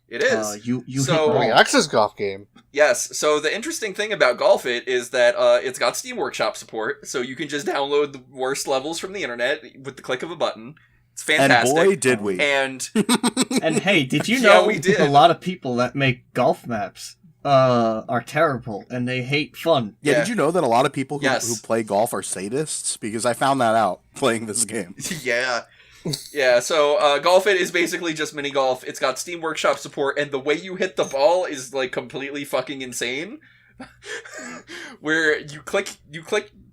Speaker 1: It is.
Speaker 4: Early access golf game.
Speaker 1: Yes. So the interesting thing about Golf It is that it's got Steam Workshop support, so you can just download the worst levels from the internet with the click of a button. It's fantastic.
Speaker 2: And boy, did we.
Speaker 1: And
Speaker 3: hey, did you know
Speaker 1: we did.
Speaker 3: A lot of people that make golf maps are terrible and they hate fun?
Speaker 2: Yeah, did you know that a lot of people who play golf are sadists? Because I found that out playing this game.
Speaker 1: Yeah. Yeah, so Golf It is basically just mini golf. It's got Steam Workshop support, and the way you hit the ball is like completely fucking insane. Where you click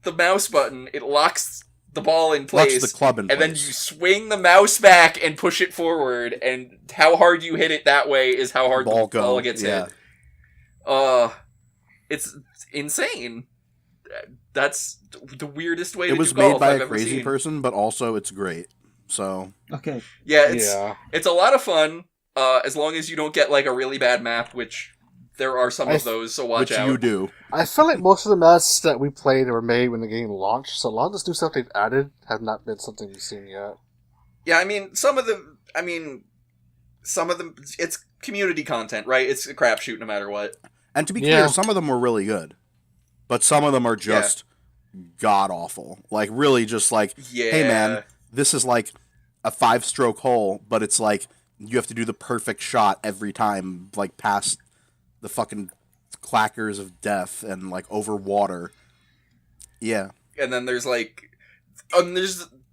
Speaker 1: the mouse button, it locks the ball in place.
Speaker 2: Locks the club in place.
Speaker 1: And then you swing the mouse back and push it forward, and how hard you hit it that way is how hard the ball gets hit. It's insane. That's the weirdest way to do golf I've ever seen.
Speaker 2: It was made by a crazy person, but also it's great. So
Speaker 3: okay,
Speaker 1: it's a lot of fun as long as you don't get like a really bad map, which there are some of those. So watch out.
Speaker 2: Which you do.
Speaker 4: I feel like most of the maps that we played were made when the game launched, so a lot of this new stuff they've added have not been something we've seen yet.
Speaker 1: Yeah, I mean some of them. It's community content, right? It's a crapshoot no matter what.
Speaker 2: And to be clear, some of them were really good, but some of them are just god awful. Like really, just like, hey man, this is like a 5-stroke hole, but it's like you have to do the perfect shot every time, like past the fucking clackers of death and like over water. Yeah. And
Speaker 1: then there's like,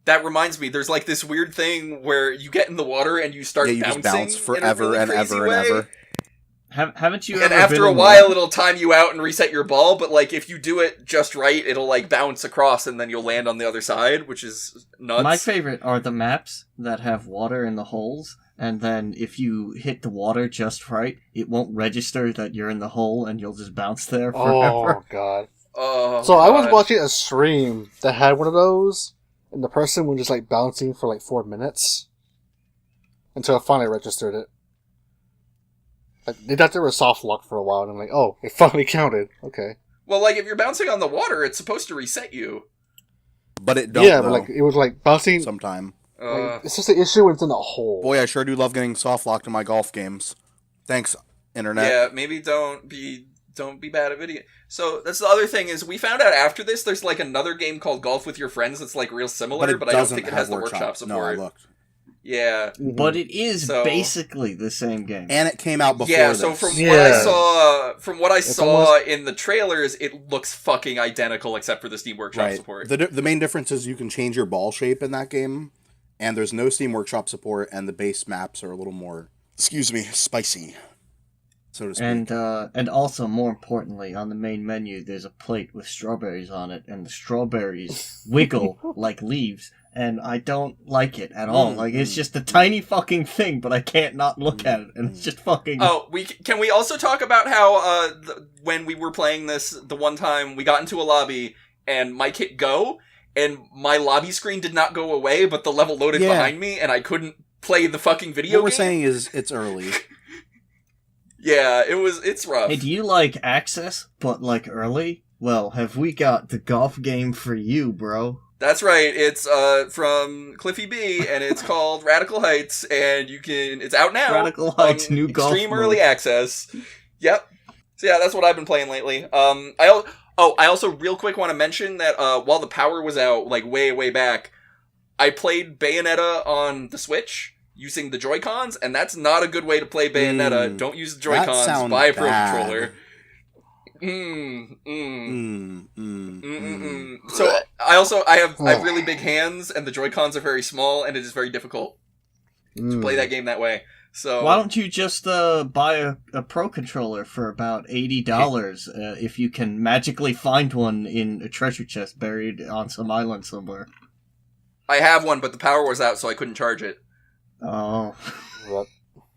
Speaker 1: that reminds me, there's like this weird thing where you get in the water and you start bouncing.
Speaker 2: Just bounce forever and ever and ever.
Speaker 3: Haven't you?
Speaker 1: And after a while, it'll time you out and reset your ball. But like, if you do it just right, it'll like bounce across, and then you'll land on the other side, which is nuts.
Speaker 3: My favorite are the maps that have water in the holes, and then if you hit the water just right, it won't register that you're in the hole, and you'll just bounce there forever.
Speaker 4: Oh god.
Speaker 1: Oh.
Speaker 4: So I was watching a stream that had one of those, and the person was just like bouncing for like 4 minutes until I finally registered it. They thought they were soft lock for a while, and I'm like, oh, it finally counted. Okay.
Speaker 1: Well, like, if you're bouncing on the water, it's supposed to reset you.
Speaker 2: But it don't.
Speaker 4: Yeah, but like it was like bouncing.
Speaker 2: Sometime.
Speaker 4: Like, it's just an issue when it's in a hole.
Speaker 2: Boy, I sure do love getting soft locked in my golf games. Thanks, internet.
Speaker 1: Yeah, maybe don't be bad at video. So that's the other thing is we found out after this there's like another game called Golf with Your Friends that's like real similar, but I don't think it has the workshop support.
Speaker 2: No, I looked.
Speaker 1: Yeah.
Speaker 3: Mm-hmm. But it is basically the same game.
Speaker 2: And it came out before
Speaker 1: this. So from what I saw in the trailers, it looks fucking identical except for the Steam Workshop support.
Speaker 2: The main difference is you can change your ball shape in that game, and there's no Steam Workshop support, and the base maps are a little more, spicy, so to speak.
Speaker 3: And also, more importantly, on the main menu, there's a plate with strawberries on it, and the strawberries wiggle like leaves. And I don't like it at all. Like, it's just a tiny fucking thing, but I can't not look at it, and it's just fucking...
Speaker 1: Oh, can we also talk about how, when we were playing this, the one time we got into a lobby, and Mike hit go, and my lobby screen did not go away, but the level loaded behind me, and I couldn't play the fucking video game?
Speaker 2: What we're saying is, it's early.
Speaker 1: Yeah, it's rough.
Speaker 3: Hey, do you like Access, but like early? Well, have we got the golf game for you, bro?
Speaker 1: That's right. It's from Cliffy B, and it's called Radical Heights, and it's out now.
Speaker 3: Radical Heights, new golf
Speaker 1: XTREME Early Access. Yep. So yeah, that's what I've been playing lately. I also real quick want to mention that while the power was out, like way back, I played Bayonetta on the Switch using the Joy-Cons, and that's not a good way to play Bayonetta. Don't use the Joy-Cons. Buy a Pro Controller. So I have really big hands, and the Joy-Cons are very small, and it is very difficult to play that game that way. So
Speaker 3: why don't you just buy a Pro Controller for about $80 if you can magically find one in a treasure chest buried on some island somewhere?
Speaker 1: I have one, but the power was out, so I couldn't charge it.
Speaker 3: Oh.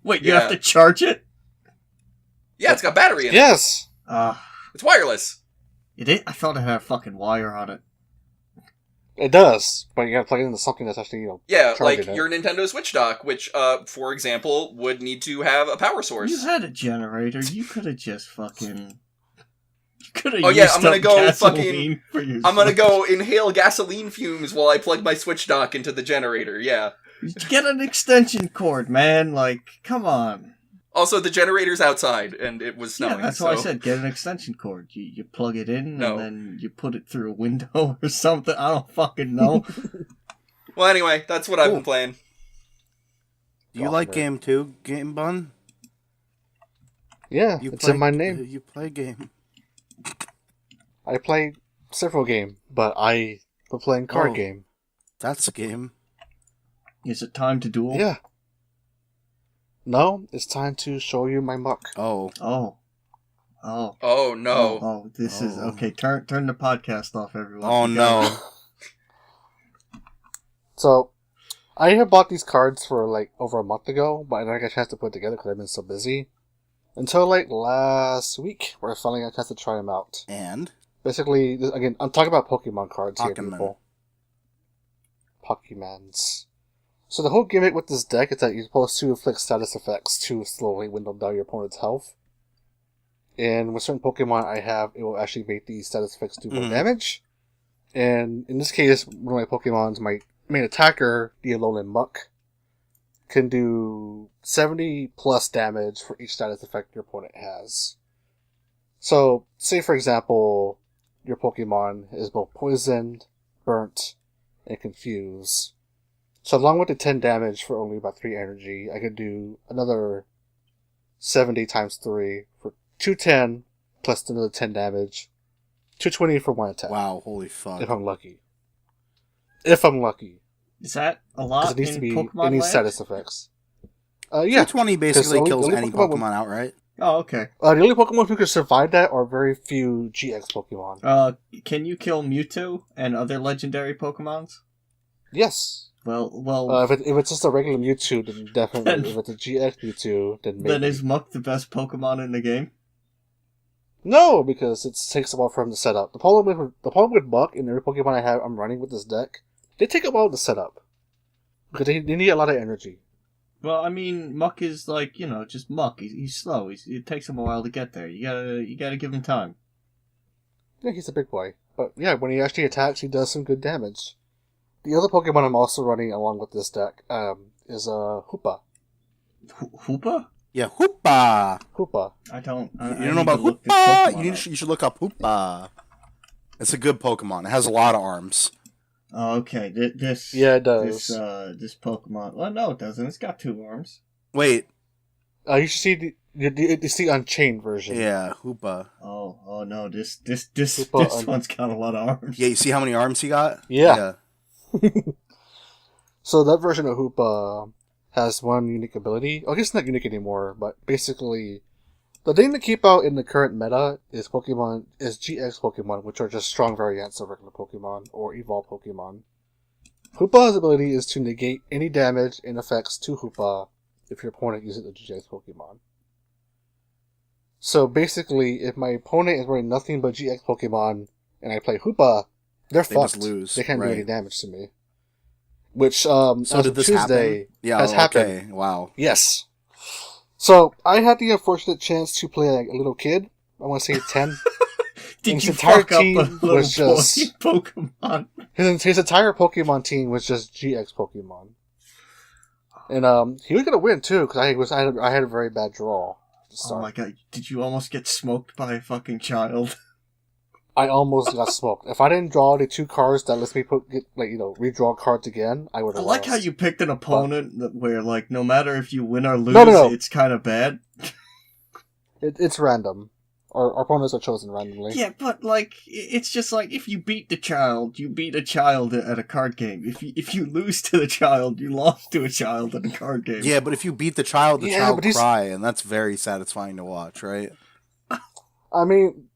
Speaker 3: Wait, you have to charge it?
Speaker 1: Yeah, it's got battery in it.
Speaker 4: Yes.
Speaker 1: It's wireless.
Speaker 3: It is? I thought it had a fucking wire on it.
Speaker 4: It does, but you gotta plug it into something that's actually,
Speaker 1: yeah, like your Nintendo Switch dock, which, for example, would need to have a power source.
Speaker 3: You had a generator. You could have just fucking...
Speaker 1: I'm gonna go inhale gasoline fumes while I plug my Switch dock into the generator, yeah.
Speaker 3: Get an extension cord, man. Like, come on.
Speaker 1: Also, the generator's outside, and it was snowing.
Speaker 3: Yeah, that's why I said get an extension cord. You plug it in, and then you put it through a window or something. I don't fucking know.
Speaker 1: Well, anyway, that's what I've been playing.
Speaker 2: Do you like game too, Game Bun?
Speaker 4: Yeah, it's in my name.
Speaker 2: You play game.
Speaker 4: I play several games, but I been playing card game.
Speaker 2: That's a game.
Speaker 3: Is it time to duel?
Speaker 4: Yeah. No, it's time to show you my muck.
Speaker 1: Oh no.
Speaker 3: This is okay. Turn the podcast off, everyone.
Speaker 2: Oh no.
Speaker 4: So, I had bought these cards for like over a month ago, but I never got a chance to put it together because I've been so busy. Until like last week, where I finally got a chance to try them out.
Speaker 2: And?
Speaker 4: Basically, again, I'm talking about Pokemon cards here, people. Pokemons. So the whole gimmick with this deck is that you're supposed to inflict status effects to slowly window down your opponent's health. And with certain Pokemon I have, it will actually make these status effects do more damage. And in this case, one of my Pokemons, my main attacker, the Alolan Muck, can do 70 plus damage for each status effect your opponent has. So, say for example, your Pokemon is both poisoned, burnt, and confused. So along with the 10 damage for only about 3 energy, I could do another 70 times 3 for 210 plus another 10 damage. 220 for 1 attack.
Speaker 2: Wow, holy fuck.
Speaker 4: If I'm lucky. If I'm lucky.
Speaker 3: Is that a lot
Speaker 4: it needs to be
Speaker 3: Pokemon
Speaker 4: any
Speaker 3: Land?
Speaker 4: status effects. Yeah.
Speaker 2: 220 basically kills any Pokemon outright.
Speaker 3: Oh, okay.
Speaker 4: The only Pokemon who can survive that are very few GX Pokemon.
Speaker 3: Can you kill Mewtwo and other legendary Pokemons?
Speaker 4: Yes.
Speaker 3: Well.
Speaker 4: If it's just a regular Mewtwo, then definitely. If it's a GX Mewtwo, then maybe.
Speaker 3: Then is Muck the best Pokemon in the game?
Speaker 4: No, because it takes a while for him to set up. The problem with Muck and every Pokemon I'm running with this deck, they take a while to set up because they need a lot of energy.
Speaker 3: Well, I mean, Muck is like, just Muck. He's slow. It takes him a while to get there. You gotta give him time.
Speaker 4: Yeah, he's a big boy. But yeah, when he actually attacks, he does some good damage. The other Pokemon I'm also running along with this deck is Hoopa.
Speaker 3: Hoopa?
Speaker 2: Yeah, Hoopa.
Speaker 4: Hoopa.
Speaker 3: I don't
Speaker 2: know about Hoopa? You should look up Hoopa. It's a good Pokemon. It has a lot of arms.
Speaker 3: Oh, okay. This.
Speaker 4: Yeah, it does.
Speaker 3: This Pokemon. Well, no, it doesn't. It's got 2 arms.
Speaker 2: Wait.
Speaker 4: You should see the Unchained version.
Speaker 2: Yeah, Hoopa.
Speaker 3: Oh no! This one's got a lot of arms.
Speaker 2: Yeah, you see how many arms he got?
Speaker 4: Yeah. So that version of Hoopa has one unique ability. I guess it's not unique anymore, but basically, the thing to keep out in the current meta is GX Pokemon, which are just strong variants of regular Pokemon or evolved Pokemon. Hoopa's ability is to negate any damage and effects to Hoopa if your opponent uses the GX Pokemon. So basically, if my opponent is running nothing but GX Pokemon and I play Hoopa, they fucked.
Speaker 2: Just lose.
Speaker 4: They can't do any damage to me. Which, so
Speaker 2: did this
Speaker 4: Tuesday has happened.
Speaker 2: Wow.
Speaker 4: Yes. So, I had the unfortunate chance to play like a little kid. I want to say 10.
Speaker 3: Did you fuck up a little
Speaker 4: was just
Speaker 3: Pokemon?
Speaker 4: His entire Pokemon team was just GX Pokemon. And he was going to win, too, because I had a very bad draw.
Speaker 3: Oh my god, did you almost get smoked by a fucking child?
Speaker 4: I almost got smoked. If I didn't draw the 2 cards that lets me redraw cards again, I would have
Speaker 3: lost. I like how you picked an opponent where, like, no matter if you win or lose, it's kind of bad.
Speaker 4: It's random. Our opponents are chosen randomly.
Speaker 3: Yeah, but, like, it's just like, if you beat the child, you beat a child at a card game. If you lose to the child, you lost to a child at a card game.
Speaker 2: Yeah, but if you beat the child cry, and that's very satisfying to watch, right?
Speaker 4: I mean,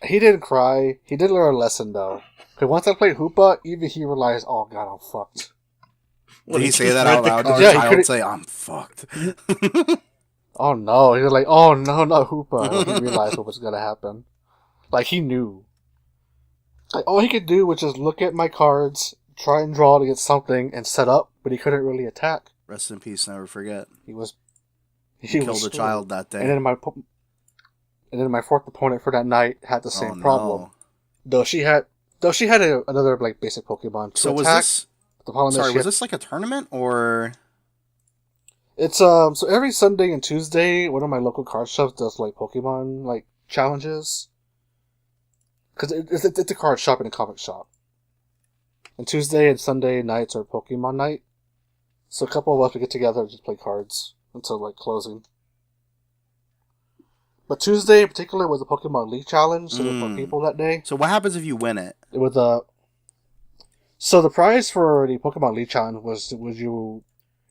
Speaker 4: he didn't cry. He did learn a lesson, though. Because once I played Hoopa, even he realized, oh god, I'm fucked.
Speaker 2: Did he say that out loud? Did the child say, I'm fucked?
Speaker 4: Oh no, he was like, oh no, not Hoopa. He realized what was gonna happen. Like, he knew. Like, all he could do was just look at my cards, try and draw to get something, and set up, but he couldn't really attack.
Speaker 2: Rest in peace, never forget.
Speaker 4: He
Speaker 2: killed a child that day.
Speaker 4: And then my fourth opponent for that night had the same problem. Though she had another like basic Pokemon to attack.
Speaker 2: Was this like a tournament or?
Speaker 4: It's so every Sunday and Tuesday, one of my local card shops does like Pokemon like challenges. Because it's a card shop and a comic shop. And Tuesday and Sunday nights are Pokemon night. So a couple of us would get together and just play cards until like closing. But Tuesday in particular was a Pokemon League challenge, so there were more people that day.
Speaker 2: So what happens if you win it?
Speaker 4: It was So the prize for the Pokemon League challenge was you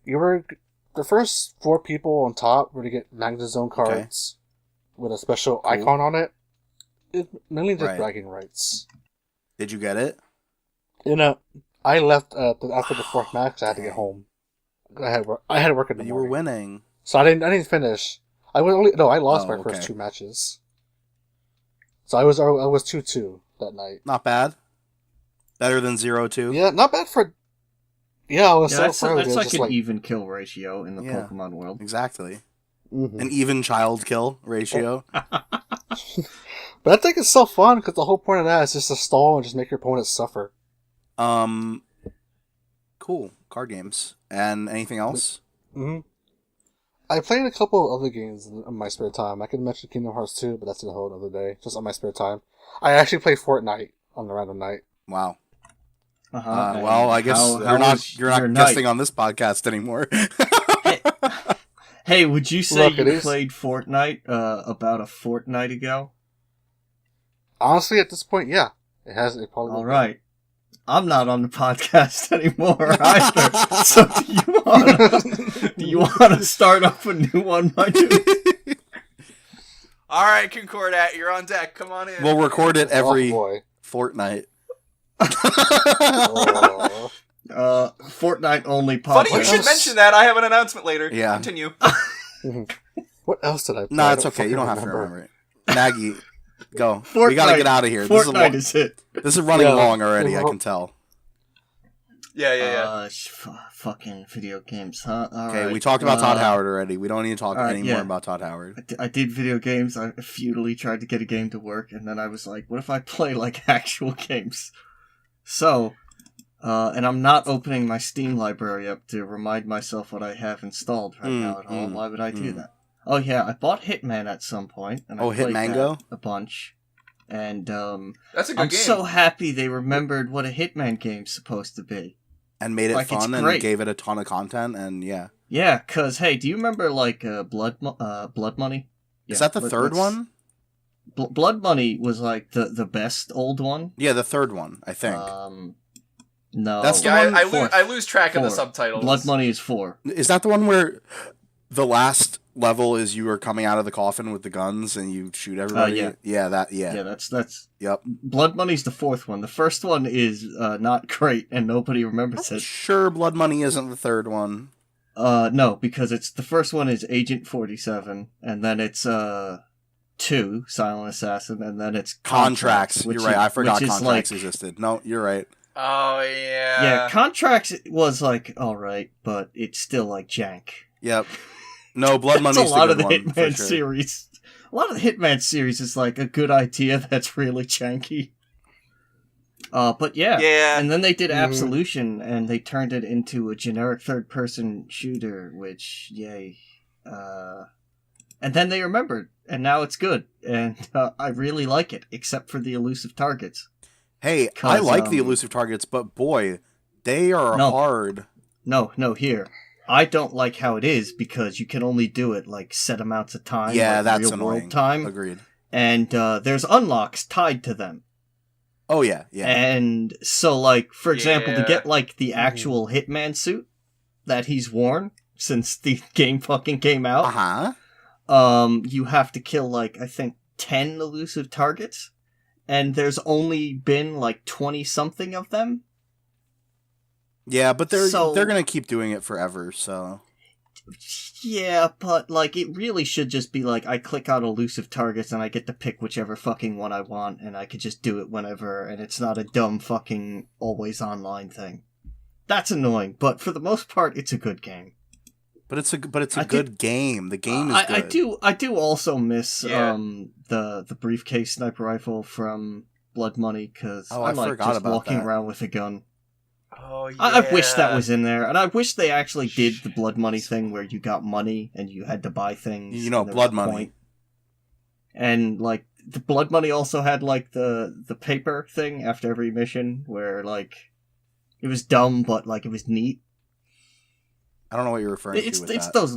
Speaker 4: were the first 4 people on top were to get Magnet Zone cards with a special icon on it. It's mainly just bragging rights.
Speaker 2: Did you get it?
Speaker 4: I left after the 4th match. I had to get home. I had to work in the morning.
Speaker 2: You were winning,
Speaker 4: so I didn't finish. I lost my first 2 matches. So I was 2-2 that night.
Speaker 2: Not bad. Better than 0-2.
Speaker 4: Yeah, not bad for. Yeah, I was
Speaker 3: that's like an even kill ratio in the Pokemon world.
Speaker 2: Exactly.
Speaker 4: Mm-hmm.
Speaker 2: An even child kill ratio.
Speaker 4: But I think it's so fun because the whole point of that is just to stall and just make your opponent suffer.
Speaker 2: Cool. Card games. And anything else?
Speaker 4: Mm-hmm. I played a couple of other games in my spare time. I could mention Kingdom Hearts 2, but that's a whole other day. Just on my spare time. I actually play Fortnite on the random night.
Speaker 2: Wow.
Speaker 3: Uh-huh.
Speaker 2: Well, I guess you're not guesting on this podcast anymore.
Speaker 3: Hey, would you say you played Fortnite about a fortnight ago?
Speaker 4: Honestly, at this point, yeah. It probably
Speaker 3: all right. I'm not on the podcast anymore either. So do you want to start up a new one, my dude?
Speaker 1: All right, Concordat, you're on deck. Come on in.
Speaker 2: We'll record it every fortnight.
Speaker 3: Fortnite only podcast.
Speaker 1: Funny you should mention that. I have an announcement later.
Speaker 2: Yeah.
Speaker 1: Continue.
Speaker 4: What else did I play?
Speaker 2: No, it's okay. You don't have to remember it. Maggie, go.
Speaker 3: Fortnite,
Speaker 2: we gotta get out of here.
Speaker 3: Fortnite is it.
Speaker 2: This is running long already, I can tell.
Speaker 3: Fucking video games, huh?
Speaker 2: Okay, we talked about Todd Howard already. We don't need to talk anymore about Todd Howard.
Speaker 3: I did video games. I futilely tried to get a game to work, and then I was like, what if I play, like, actual games? So, and I'm not opening my Steam library up to remind myself what I have installed right now at home. Why would I do that? Oh, yeah, I bought Hitman at some point, and I played that a bunch. And,
Speaker 1: that's a good
Speaker 3: I'm
Speaker 1: game.
Speaker 3: so happy they remembered what a Hitman game's supposed to be.
Speaker 2: And made it fun and gave it a ton of content, and yeah.
Speaker 3: Yeah, because, hey, do you remember, like, Blood Money? Yeah,
Speaker 2: is that the third one?
Speaker 3: Blood Money was, like, the best old one.
Speaker 2: Yeah, the third one, I think.
Speaker 3: No.
Speaker 1: That's the one I lose track of the subtitles.
Speaker 3: Blood Money is 4.
Speaker 2: Is that the one where the last level is you are coming out of the coffin with the guns and you shoot everybody?
Speaker 3: Yeah.
Speaker 2: Yeah,
Speaker 3: Yeah, that's...
Speaker 2: Yep.
Speaker 3: Blood Money's the 4th one. The first one is not great, and nobody remembers it.
Speaker 2: Sure, Blood Money isn't the third one.
Speaker 3: No, because the first one is Agent 47, and then it's 2, Silent Assassin, and then it's Contracts.
Speaker 2: You're right, I forgot Contracts existed. No, you're right.
Speaker 1: Oh, yeah.
Speaker 3: Yeah, Contracts was, like, alright, but it's still, like, jank.
Speaker 2: Yep. No, Blood Money's the good one.
Speaker 3: That's a lot of the Hitman series. A lot of the Hitman series is, like, a good idea that's really janky. But yeah. And then they did Absolution, and they turned it into a generic third-person shooter, which, yay. And then they remembered, and now it's good. And I really like it, except for the elusive targets.
Speaker 2: Hey, I like the elusive targets, but boy, they are hard.
Speaker 3: No, here. I don't like how it is, because you can only do it, like, set amounts of time.
Speaker 2: Yeah,
Speaker 3: like
Speaker 2: that's
Speaker 3: real
Speaker 2: annoying.
Speaker 3: World time.
Speaker 2: Agreed.
Speaker 3: And there's unlocks tied to them.
Speaker 2: Oh, yeah.
Speaker 3: And so, like, for example, to get, like, the actual Hitman suit that he's worn since the game fucking came out, you have to kill, like, I think 10 elusive targets. And there's only been, like, 20-something of them.
Speaker 2: Yeah, but they're gonna keep doing it forever, so...
Speaker 3: Yeah, but, like, it really should just be, like, I click on elusive targets and I get to pick whichever fucking one I want, and I could just do it whenever, and it's not a dumb fucking always online thing. That's annoying, but for the most part, it's a good game.
Speaker 2: But it's a good game. The game is good.
Speaker 3: I do also miss the briefcase sniper rifle from Blood Money, because I like just walking around with a gun.
Speaker 1: Oh, yeah.
Speaker 3: I wish that was in there, and I wish they actually did the Blood Money thing where you got money and you had to buy things.
Speaker 2: You know, Blood Money.
Speaker 3: And, like, the Blood Money also had, like, the paper thing after every mission where, like, it was dumb, but, like, it was neat.
Speaker 2: I don't know what you're referring to with that.
Speaker 3: It's those,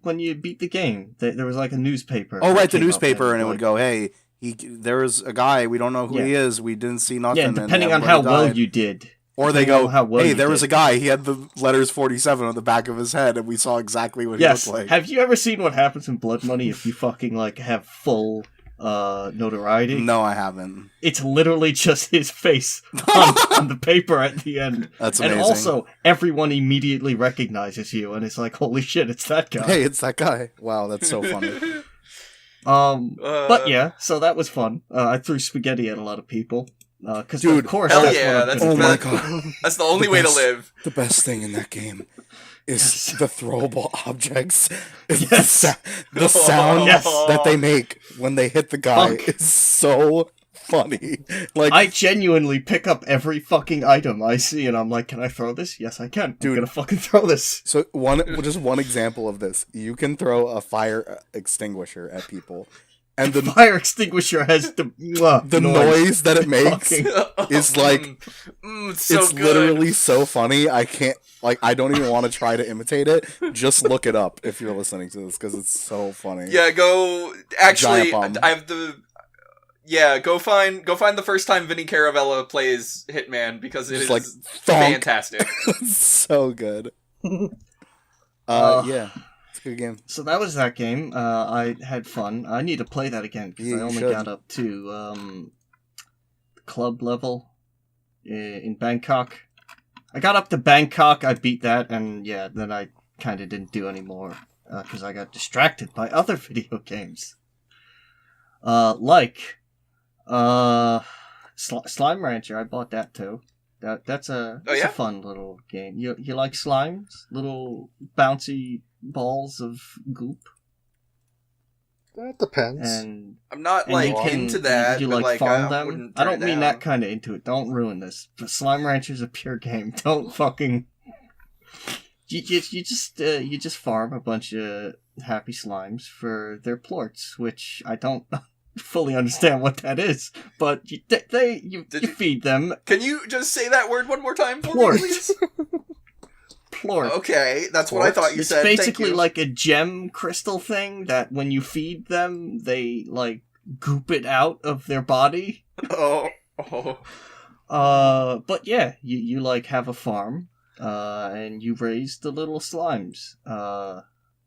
Speaker 3: when you beat the game, there was, like, a newspaper.
Speaker 2: Oh, right, the newspaper, and it would go, hey, there was a guy, we don't know who he is, we didn't see nothing.
Speaker 3: Yeah, depending on how well you did.
Speaker 2: Or they go, hey, there was a guy, he had the letters 47 on the back of his head, and we saw exactly what he looked like.
Speaker 3: Have you ever seen what happens in Blood Money if you fucking, like, have full notoriety?
Speaker 2: No, I haven't.
Speaker 3: It's literally just his face on the paper at the end.
Speaker 2: That's amazing.
Speaker 3: And also, everyone immediately recognizes you, and it's like, holy shit, it's that guy.
Speaker 2: Hey, it's that guy. Wow, that's so funny.
Speaker 3: But yeah, so that was fun. I threw spaghetti at a lot of people. Because
Speaker 2: dude,
Speaker 3: of course,
Speaker 1: that's
Speaker 2: my god,
Speaker 1: that's the only way to live.
Speaker 2: The best thing in that game is the throwable objects. The sound that they make when they hit the guy is so funny. Like,
Speaker 3: I genuinely pick up every fucking item I see, and I'm like, "Can I throw this? Yes, I can. Dude, I'm gonna fucking throw this."
Speaker 2: So just one example of this: you can throw a fire extinguisher at people. And the
Speaker 3: fire extinguisher has the
Speaker 2: noise that it makes is like it's literally so funny. I don't even want to try to imitate it. Just look it up if you're listening to this because it's so funny.
Speaker 1: Yeah, go find the first time Vinny Caravella plays Hitman because it is fantastic.
Speaker 2: So good. Yeah. Good game.
Speaker 3: So that was that game. I had fun. I need to play that again because I only got up to club level in Bangkok. I got up to Bangkok. I beat that, and then I kind of didn't do any more because I got distracted by other video games, like Slime Rancher. I bought that too. That's a fun little game. You like slimes? Little bouncy balls of goop?
Speaker 4: That depends.
Speaker 3: And
Speaker 1: I'm not into that.
Speaker 3: You
Speaker 1: but,
Speaker 3: farm them? I don't mean that kind of into it. Don't ruin this. But Slime Rancher is a pure game. Don't fucking. You just farm a bunch of happy slimes for their plorts, which I don't fully understand what that is, but you feed them.
Speaker 1: Can you just say that word one more time for me, please?
Speaker 3: Plort.
Speaker 1: Okay, that's what I thought you said.
Speaker 3: It's basically like a gem crystal thing that when you feed them, they like goop it out of their body.
Speaker 1: Oh.
Speaker 3: But yeah, you like have a farm, and you raise the little slimes,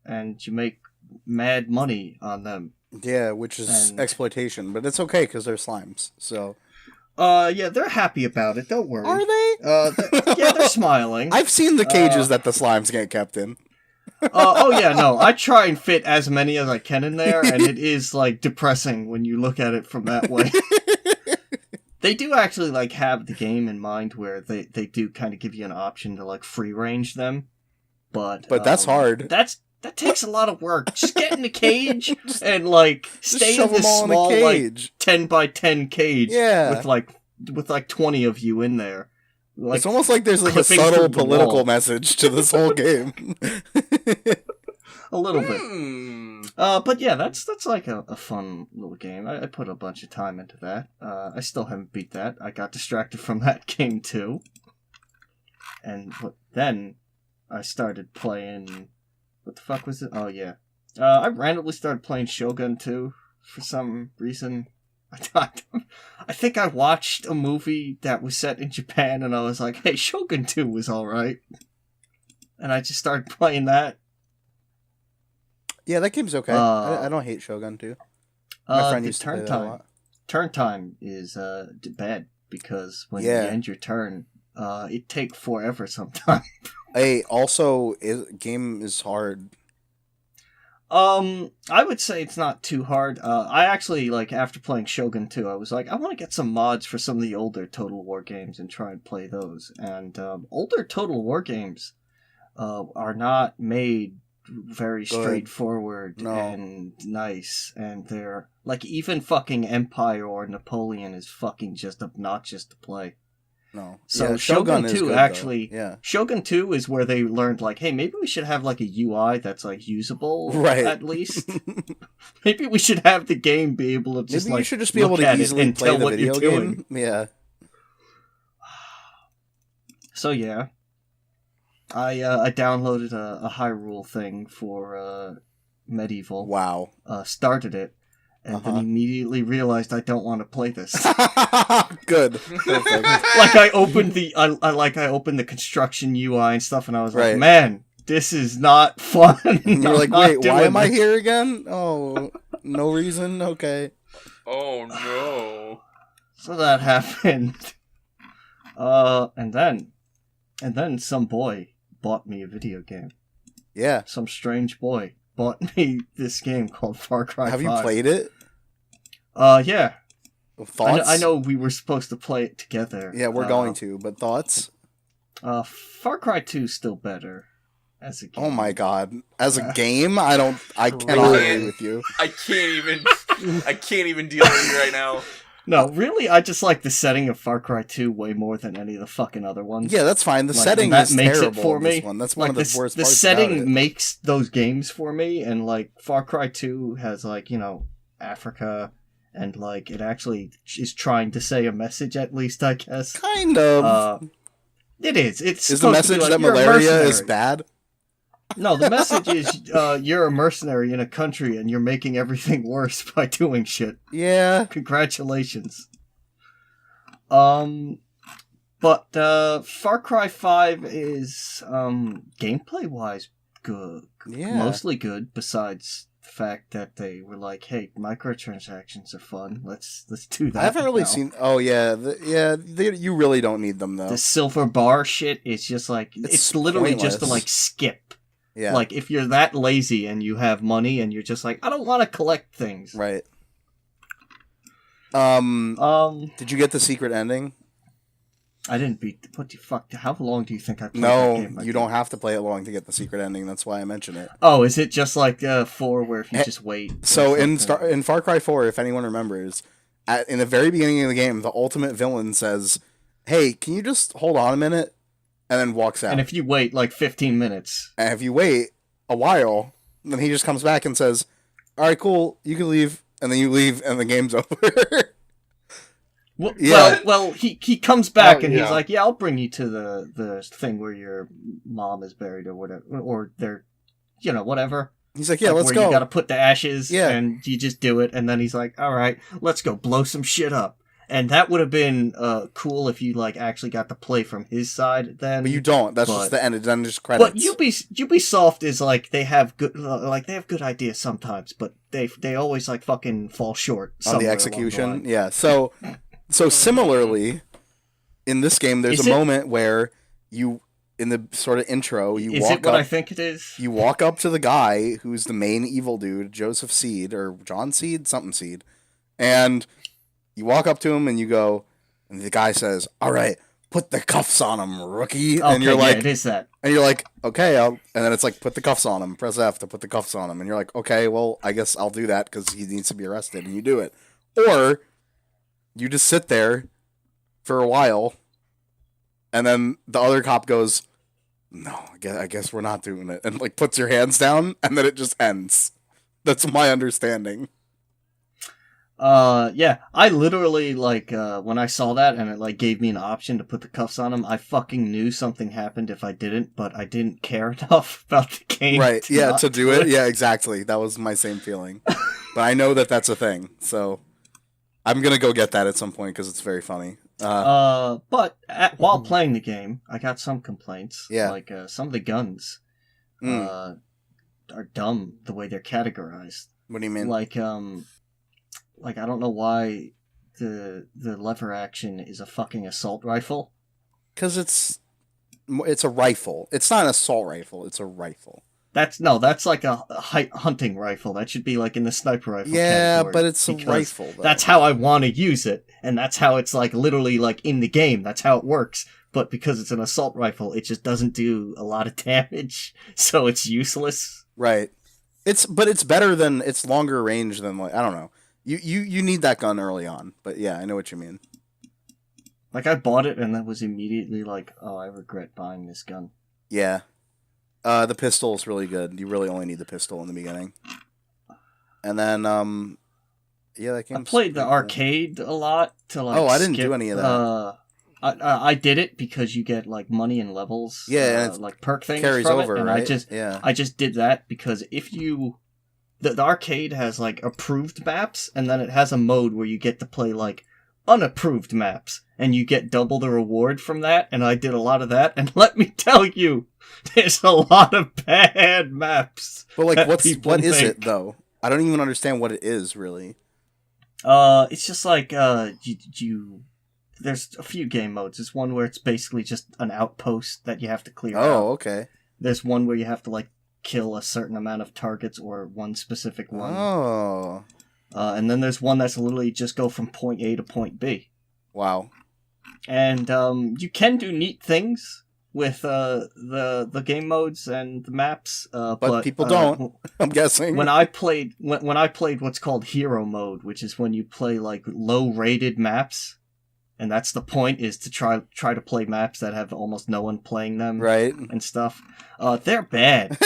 Speaker 3: and you make mad money on them.
Speaker 2: Yeah, which is exploitation, but it's okay because they're slimes, so...
Speaker 3: yeah, they're happy about it, don't worry.
Speaker 2: Are they?
Speaker 3: Yeah, they're smiling.
Speaker 2: I've seen the cages that the slimes get kept in.
Speaker 3: Oh yeah, no, I try and fit as many as I can in there, and it is, like, depressing when you look at it from that way. They do actually, like, have the game in mind where they do kind of give you an option to, like, free-range them, but
Speaker 2: that's hard.
Speaker 3: That takes a lot of work. Just get in a cage and, like, stay in this small, like, 10 by 10 cage with 20 of you in there. Like,
Speaker 2: it's almost like there's, like, a subtle political message to this whole game.
Speaker 3: A little bit. But yeah, that's like a fun little game. I put a bunch of time into that. I still haven't beat that. I got distracted from that game, too. And then I started playing... What the fuck was it? Oh, yeah. I randomly started playing Shogun 2 for some reason. I think I watched a movie that was set in Japan, and I was like, hey, Shogun 2 was alright. And I just started playing that.
Speaker 2: Yeah, that game's okay. I don't hate Shogun 2. My friend used to play that a lot.
Speaker 3: Turn time is bad, because when you end your turn, it takes forever sometimes.
Speaker 2: Hey, also, game is hard.
Speaker 3: I would say it's not too hard. I actually, like, after playing Shogun 2, I was like, I want to get some mods for some of the older Total War games and try and play those. And older Total War games are not made very straightforward and nice. And they're, like, even fucking Empire or Napoleon is fucking just obnoxious to play.
Speaker 2: No.
Speaker 3: So Shogun 2 actually, Shogun 2 is where they learned, like, hey, maybe we should have, like, a UI that's, like, usable, at least. Maybe we should have the game be able to just,
Speaker 2: maybe you should just be able to easily play the video game. Yeah.
Speaker 3: So, yeah. I downloaded a Hyrule thing for Medieval.
Speaker 2: Wow.
Speaker 3: Started it. And then immediately realized I don't want to play this.
Speaker 2: Good. Perfect.
Speaker 3: Like I opened the construction UI and stuff, and I was like, man, this is not fun.
Speaker 2: You're like, wait, why am I here again? Oh, no reason? Okay.
Speaker 1: Oh no.
Speaker 3: So that happened. And then some boy bought me a video game.
Speaker 2: Yeah.
Speaker 3: Some strange boy bought me this game called Far Cry 5.
Speaker 2: Have you played it?
Speaker 3: Yeah.
Speaker 2: Thoughts?
Speaker 3: I know we were supposed to play it together.
Speaker 2: Yeah, we're going to, but thoughts?
Speaker 3: Far Cry 2 is still better as a game.
Speaker 2: Oh my god. As a game? I cannot agree with you.
Speaker 1: I can't even deal with you right now.
Speaker 3: No, really, I just like the setting of Far Cry 2 way more than any of the fucking other ones.
Speaker 2: Yeah, that's fine. The setting is terrible for me. This one. That's one of the worst parts
Speaker 3: The setting makes those games for me, and, like, Far Cry 2 has, like, you know, Africa, and, like, it actually is trying to say a message, at least, I guess.
Speaker 2: Kind of.
Speaker 3: It is. It's
Speaker 2: is the message that malaria is bad?
Speaker 3: No, the message is you're a mercenary in a country and you're making everything worse by doing shit.
Speaker 2: Yeah.
Speaker 3: Congratulations. But Far Cry 5 is gameplay-wise good.
Speaker 2: Yeah.
Speaker 3: Mostly good, besides the fact that they were like, hey, microtransactions are fun. Let's do that.
Speaker 2: I haven't really seen... Oh, yeah. You really don't need them, though.
Speaker 3: The silver bar shit is just like... It's literally
Speaker 2: pointless.
Speaker 3: just to, like, skip.
Speaker 2: Yeah.
Speaker 3: Like, if you're that lazy and you have money and you're just like, I don't want to collect things.
Speaker 2: Right. Did you get the secret ending?
Speaker 3: I didn't beat. What the fuck? How long do you think I played that game?
Speaker 2: No, you don't have to play it long to get the secret ending. That's why I mention it.
Speaker 3: Oh, is it just like 4 where if you just wait?
Speaker 2: So in Far Cry 4, if anyone remembers, in the very beginning of the game, the ultimate villain says, "Hey, can you just hold on a minute?" And then walks out.
Speaker 3: And if you wait like 15 minutes.
Speaker 2: And if you wait a while, then he just comes back and says, "All right, cool, you can leave." And then you leave and the game's over.
Speaker 3: Well, he comes back and he's like, "Yeah, I'll bring you to the thing where your mom is buried or whatever, or they're, whatever."
Speaker 2: He's like, "Yeah, let's
Speaker 3: where
Speaker 2: go."
Speaker 3: You got to put the ashes, and you just do it. And then he's like, "All right, let's go blow some shit up." And that would have been cool if you actually got to play from his side. Then,
Speaker 2: but you don't. That's just the end. It's then just credits.
Speaker 3: But Ubisoft is they have good ideas sometimes, but they always fucking fall short
Speaker 2: on the execution. Yeah, So similarly, in this game, there's a moment where you, in the sort of intro, you
Speaker 3: is
Speaker 2: walk
Speaker 3: it what
Speaker 2: up,
Speaker 3: I think it is?
Speaker 2: You walk up to the guy who's the main evil dude, Joseph Seed, or John Seed, something Seed, and you walk up to him and you go, and the guy says, "All right, put the cuffs on him, rookie."
Speaker 3: Okay,
Speaker 2: and you're like,
Speaker 3: it is that.
Speaker 2: And you're like, "Okay," and then it's like, "Put the cuffs on him, press F to put the cuffs on him," and you're like, "Okay, well, I guess I'll do that because he needs to be arrested," and you do it. Or you just sit there for a while, and then the other cop goes, "No, I guess we're not doing it," and puts your hands down, and then it just ends. That's my understanding.
Speaker 3: Yeah, I literally when I saw that and it gave me an option to put the cuffs on him, I fucking knew something happened if I didn't, but I didn't care enough about the game.
Speaker 2: Right? Yeah, to do it. Yeah, exactly. That was my same feeling. But I know that that's a thing, so I'm gonna go get that at some point because it's very funny.
Speaker 3: But while playing the game, I got some complaints.
Speaker 2: Yeah.
Speaker 3: Some of the guns are dumb the way they're categorized.
Speaker 2: What do you mean?
Speaker 3: I don't know why the lever action is a fucking assault rifle.
Speaker 2: Because it's a rifle. It's not an assault rifle. It's a rifle.
Speaker 3: That's like a hunting rifle. That should be in the sniper rifle.
Speaker 2: Yeah, but it's a rifle. Though.
Speaker 3: That's how I want to use it, and that's how it's literally in the game. That's how it works. But because it's an assault rifle, it just doesn't do a lot of damage, so it's useless.
Speaker 2: Right. It's better than it's longer range than I don't know. You need that gun early on, but yeah, I know what you mean.
Speaker 3: I bought it and that was immediately oh, I regret buying this gun.
Speaker 2: Yeah. The pistol is really good. You really only need the pistol in the beginning. And then, yeah, that game.
Speaker 3: I played the arcade a lot to
Speaker 2: Oh, I didn't do any of that.
Speaker 3: I did it because you get money and levels.
Speaker 2: Yeah,
Speaker 3: and perk things
Speaker 2: carries
Speaker 3: from
Speaker 2: over,
Speaker 3: it, and
Speaker 2: right?
Speaker 3: I just did that because if you. The arcade has approved maps, and then it has a mode where you get to play unapproved maps, and you get double the reward from that, and I did a lot of that, and let me tell you, there's a lot of bad maps.
Speaker 2: But what is it though? I don't even understand what it is really.
Speaker 3: It's just there's a few game modes. There's one where it's basically just an outpost that you have to clear out.
Speaker 2: Oh, okay.
Speaker 3: There's one where you have to kill a certain amount of targets or one specific one.
Speaker 2: Oh.
Speaker 3: And then there's one that's literally just go from point A to point B.
Speaker 2: Wow.
Speaker 3: And you can do neat things with the game modes and the maps, but
Speaker 2: people don't. I'm guessing.
Speaker 3: When I played what's called hero mode, which is when you play low rated maps, and that's the point, is to try to play maps that have almost no one playing them,
Speaker 2: right?
Speaker 3: And stuff. They're bad.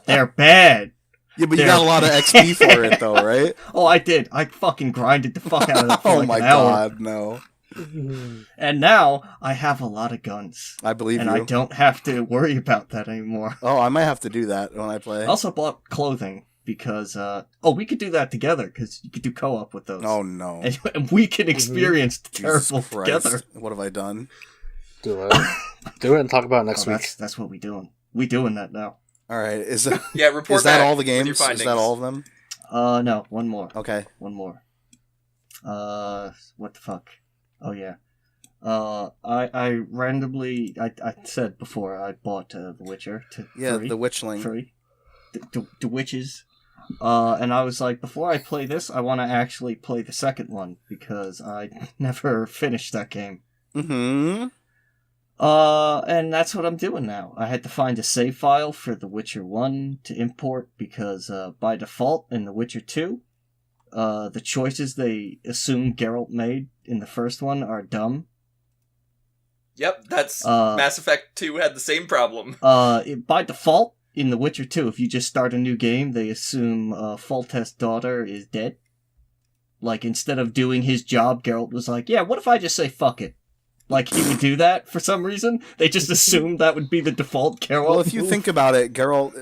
Speaker 3: They're bad.
Speaker 2: Yeah, but you got a lot of XP for it, though, right?
Speaker 3: Oh, I did. I fucking grinded the fuck out of it for
Speaker 2: oh my
Speaker 3: an hour.
Speaker 2: God, no.
Speaker 3: And now I have a lot of guns.
Speaker 2: I believe
Speaker 3: and
Speaker 2: you.
Speaker 3: I don't have to worry about that anymore.
Speaker 2: Oh, I might have to do that when I play.
Speaker 3: I also bought clothing because, we could do that together because you could do co-op with those.
Speaker 2: Oh, no.
Speaker 3: And we can experience terrible together.
Speaker 2: What have I done?
Speaker 4: Do it. Do it and talk about it next week.
Speaker 3: That's what we doing. We doing that now.
Speaker 2: All right. Is
Speaker 1: report
Speaker 2: is that
Speaker 1: back
Speaker 2: all the games?
Speaker 1: with your
Speaker 2: Is that all of them?
Speaker 3: No, one more.
Speaker 2: Okay.
Speaker 3: One more. What the fuck? Oh, yeah. I randomly, I said before, I bought The Witcher.
Speaker 2: The Witchling.
Speaker 3: Free. The Witches. And I was like, before I play this, I want to actually play the second one, because I never finished that game.
Speaker 2: Mm-hmm.
Speaker 3: And that's what I'm doing now. I had to find a save file for The Witcher 1 to import because by default in The Witcher 2, the choices they assume Geralt made in the first one are dumb.
Speaker 1: Yep, that's Mass Effect 2 had the same problem.
Speaker 3: By default in The Witcher 2, if you just start a new game, they assume Foltest's daughter is dead. Like, instead of doing his job, Geralt was like, yeah, what if I just say fuck it? Like, he would do that for some reason. They just assumed that would be the default Geralt.
Speaker 2: Well, if you think about it, Geralt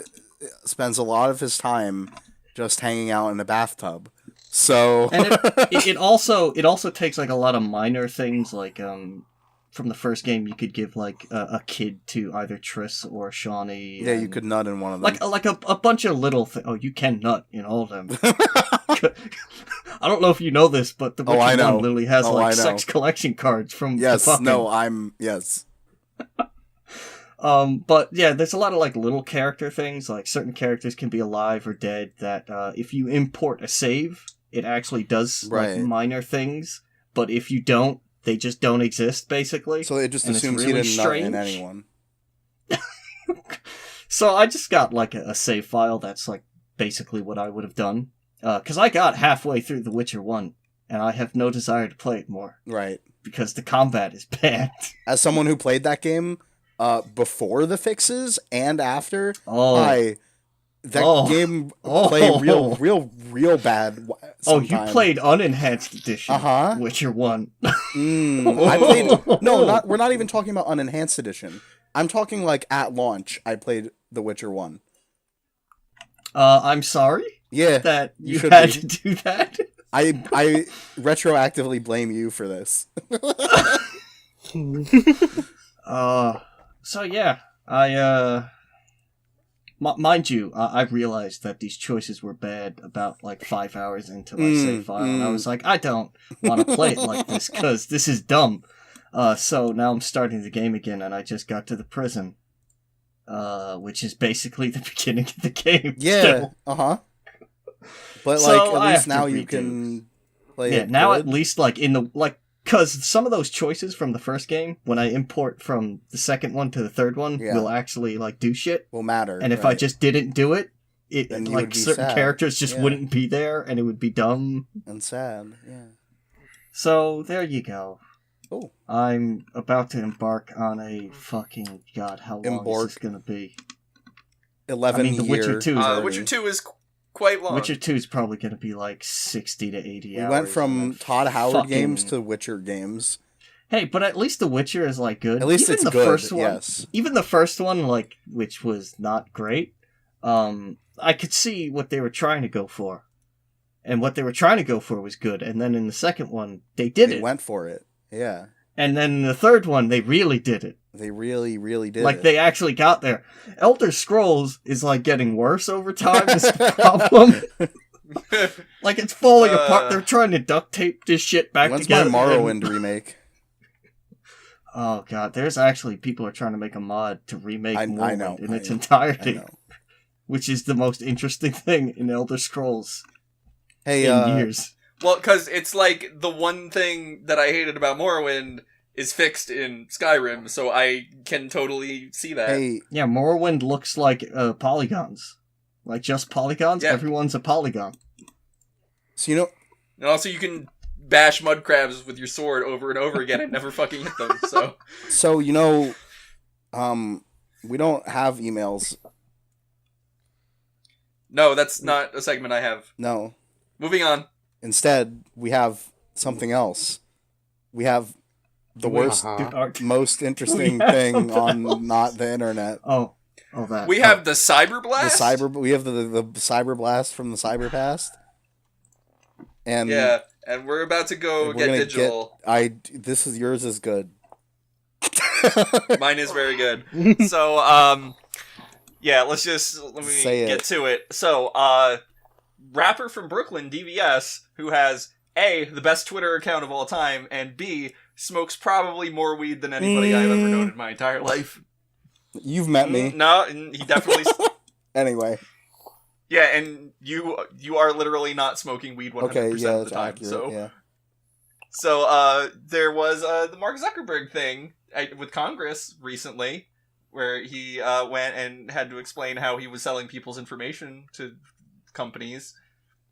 Speaker 2: spends a lot of his time just hanging out in a bathtub. So,
Speaker 3: and it also takes like a lot of minor things. Like, from the first game, you could give like a kid to either Triss or Shawnee.
Speaker 2: Yeah, you could nut in one of them.
Speaker 3: Like a bunch of little things. Oh, you can nut in all of them. I don't know if you know this, but the Witcher 1 literally has sex collection cards from
Speaker 2: yes,
Speaker 3: the fucking...
Speaker 2: yes.
Speaker 3: But yeah, there's a lot of like little character things, like certain characters can be alive or dead that if you import a save, it actually does like minor things, but if you don't, they just don't exist, basically.
Speaker 2: So it just assumes he didn't nut in anyone.
Speaker 3: So I just got like a save file that's like basically what I would have done. Because I got halfway through The Witcher 1, and I have no desire to play it more.
Speaker 2: Right.
Speaker 3: Because the combat is bad.
Speaker 2: As someone who played that game before the fixes and after, game played real bad sometimes.
Speaker 3: Oh, you played unenhanced edition Witcher 1.
Speaker 2: I played... No, we're not even talking about unenhanced edition. I'm talking like at launch, I played The Witcher 1.
Speaker 3: I'm sorry?
Speaker 2: Yeah,
Speaker 3: that you had to do that.
Speaker 2: I retroactively blame you for this.
Speaker 3: So yeah, mind you, I realized that these choices were bad about like 5 hours into my save file, and I was like, I don't want to play it like this because this is dumb. So now I'm starting the game again, and I just got to the prison, which is basically the beginning of the game.
Speaker 2: Yeah, But
Speaker 3: so
Speaker 2: like, at least now you can play it
Speaker 3: now
Speaker 2: good.
Speaker 3: At least like in the like, because some of those choices from the first game, when I import from the second one to the third one, will actually like do shit.
Speaker 2: Will matter.
Speaker 3: And if I just didn't do it, like certain characters just wouldn't be there, and it would be dumb
Speaker 2: and sad. Yeah.
Speaker 3: So there you go.
Speaker 2: Oh.
Speaker 3: I'm about to embark on a fucking god. How long is this gonna be?
Speaker 2: 11
Speaker 3: years. The Witcher 2.
Speaker 1: The Witcher 2 is quite long.
Speaker 3: Witcher 2 is probably going to be like 60 to 80 hours.
Speaker 2: We went from Todd Howard games to Witcher games.
Speaker 3: Hey, but at least The Witcher is like good.
Speaker 2: At least
Speaker 3: even
Speaker 2: it's
Speaker 3: the
Speaker 2: good,
Speaker 3: first one,
Speaker 2: yes.
Speaker 3: Even the first one, like, which was not great, I could see what they were trying to go for. And what they were trying to go for was good. And then in the second one, they did it.
Speaker 2: They went for it, yeah.
Speaker 3: And then in the third one, they really did it.
Speaker 2: They really, really did
Speaker 3: Like, they actually got there. Elder Scrolls is, like, getting worse over time is the problem. Like, it's falling apart. They're trying to duct tape this shit back together.
Speaker 2: When's my Morrowind remake?
Speaker 3: Oh, God. There's actually people are trying to make a mod to remake Morrowind in its entirety. Which is the most interesting thing in Elder Scrolls in years.
Speaker 1: Well, because it's like the one thing that I hated about Morrowind is fixed in Skyrim, so I can totally see that.
Speaker 2: Hey.
Speaker 3: Yeah, Morrowind looks like polygons. Like just polygons? Yeah. Everyone's a polygon.
Speaker 2: So, you know...
Speaker 1: And also you can bash mud crabs with your sword over and over again and never fucking hit them, so...
Speaker 2: So, you know, we don't have emails.
Speaker 1: No, that's not a segment I have.
Speaker 2: No.
Speaker 1: Moving on.
Speaker 2: Instead, we have something else. We have the worst, most interesting thing on not the internet.
Speaker 3: Oh, that.
Speaker 1: We have the Cyber Blast?
Speaker 2: We have the Cyber Blast from the Cyber Past. And
Speaker 1: yeah, and we're about to go get digital.
Speaker 2: Yours is good.
Speaker 1: Mine is very good. So, yeah, let me get to it. So, rapper from Brooklyn, DVS, who has A, the best Twitter account of all time, and B, smokes probably more weed than anybody I've ever known in my entire life.
Speaker 2: You've met me.
Speaker 1: No, he definitely...
Speaker 2: Anyway.
Speaker 1: Yeah, and you are literally not smoking weed 100% of the time.
Speaker 2: accurate,
Speaker 1: so.
Speaker 2: Yeah.
Speaker 1: So, there was the Mark Zuckerberg thing with Congress recently, where he went and had to explain how he was selling people's information to companies.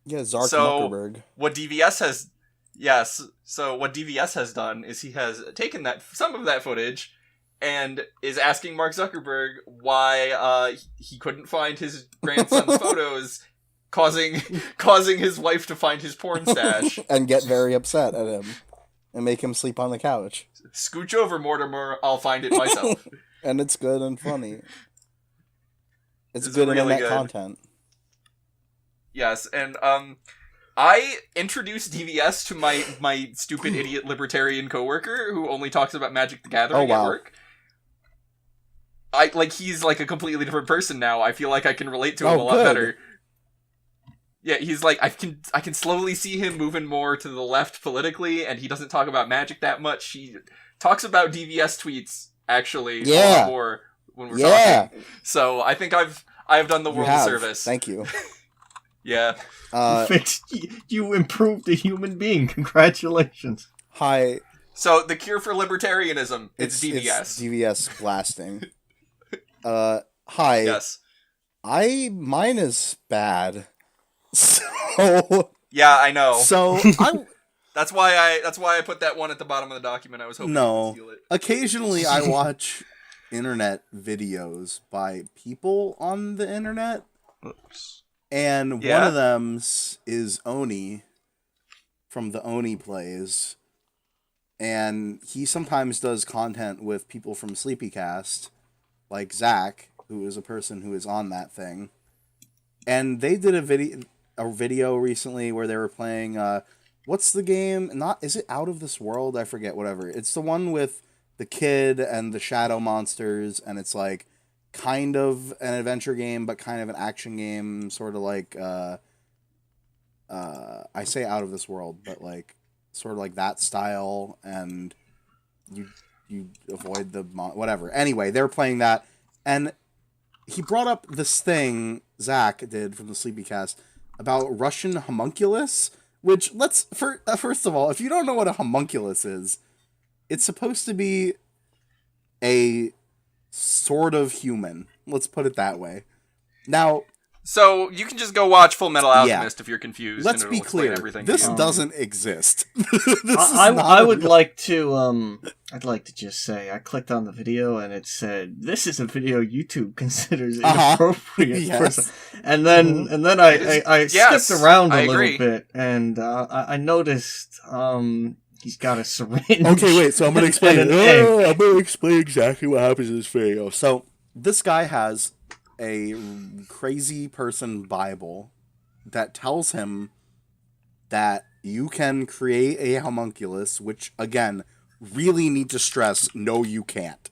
Speaker 2: Yeah, Zuckerberg.
Speaker 1: What DVS has... Yes, so what DVS has done is he has taken some of that footage and is asking Mark Zuckerberg why he couldn't find his grandson's photos, causing his wife to find his porn stash.
Speaker 2: And get very upset at him. And make him sleep on the couch.
Speaker 1: Scooch over, Mortimer, I'll find it myself.
Speaker 2: And it's good and funny. It's
Speaker 1: good
Speaker 2: really internet
Speaker 1: good
Speaker 2: content.
Speaker 1: Yes, and I introduced DVS to my stupid idiot libertarian coworker who only talks about Magic the Gathering at work. He's like a completely different person now. I feel like I can relate to him a lot better. Yeah, he's like, I can slowly see him moving more to the left politically, and he doesn't talk about Magic that much. He talks about DVS tweets, actually, a lot more when we're talking. So I think I've done the world a service.
Speaker 2: Thank you.
Speaker 1: Yeah.
Speaker 3: You improved a human being. Congratulations.
Speaker 2: Hi.
Speaker 1: So the cure for libertarianism, it's DVS.
Speaker 2: It's DVS blasting. Hi.
Speaker 1: Yes.
Speaker 2: Mine is bad. So
Speaker 1: yeah, I know.
Speaker 2: So
Speaker 1: that's why I put that one at the bottom of the document. I was hoping you would steal it.
Speaker 2: Occasionally I watch internet videos by people on the internet.
Speaker 3: Oops.
Speaker 2: And one of them is Oni from the Oni Plays. And he sometimes does content with people from Sleepycast, like Zach, who is a person who is on that thing. And they did a video recently where they were playing, what's the game? Is it Out of This World? I forget, whatever. It's the one with the kid and the shadow monsters, and it's like kind of an adventure game, but kind of an action game, sort of like, I say Out of This World, but like, sort of like that style, and you avoid the whatever. Anyway, they were playing that, and he brought up this thing Zach did from the Sleepycast about Russian homunculus, which first of all, if you don't know what a homunculus is, it's supposed to be a sort of human. Let's put it that way. Now,
Speaker 1: so you can just go watch Full Metal Alchemist if you're confused.
Speaker 2: Let's be clear. This doesn't exist.
Speaker 3: I would like to. I'd like to just say I clicked on the video and it said this is a video YouTube considers inappropriate.
Speaker 2: Yes.
Speaker 3: And then I skipped around a little bit and I noticed he's got a syringe.
Speaker 2: Okay, wait. So I'm gonna explain it. I'm gonna explain exactly what happens in this video. So this guy has a crazy person Bible that tells him that you can create a homunculus, which again, really need to stress, no, you can't.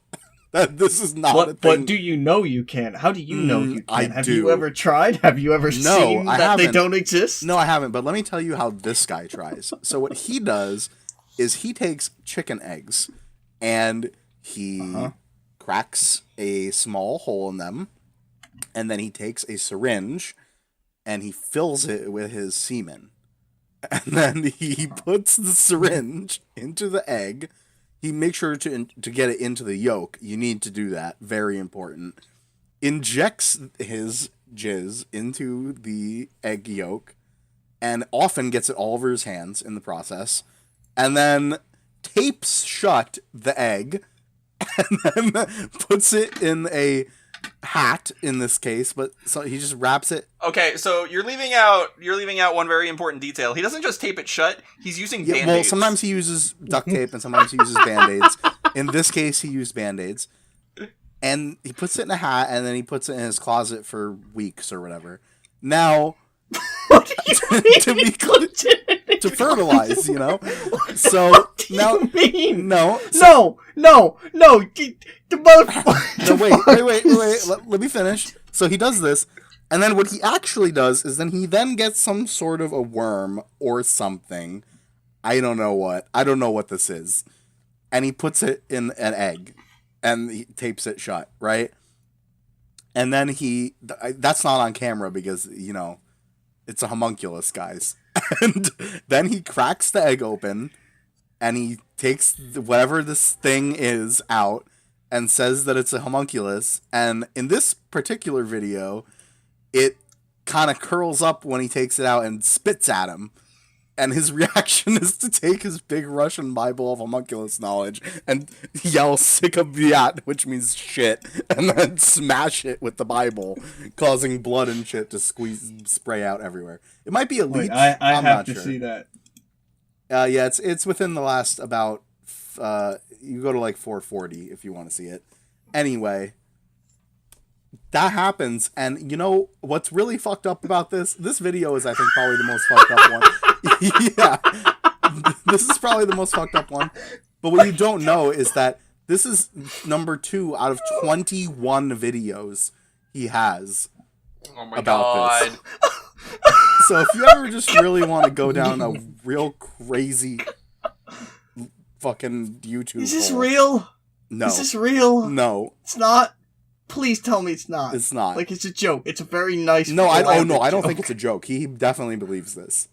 Speaker 2: That this is not a thing.
Speaker 3: But do you know you can't? How do you know you can't? Have you ever tried? Have you ever seen that they don't exist?
Speaker 2: No, I haven't, but let me tell you how this guy tries. So what he does is he takes chicken eggs and he cracks a small hole in them, and then he takes a syringe and he fills it with his semen. And then he puts the syringe into the egg. He makes sure to get it into the yolk. You need to do that. Very important. Injects his jizz into the egg yolk and often gets it all over his hands in the process. And then tapes shut the egg and then puts it in a hat in this case, but so he just wraps it.
Speaker 1: Okay, so you're leaving out one very important detail. He doesn't just tape it shut. He's using Band-Aids.
Speaker 2: Well, sometimes he uses duct tape and sometimes he uses Band-Aids. In this case, he used Band-Aids. And he puts it in a hat and then he puts it in his closet for weeks or whatever. Now, to be clear, to fertilize, you know. So
Speaker 3: what do
Speaker 2: now,
Speaker 3: you mean?
Speaker 2: No,
Speaker 3: the motherfucker.
Speaker 2: No, wait. Let me finish. So he does this, and then what he actually does is he gets some sort of a worm or something. I don't know what this is, and he puts it in an egg, and he tapes it shut, right? And then that's not on camera because, you know, it's a homunculus, guys. And then he cracks the egg open, and he takes whatever this thing is out and says that it's a homunculus. And in this particular video, it kind of curls up when he takes it out and spits at him. And his reaction is to take his big Russian Bible of homunculus knowledge and yell "Sikabiat," which means shit, and then smash it with the Bible, causing blood and shit to spray out everywhere. It might be a leech.
Speaker 3: I have to see that.
Speaker 2: Yeah, it's within the last about. You go to like 440 if you want to see it. Anyway, that happens, and you know what's really fucked up about this? This video is, I think, probably the most fucked up one. Yeah, this is probably the most fucked up one. But what you don't know is that this is number 2 out of 21 videos he has about this. So if you ever just really want to go down a real crazy fucking YouTube
Speaker 3: Is this
Speaker 2: hole,
Speaker 3: real?
Speaker 2: No.
Speaker 3: Is this real?
Speaker 2: No.
Speaker 3: It's not? Please tell me it's not.
Speaker 2: It's not.
Speaker 3: Like, it's a joke. It's a very nice...
Speaker 2: No, I don't
Speaker 3: joke.
Speaker 2: think it's a joke. He definitely believes this.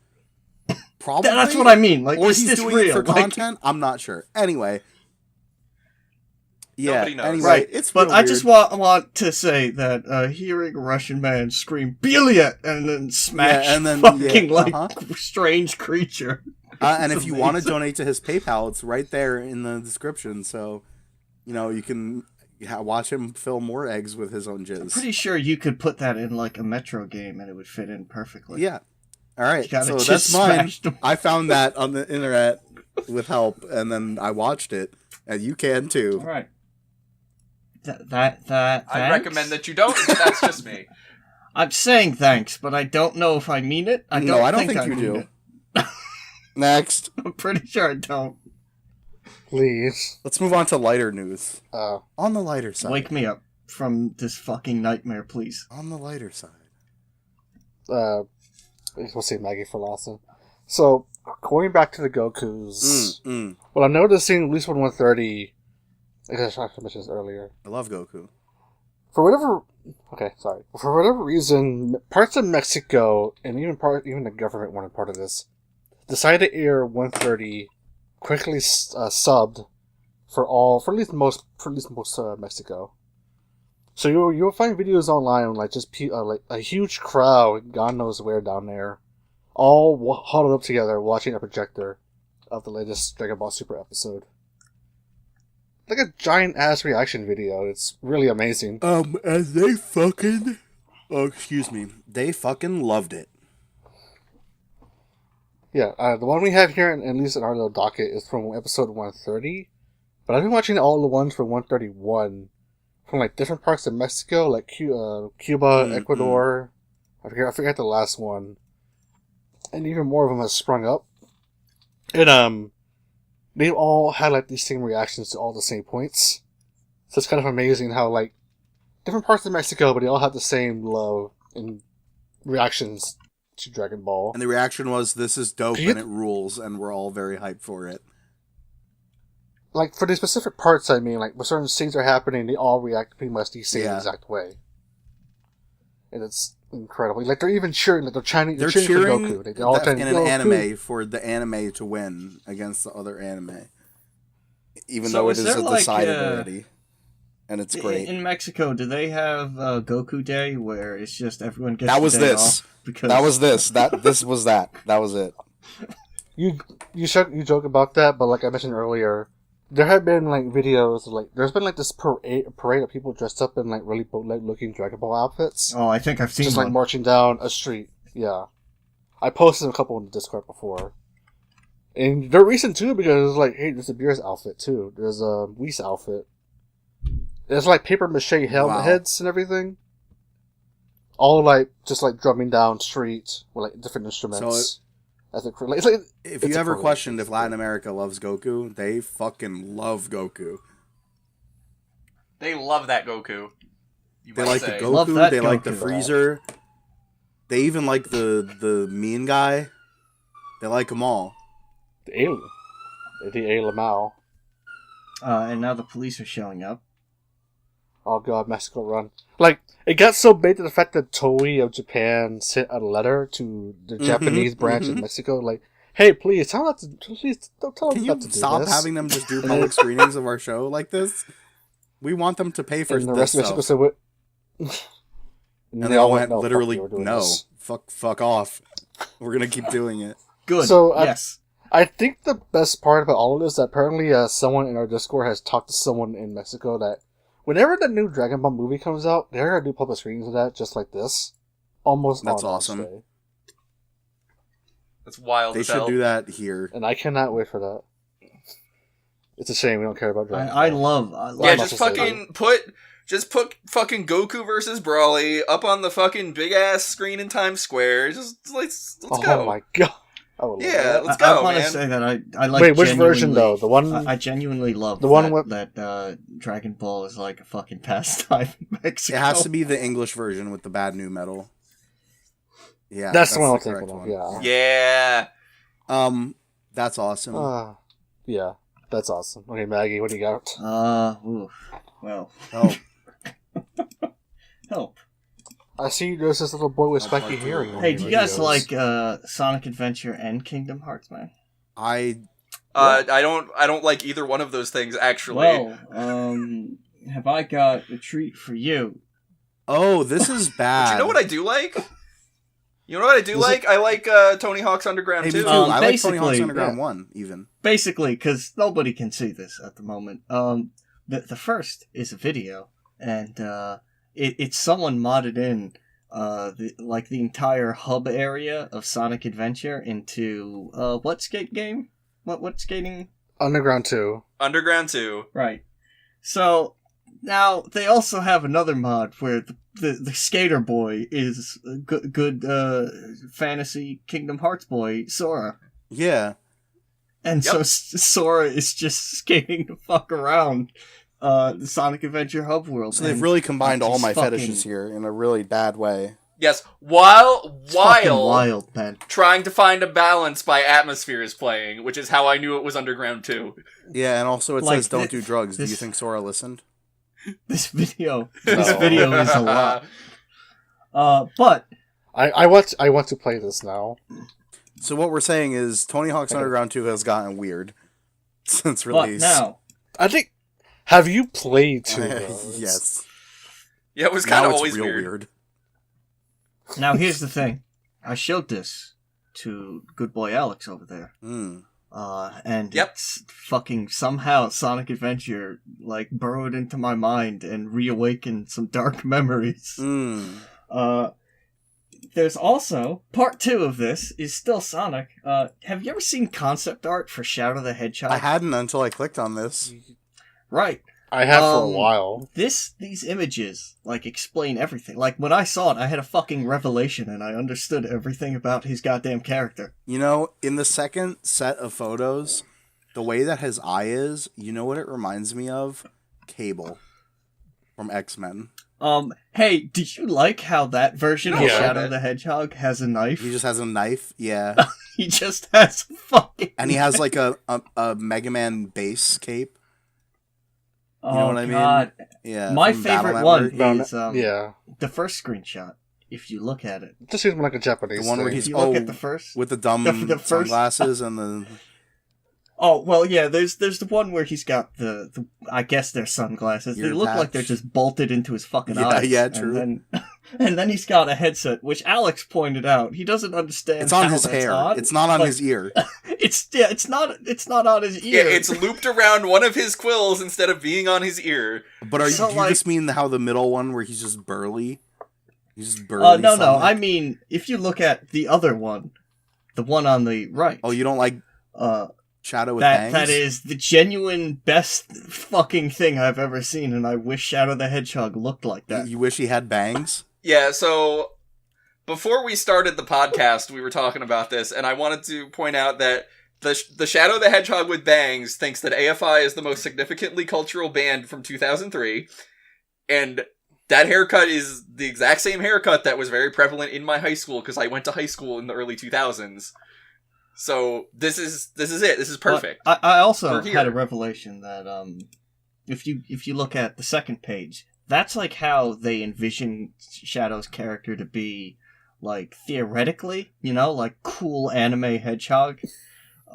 Speaker 2: Probably.
Speaker 3: That's what I mean. Like,
Speaker 2: or
Speaker 3: is
Speaker 2: he's
Speaker 3: this
Speaker 2: doing
Speaker 3: real?
Speaker 2: it for content? I'm not sure. Anyway. Yeah,
Speaker 1: Nobody knows.
Speaker 2: anyway,
Speaker 3: Right,
Speaker 2: it's
Speaker 3: but
Speaker 2: real
Speaker 3: I
Speaker 2: weird.
Speaker 3: just want to say that hearing a Russian man scream "Belia" and then smash strange creature.
Speaker 2: And if you want to donate to his PayPal, it's right there in the description. So, you can watch him fill more eggs with his own jizz.
Speaker 3: I'm pretty sure you could put that in like a Metro game and it would fit in perfectly.
Speaker 2: Yeah. All right. So
Speaker 3: just
Speaker 2: that's mine.
Speaker 3: them.
Speaker 2: I found that on the internet with help, and then I watched it, and you can too.
Speaker 3: All right.
Speaker 1: I recommend that you don't, but that's just me.
Speaker 3: I'm saying thanks, but I don't know if I mean it. I don't think you do.
Speaker 2: Next.
Speaker 3: I'm pretty sure I don't.
Speaker 4: Please.
Speaker 2: Let's move on to lighter news. On the lighter side.
Speaker 3: Wake me up from this fucking nightmare, please.
Speaker 2: On the lighter side.
Speaker 4: We'll see Maggie for Lawson. So, going back to the Gokus, what I'm noticing, at least with 130, I guess I mentioned this earlier.
Speaker 2: I love Goku.
Speaker 4: For whatever reason, parts of Mexico and even the government wanted part of this, decided to air 130 quickly subbed for at least most Mexico. So you'll find videos online like just like a huge crowd, God knows where down there, all huddled up together watching a projector of the latest Dragon Ball Super episode. Like a giant ass reaction video. It's really amazing.
Speaker 2: And they fucking loved it.
Speaker 4: Yeah, the one we have here, at least in our little docket, is from episode 130. But I've been watching all the ones from 131 from like different parts of Mexico, like Cuba, Ecuador. I forget the last one. And even more of them have sprung up. And they've all had like these same reactions to all the same points. So it's kind of amazing how like different parts of Mexico, but they all have the same love and reactions to Dragon Ball.
Speaker 2: And the reaction was, this is dope and it rules, and we're all very hyped for it.
Speaker 4: Like, for the specific parts, I mean, like, when certain things are happening, they all react pretty much the same exact way. And it's incredible. Like, they're even cheering, like, they're cheering for Goku. They're all
Speaker 2: in an anime for the anime to win against the other anime. Even though it is decided already. And it's great.
Speaker 3: In Mexico, do they have Goku Day, where it's just everyone gets
Speaker 2: That was
Speaker 3: the day
Speaker 2: this.
Speaker 3: off because...
Speaker 2: That was this. This was that. That was it.
Speaker 4: You joke about that, but like I mentioned earlier, there have been like videos, like there's been like this parade of people dressed up in like really bootleg looking Dragon Ball outfits.
Speaker 3: Oh, I think I've seen
Speaker 4: just
Speaker 3: one.
Speaker 4: Like marching down a street. Yeah, I posted a couple in the Discord before, and they're recent too because it's like, hey, there's a Beer's outfit too. There's a Whis outfit. There's like paper mache helmet heads and everything. All like just like drumming down street with like different instruments.
Speaker 2: If you ever questioned if Latin America loves Goku, they fucking love Goku.
Speaker 1: They love that Goku.
Speaker 2: They like the Goku. They like the Freezer. They even like the mean guy. They like them all.
Speaker 4: The alien. The Lamau.
Speaker 3: And now the police are showing up.
Speaker 4: Oh god, Mexico run. Like, it got so big to the fact that Toei of Japan sent a letter to the Japanese branch in Mexico. Like, hey, please tell them not to. Please don't tell them
Speaker 2: Can
Speaker 4: not
Speaker 2: you
Speaker 4: to do
Speaker 2: stop
Speaker 4: this.
Speaker 2: having them just do public screenings of our show like this? We want them to pay for
Speaker 4: And the
Speaker 2: this
Speaker 4: rest of
Speaker 2: stuff.
Speaker 4: Mexico said, "What?"
Speaker 2: And they all went
Speaker 4: "No, fuck
Speaker 2: literally,
Speaker 4: you, we're doing
Speaker 2: no,
Speaker 4: this."
Speaker 2: fuck off. We're gonna keep doing it.
Speaker 3: Good.
Speaker 4: So,
Speaker 3: yes.
Speaker 4: I think the best part about all of this is that apparently someone in our Discord has talked to someone in Mexico that whenever the new Dragon Ball movie comes out, they're gonna do public screenings of that just like this. Almost
Speaker 2: That's
Speaker 4: on launch
Speaker 2: awesome.
Speaker 4: day.
Speaker 1: That's wild.
Speaker 2: They
Speaker 1: as
Speaker 2: should
Speaker 1: hell.
Speaker 2: do that here.
Speaker 4: And I cannot wait for that. It's a shame we don't care about Dragon Ball.
Speaker 3: I love
Speaker 1: Yeah,
Speaker 4: Must
Speaker 1: just
Speaker 4: say
Speaker 1: put fucking Goku versus Brawly up on the fucking big ass screen in Times Square. Just let's
Speaker 4: Oh
Speaker 1: go.
Speaker 4: my god. I would love
Speaker 1: Yeah,
Speaker 4: that.
Speaker 1: let's
Speaker 3: I
Speaker 1: go,
Speaker 3: want to
Speaker 1: man.
Speaker 3: say that I like.
Speaker 4: Wait, which version though? The one
Speaker 3: I genuinely love
Speaker 4: The one
Speaker 3: that,
Speaker 4: with-
Speaker 3: that Dragon Ball is like a fucking pastime in Mexico.
Speaker 2: It has to be the English version with the bad new metal. Yeah,
Speaker 4: that's the one I'm
Speaker 2: correct
Speaker 4: thinking of. Yeah.
Speaker 1: Yeah.
Speaker 2: That's awesome.
Speaker 4: Yeah. That's awesome. Okay, Maggie, what do you got?
Speaker 3: Oof. Well,
Speaker 2: Oh,
Speaker 3: help.
Speaker 4: I see there's this little boy with spiky hair. in one
Speaker 3: Hey,
Speaker 4: of
Speaker 3: do you
Speaker 4: your
Speaker 3: guys
Speaker 4: videos.
Speaker 3: like Sonic Adventure and Kingdom Hearts, man?
Speaker 2: I
Speaker 1: I don't like either one of those things actually.
Speaker 3: Well, have I got a treat for you?
Speaker 2: Oh, this is bad.
Speaker 1: But you know what I do like? You know what I do
Speaker 4: Is
Speaker 1: like? I like Tony Hawk's Underground
Speaker 2: Hey, me
Speaker 1: too.
Speaker 2: too. I like Tony
Speaker 3: Basically,
Speaker 2: Hawk's Underground
Speaker 3: yeah.
Speaker 2: 1, even.
Speaker 3: Basically, because nobody can see this at the moment. The first is a video, and it's someone modded in the entire hub area of Sonic Adventure into what skate game? What skating?
Speaker 4: Underground 2.
Speaker 1: Underground 2.
Speaker 3: Right. So now they also have another mod where the skater boy is a good fantasy Kingdom Hearts boy, Sora.
Speaker 2: Yeah.
Speaker 3: And
Speaker 1: Yep.
Speaker 3: so Sora is just skating the fuck around the Sonic Adventure hub world.
Speaker 2: So they've
Speaker 3: and
Speaker 2: really combined all
Speaker 3: just
Speaker 2: my
Speaker 3: fucking-
Speaker 2: fetishes here in a really bad way.
Speaker 1: Yes, while
Speaker 3: it's fucking
Speaker 1: while
Speaker 3: wild, man.
Speaker 1: trying to find a balance by Atmospheres playing, which is how I knew it was Underground 2.
Speaker 2: Yeah, and also it
Speaker 3: Like,
Speaker 2: says don't do drugs. Do you
Speaker 3: this-
Speaker 2: think Sora listened?
Speaker 3: This video
Speaker 4: No.
Speaker 3: is a lot. But
Speaker 4: I want to play this now.
Speaker 2: So what we're saying is Tony Hawk's Underground 2 has gotten weird since
Speaker 3: but
Speaker 2: release.
Speaker 3: now
Speaker 4: I think. Have you played 2? though?
Speaker 2: Yes.
Speaker 1: Yeah, it was kind
Speaker 2: Now
Speaker 1: of
Speaker 2: it's
Speaker 1: always
Speaker 2: real
Speaker 1: weird.
Speaker 3: now here's the thing. I showed this to good boy Alex over there.
Speaker 2: Mm.
Speaker 3: And
Speaker 1: Yep.
Speaker 3: it's fucking somehow Sonic Adventure like burrowed into my mind and reawakened some dark memories.
Speaker 2: Mm.
Speaker 3: There's also part 2 of this is still Sonic. Have you ever seen concept art for Shadow the Hedgehog?
Speaker 2: I hadn't until I clicked on this.
Speaker 3: Right.
Speaker 4: I have for a
Speaker 3: Um,
Speaker 4: while.
Speaker 3: These images like explain everything. Like when I saw it, I had a fucking revelation and I understood everything about his goddamn character.
Speaker 2: You know, in the second set of photos, the way that his eye is, you know what it reminds me of? Cable from X-Men.
Speaker 3: Hey, did you like how that version of
Speaker 4: Yeah.
Speaker 3: Shadow the Hedgehog has a knife?
Speaker 2: He just has a knife, yeah.
Speaker 3: He just has a fucking
Speaker 2: And he has like a Mega Man base cape.
Speaker 3: Oh,
Speaker 2: know what I mean?
Speaker 3: God.
Speaker 2: Yeah.
Speaker 3: My
Speaker 2: from Battle
Speaker 3: favorite one
Speaker 2: Network.
Speaker 3: is
Speaker 4: Yeah.
Speaker 3: the first screenshot. If you look at it,
Speaker 4: It just seems like a Japanese
Speaker 2: The one where
Speaker 4: thing.
Speaker 2: he's-
Speaker 3: if you look
Speaker 2: oh,
Speaker 3: at the first.
Speaker 2: with the dumb
Speaker 3: The first-
Speaker 2: sunglasses and the...
Speaker 3: Oh well, yeah. There's the one where he's got the I guess they're sunglasses. They
Speaker 2: Ear
Speaker 3: look like
Speaker 2: patch.
Speaker 3: they're just bolted into his fucking
Speaker 2: Yeah,
Speaker 3: eyes.
Speaker 2: yeah, true.
Speaker 3: And then he's got a headset, which Alex pointed out. He doesn't understand.
Speaker 2: It's on
Speaker 3: how
Speaker 2: his
Speaker 3: that's
Speaker 2: hair.
Speaker 3: on.
Speaker 2: It's not on
Speaker 3: Like,
Speaker 2: his ear.
Speaker 3: It's not on his ear.
Speaker 1: Yeah, it's looped around one of his quills instead of being on his ear.
Speaker 2: But do
Speaker 3: So,
Speaker 2: you
Speaker 3: like-
Speaker 2: just mean how the middle one where he's just burly? He's just burly.
Speaker 3: No.
Speaker 2: Sonic?
Speaker 3: I mean, if you look at the other one, the one on the right.
Speaker 2: Oh, you don't like
Speaker 3: uh,
Speaker 2: Shadow with bangs?
Speaker 3: that is the genuine best fucking thing I've ever seen, and I wish Shadow the Hedgehog looked like that.
Speaker 2: You wish he had bangs?
Speaker 1: Yeah, so before we started the podcast, we were talking about this, and I wanted to point out that the Shadow the Hedgehog with bangs thinks that AFI is the most significantly cultural band from 2003, and that haircut is the exact same haircut that was very prevalent in my high school, because I went to high school in the early 2000s. So this is it. This is perfect.
Speaker 3: But I also
Speaker 1: We're here.
Speaker 3: had a revelation that if you look at the second page, that's like how they envision Shadow's character to be like, theoretically, like, cool anime hedgehog.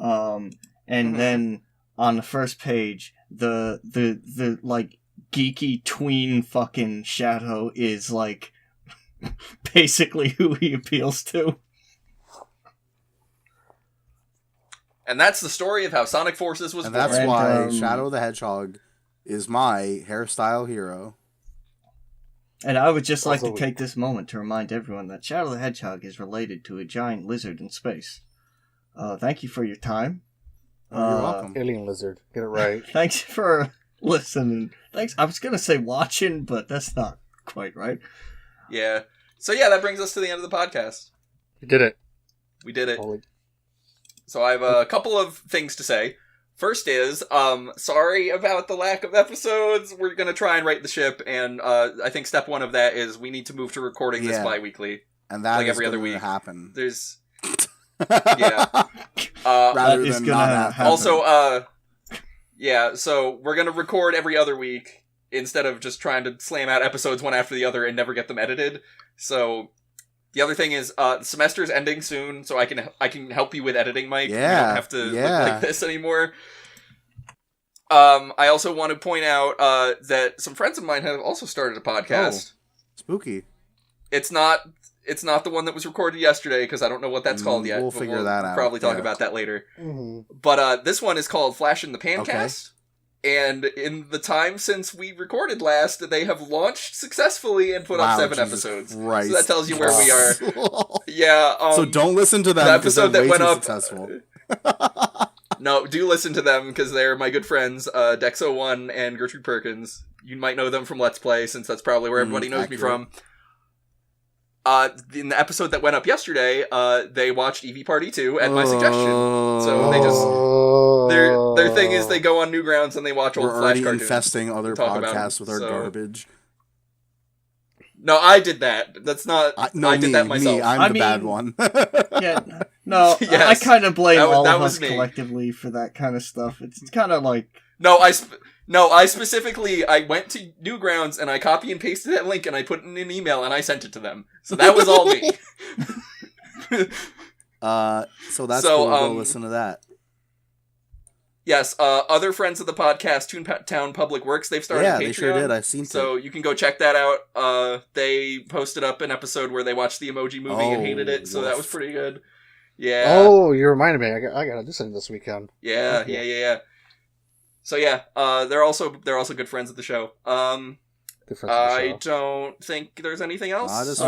Speaker 3: And then on the first page, the like, geeky tween fucking Shadow is, like, basically who he appeals to.
Speaker 1: And that's the story of how Sonic Forces was born.
Speaker 2: And that's why Shadow the Hedgehog is my hairstyle hero.
Speaker 3: And I would just like to take this moment to remind everyone that Shadow the Hedgehog is related to a giant lizard in space. Thank you for your time.
Speaker 2: You're welcome.
Speaker 4: Alien lizard. Get it right.
Speaker 3: Thanks for listening. Thanks. I was going to say watching, but that's not quite right.
Speaker 1: Yeah. So yeah, that brings us to the end of the podcast.
Speaker 4: We did it.
Speaker 1: We did it. So I have a couple of things to say. First is, sorry about the lack of episodes. We're going to try and right the ship, and I think step one of that is we need to move to recording this bi-weekly.
Speaker 2: And that
Speaker 1: like
Speaker 2: is
Speaker 1: every other week.
Speaker 2: Happen.
Speaker 1: There's... yeah.
Speaker 2: Rather than not happen.
Speaker 1: Also, yeah, so we're going to record every other week instead of just trying to slam out episodes one after the other and never get them edited. So... The other thing is, the semester's ending soon, so I can help you with editing, Mike.
Speaker 2: Yeah,
Speaker 1: you don't have to look like this anymore. I also want to point out that some friends of mine have also started a podcast.
Speaker 2: Oh, spooky.
Speaker 1: It's not the one that was recorded yesterday, because I don't know what that's called yet.
Speaker 2: We'll figure that out.
Speaker 1: Probably talk about that later. Mm-hmm. But this one is called Flash in the Pancast. Okay. And in the time since we recorded last, they have launched successfully and put up 7 episodes.
Speaker 2: Christ.
Speaker 1: So that tells you where we are. Yeah.
Speaker 2: So don't listen to them.
Speaker 1: The episode that went up.
Speaker 2: Successful.
Speaker 1: No, do listen to them because they're my good friends, Dex01 and Gertrude Perkins. You might know them from Let's Play, since that's probably where everybody knows me from. In the episode that went up yesterday, they watched Eevee Party 2 at my suggestion. So they just... Their thing is they go on Newgrounds and they watch old Flash cartoons.
Speaker 2: We're infesting other podcasts with our garbage.
Speaker 1: No, I did that. That's not... I did that myself.
Speaker 2: I'm the bad one.
Speaker 3: Yeah, no, yes, I kind of blame all of us collectively for that kind of stuff. It's kind of like...
Speaker 1: No, I specifically, I went to Newgrounds and I copy and pasted that link and I put it in an email and I sent it to them. So that was all me.
Speaker 2: So that's cool. Go listen to that.
Speaker 1: Yes, other friends of the podcast, Toontown Public Works, they've started Patreon.
Speaker 2: Yeah, they sure did. I've seen it.
Speaker 1: So you can go check that out. They posted up an episode where they watched the Emoji Movie and hated it, so that was pretty good. Yeah.
Speaker 4: Oh, you reminded me. I gotta do something this weekend.
Speaker 1: Yeah. So yeah, they're also good friends of the show. I don't think there's anything else.
Speaker 3: There is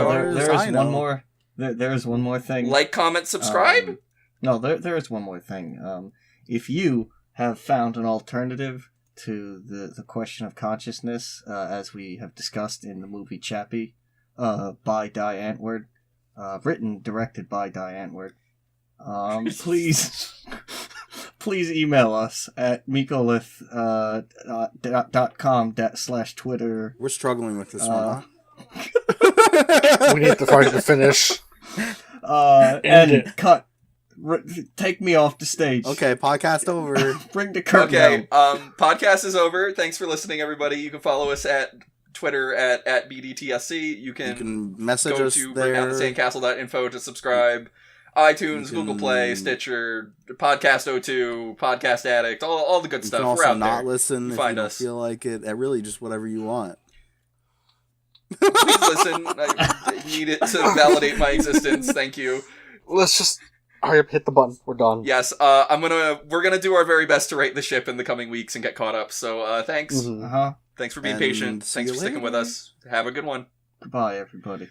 Speaker 3: one more. There is one more thing.
Speaker 1: Like, comment, subscribe.
Speaker 3: No, there is one more thing. If you have found an alternative to the question of consciousness, as we have discussed in the movie Chappie, by Die Antwoord, directed by Die Antwoord, please email us at mikolith.com/Twitter.
Speaker 2: We're struggling with this one, huh?
Speaker 4: We need to find the finish.
Speaker 3: And cut. Take me off the stage.
Speaker 2: Okay, podcast over.
Speaker 3: Bring the curtain
Speaker 1: down. Podcast is over. Thanks for listening, everybody. You can follow us at Twitter at BDTSC. You can
Speaker 2: message
Speaker 1: go
Speaker 2: us
Speaker 1: to
Speaker 2: there.
Speaker 1: burndownthesandcastle.info to subscribe. iTunes, Google Play, Stitcher, Podcast O2, Podcast Addict, all the good stuff.
Speaker 2: You can also
Speaker 1: We're out
Speaker 2: not
Speaker 1: there.
Speaker 2: listen if
Speaker 1: find
Speaker 2: you
Speaker 1: us.
Speaker 2: Feel like it. Really, just whatever you want.
Speaker 1: Please listen. I need it to validate my existence. Thank you.
Speaker 4: Let's just hurry up, hit the button. We're done.
Speaker 1: Yes, we're gonna do our very best to right the ship in the coming weeks and get caught up. So thanks.
Speaker 3: Mm-hmm.
Speaker 1: Thanks for being patient. Thanks for sticking with us. Have a good one.
Speaker 3: Goodbye, everybody.